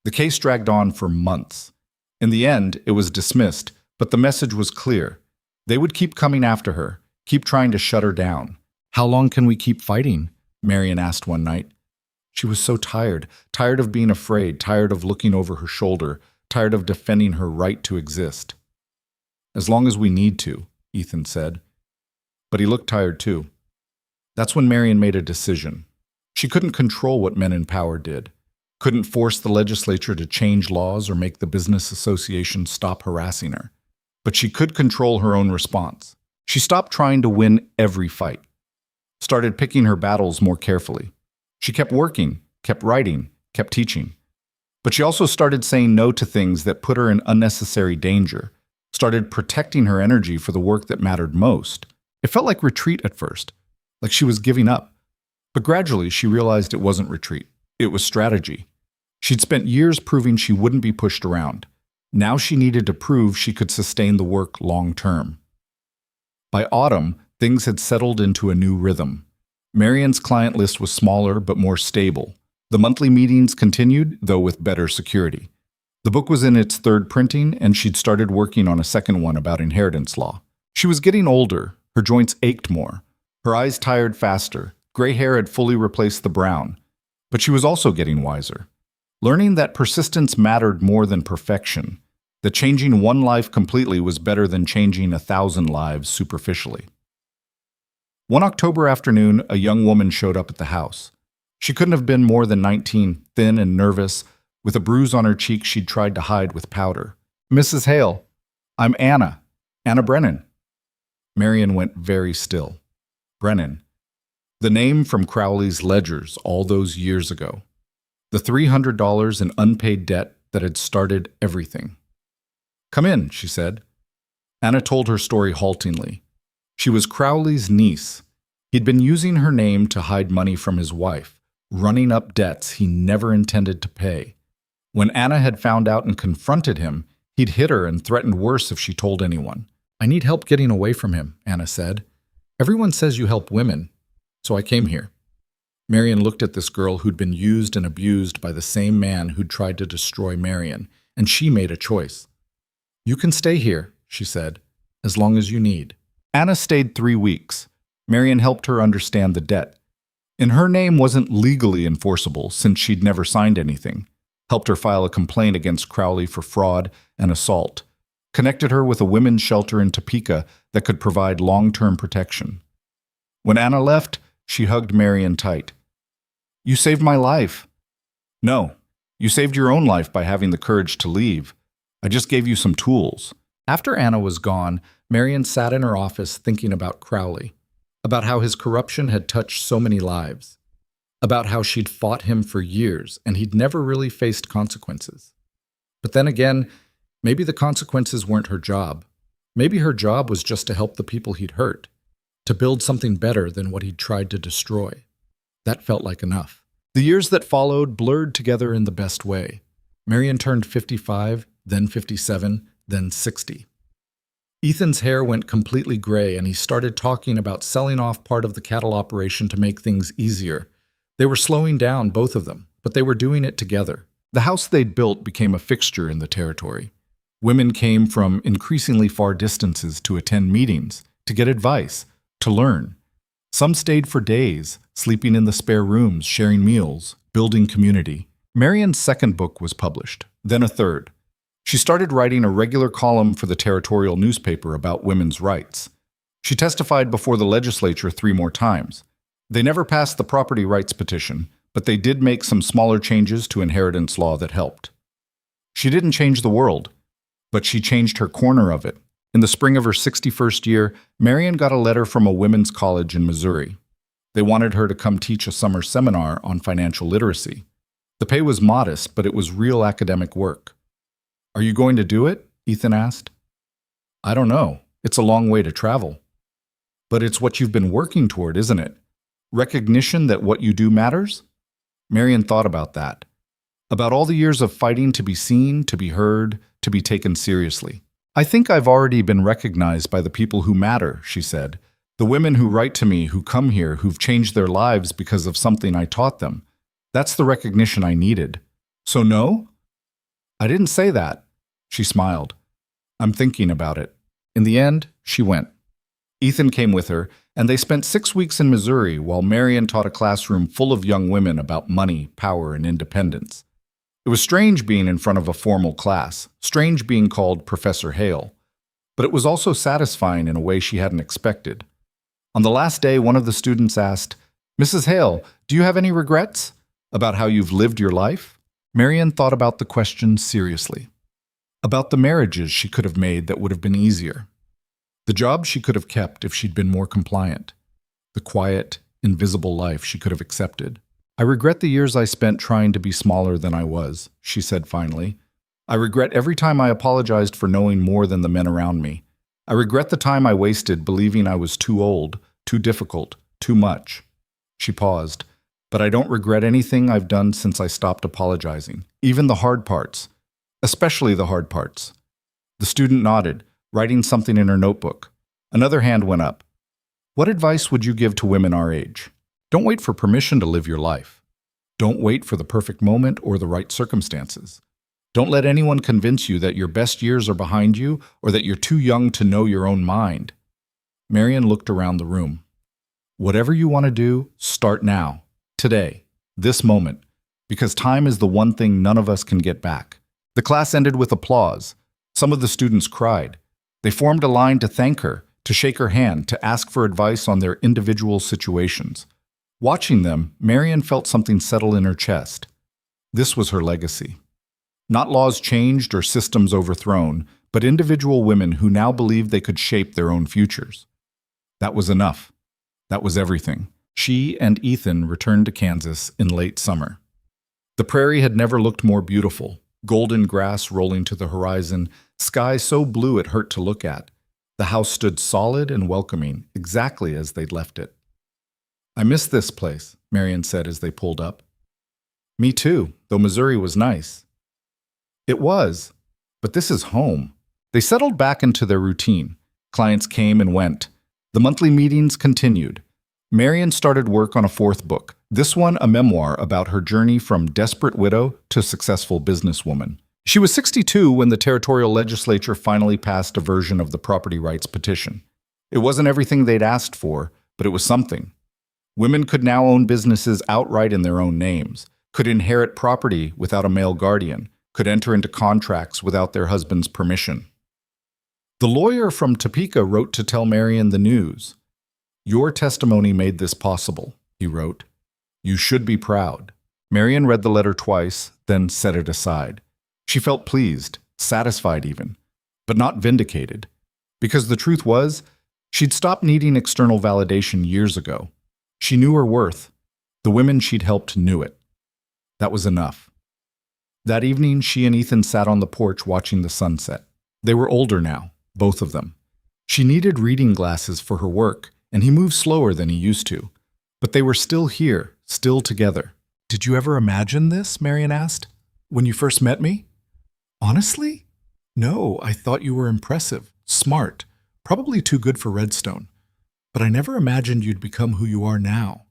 The case dragged on for months. In the end, it was dismissed, but the message was clear. They would keep coming after her, keep trying to shut her down. "How long can we keep fighting?" Marian asked one night. She was so tired, tired of being afraid, tired of looking over her shoulder, tired of defending her right to exist. "As long as we need to," Ethan said. But he looked tired too. That's when Marian made a decision. She couldn't control what men in power did. Couldn't force the legislature to change laws or make the business association stop harassing her. But she could control her own response. She stopped trying to win every fight. Started picking her battles more carefully. She kept working, kept writing, kept teaching. But she also started saying no to things that put her in unnecessary danger. Started protecting her energy for the work that mattered most. It felt like retreat at first, like she was giving up. But gradually she realized it wasn't retreat. It was strategy. She'd spent years proving she wouldn't be pushed around. Now she needed to prove she could sustain the work long term. By autumn, things had settled into a new rhythm. Marian's client list was smaller but more stable. The monthly meetings continued, though with better security. The book was in its 3rd printing, and she'd started working on a second one about inheritance law. She was getting older. Her joints ached more. Her eyes tired faster. Gray hair had fully replaced the brown. But she was also getting wiser. Learning that persistence mattered more than perfection. That changing one life completely was better than changing 1,000 lives superficially. One October afternoon, a young woman showed up at the house. She couldn't have been more than 19, thin and nervous, with a bruise on her cheek she'd tried to hide with powder. "Mrs. Hale, I'm Anna Brennan." Marian went very still. Brennan. The name from Crowley's ledgers all those years ago. The $300 in unpaid debt that had started everything. "Come in," she said. Anna told her story haltingly. She was Crowley's niece. He'd been using her name to hide money from his wife, running up debts he never intended to pay. When Anna had found out and confronted him, he'd hit her and threatened worse if she told anyone. "I need help getting away from him," Anna said. "Everyone says you help women, so I came here." Marion looked at this girl who'd been used and abused by the same man who'd tried to destroy Marion, and she made a choice. "You can stay here," she said, "as long as you need." Anna stayed 3 weeks. Marion helped her understand the debt. And her name wasn't legally enforceable since she'd never signed anything. Helped her file a complaint against Crowley for fraud and assault. Connected her with a women's shelter in Topeka that could provide long-term protection. When Anna left, she hugged Marion tight. "You saved my life." "No, you saved your own life by having the courage to leave. I just gave you some tools." After Anna was gone, Marion sat in her office thinking about Crowley, about how his corruption had touched so many lives, about how she'd fought him for years and he'd never really faced consequences. But then again, maybe the consequences weren't her job. Maybe her job was just to help the people he'd hurt, to build something better than what he'd tried to destroy. That felt like enough. The years that followed blurred together in the best way. Marion turned 55, then 57, then 60. Ethan's hair went completely gray, and he started talking about selling off part of the cattle operation to make things easier. They were slowing down, both of them, but they were doing it together. The house they'd built became a fixture in the territory. Women came from increasingly far distances to attend meetings, to get advice, to learn. Some stayed for days, sleeping in the spare rooms, sharing meals, building community. Marion's second book was published, then a third. She started writing a regular column for the territorial newspaper about women's rights. She testified before the legislature 3 more times. They never passed the property rights petition, but they did make some smaller changes to inheritance law that helped. She didn't change the world, but she changed her corner of it. In the spring of her 61st year, Marion got a letter from a women's college in Missouri. They wanted her to come teach a summer seminar on financial literacy. The pay was modest, but it was real academic work. "Are you going to do it?" Ethan asked. "I don't know. It's a long way to travel." "But it's what you've been working toward, isn't it? Recognition that what you do matters?" Marion thought about that. About all the years of fighting to be seen, to be heard, to be taken seriously. "I think I've already been recognized by the people who matter," she said. "The women who write to me, who come here, who've changed their lives because of something I taught them. That's the recognition I needed. So no?" "I didn't say that." She smiled. "I'm thinking about it." In the end, she went. Ethan came with her, and they spent 6 weeks in Missouri while Marion taught a classroom full of young women about money, power, and independence. It was strange being in front of a formal class, strange being called Professor Hale, but it was also satisfying in a way she hadn't expected. On the last day, one of the students asked, "Mrs. Hale, do you have any regrets about how you've lived your life?" Marion thought about the question seriously. About the marriages she could have made that would have been easier. The job she could have kept if she'd been more compliant. The quiet, invisible life she could have accepted. "I regret the years I spent trying to be smaller than I was," she said finally. "I regret every time I apologized for knowing more than the men around me. I regret the time I wasted believing I was too old, too difficult, too much." She paused. "But I don't regret anything I've done since I stopped apologizing, even the hard parts. Especially the hard parts." The student nodded, writing something in her notebook. Another hand went up. "What advice would you give to women our age? Don't wait for permission to live your life. Don't wait for the perfect moment or the right circumstances. Don't let anyone convince you that your best years are behind you or that you're too young to know your own mind." Marion looked around the room. "Whatever you want to do, start now, today, this moment, because time is the one thing none of us can get back." The class ended with applause. Some of the students cried. They formed a line to thank her, to shake her hand, to ask for advice on their individual situations. Watching them, Marion felt something settle in her chest. This was her legacy. Not laws changed or systems overthrown, but individual women who now believed they could shape their own futures. That was enough. That was everything. She and Ethan returned to Kansas in late summer. The prairie had never looked more beautiful. Golden grass rolling to the horizon, sky so blue it hurt to look at. The house stood solid and welcoming, exactly as they'd left it. "I miss this place," Marion said as they pulled up. "Me too, though Missouri was nice." "It was, but this is home." They settled back into their routine. Clients came and went. The monthly meetings continued. Marion started work on a fourth book, this one a memoir about her journey from desperate widow to successful businesswoman. She was 62 when the territorial legislature finally passed a version of the property rights petition. It wasn't everything they'd asked for, but it was something. Women could now own businesses outright in their own names, could inherit property without a male guardian, could enter into contracts without their husband's permission. The lawyer from Topeka wrote to tell Marion the news. "Your testimony made this possible," he wrote. "You should be proud." Marion read the letter twice, then set it aside. She felt pleased, satisfied even, but not vindicated, because the truth was, she'd stopped needing external validation years ago. She knew her worth. The women she'd helped knew it. That was enough. That evening, she and Ethan sat on the porch watching the sunset. They were older now, both of them. She needed reading glasses for her work, and he moved slower than he used to. But they were still here, still together. "Did you ever imagine this?" Marion asked. "When you first met me?" "Honestly? No, I thought you were impressive, smart, probably too good for Redstone. But I never imagined you'd become who you are now."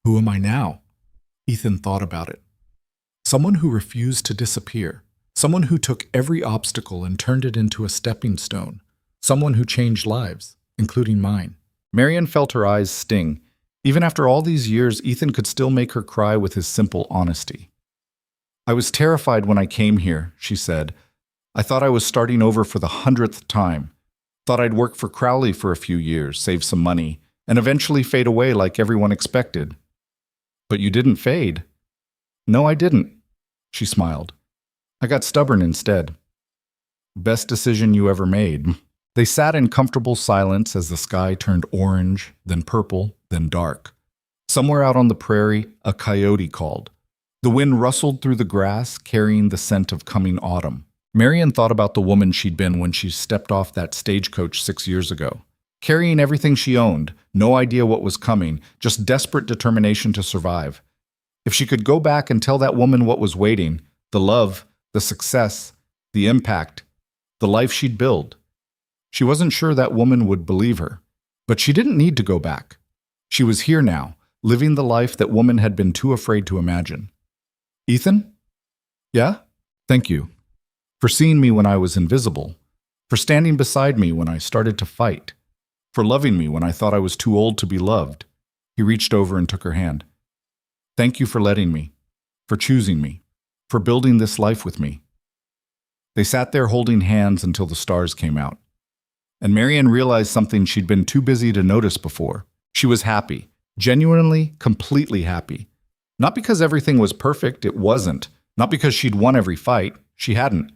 "Who am I now?" Ethan thought about it. Someone who refused to disappear. Someone who took every obstacle and turned it into a stepping stone. Someone who changed lives, including mine. Marion felt her eyes sting. Even after all these years, Ethan could still make her cry with his simple honesty. "I was terrified when I came here," she said. "I thought I was starting over for the 100th time. Thought I'd work for Crowley for a few years, save some money, and eventually fade away like everyone expected." "But you didn't fade." "No, I didn't," she smiled. "I got stubborn instead." "Best decision you ever made." They sat in comfortable silence as the sky turned orange, then purple, then dark. Somewhere out on the prairie, a coyote called. The wind rustled through the grass, carrying the scent of coming autumn. Marion thought about the woman she'd been when she stepped off that stagecoach 6 years ago. Carrying everything she owned, no idea what was coming, just desperate determination to survive. If she could go back and tell that woman what was waiting, the love, the success, the impact, the life she'd build. She wasn't sure that woman would believe her, but she didn't need to go back. She was here now, living the life that woman had been too afraid to imagine. "Ethan?" "Yeah? Thank you. For seeing me when I was invisible. For standing beside me when I started to fight. For loving me when I thought I was too old to be loved." He reached over and took her hand. "Thank you for letting me. For choosing me. For building this life with me." They sat there holding hands until the stars came out. And Marion realized something she'd been too busy to notice before. She was happy. Genuinely, completely happy. Not because everything was perfect, it wasn't. Not because she'd won every fight, she hadn't.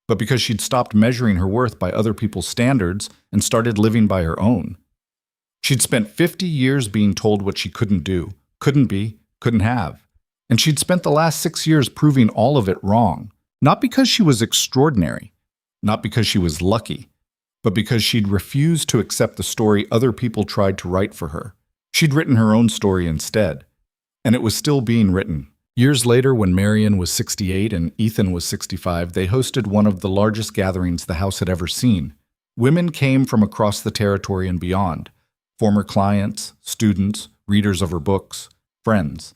But because she'd stopped measuring her worth by other people's standards and started living by her own. She'd spent 50 years being told what she couldn't do, couldn't be, couldn't have. And she'd spent the last 6 years proving all of it wrong. Not because she was extraordinary, not because she was lucky, but because she'd refused to accept the story other people tried to write for her. She'd written her own story instead. And it was still being written. Years later, when Marion was 68 and Ethan was 65, they hosted one of the largest gatherings the house had ever seen. Women came from across the territory and beyond. Former clients, students, readers of her books, friends.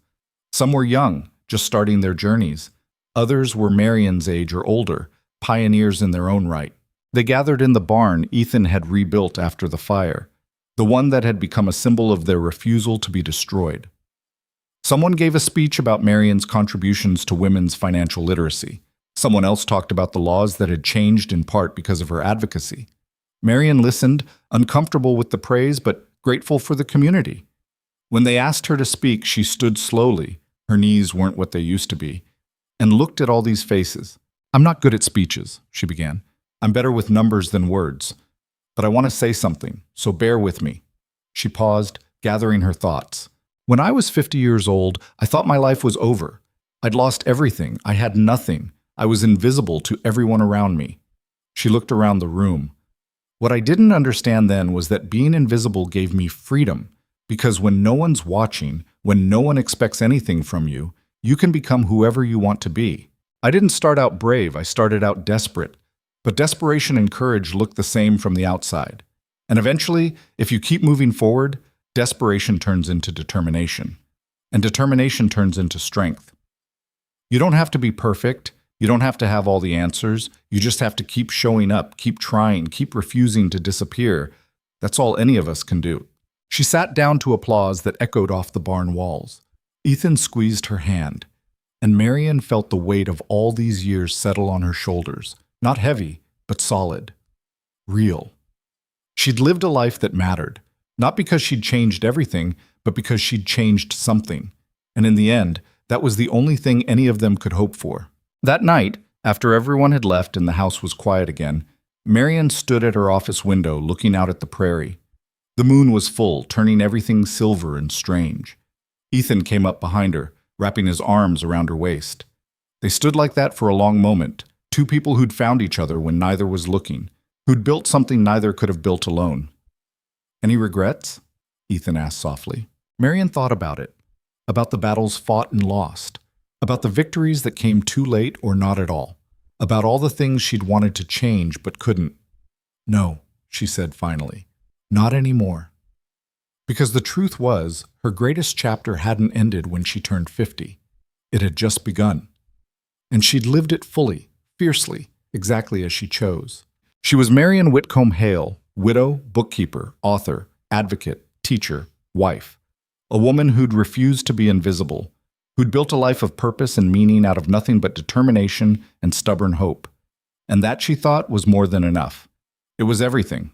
Some were young, just starting their journeys. Others were Marion's age or older, pioneers in their own right. They gathered in the barn Ethan had rebuilt after the fire, the one that had become a symbol of their refusal to be destroyed. Someone gave a speech about Marion's contributions to women's financial literacy. Someone else talked about the laws that had changed in part because of her advocacy. Marion listened, uncomfortable with the praise but grateful for the community. When they asked her to speak, she stood slowly, her knees weren't what they used to be, and looked at all these faces. "I'm not good at speeches," she began. "I'm better with numbers than words. But I want to say something, so bear with me." She paused, gathering her thoughts. "When I was 50 years old, I thought my life was over. I'd lost everything. I had nothing. I was invisible to everyone around me." She looked around the room. What I didn't understand then was that being invisible gave me freedom, because when no one's watching, when no one expects anything from you, you can become whoever you want to be. I didn't start out brave, I started out desperate. But desperation and courage look the same from the outside. And eventually, if you keep moving forward, Desperation turns into determination, and determination turns into strength. You don't have to be perfect. You don't have to have all the answers. You just have to keep showing up, keep trying, keep refusing to disappear. That's all any of us can do. She sat down to applause that echoed off the barn walls. Ethan squeezed her hand, and Marian felt the weight of all these years settle on her shoulders. Not heavy, but solid. Real. She'd lived a life that mattered, not because she'd changed everything, but because she'd changed something. And in the end, that was the only thing any of them could hope for. That night, after everyone had left and the house was quiet again, Marian stood at her office window looking out at the prairie. The moon was full, turning everything silver and strange. Ethan came up behind her, wrapping his arms around her waist. They stood like that for a long moment, two people who'd found each other when neither was looking, who'd built something neither could have built alone. "Any regrets?" Ethan asked softly. Marian thought about it, about the battles fought and lost, about the victories that came too late or not at all, about all the things she'd wanted to change but couldn't. "No," she said finally, "not anymore." Because the truth was, her greatest chapter hadn't ended when she turned 50. It had just begun. And she'd lived it fully, fiercely, exactly as she chose. She was Marian Whitcomb Hale, widow, bookkeeper, author, advocate, teacher, wife. A woman who'd refused to be invisible, who'd built a life of purpose and meaning out of nothing but determination and stubborn hope. And that, she thought, was more than enough. It was everything.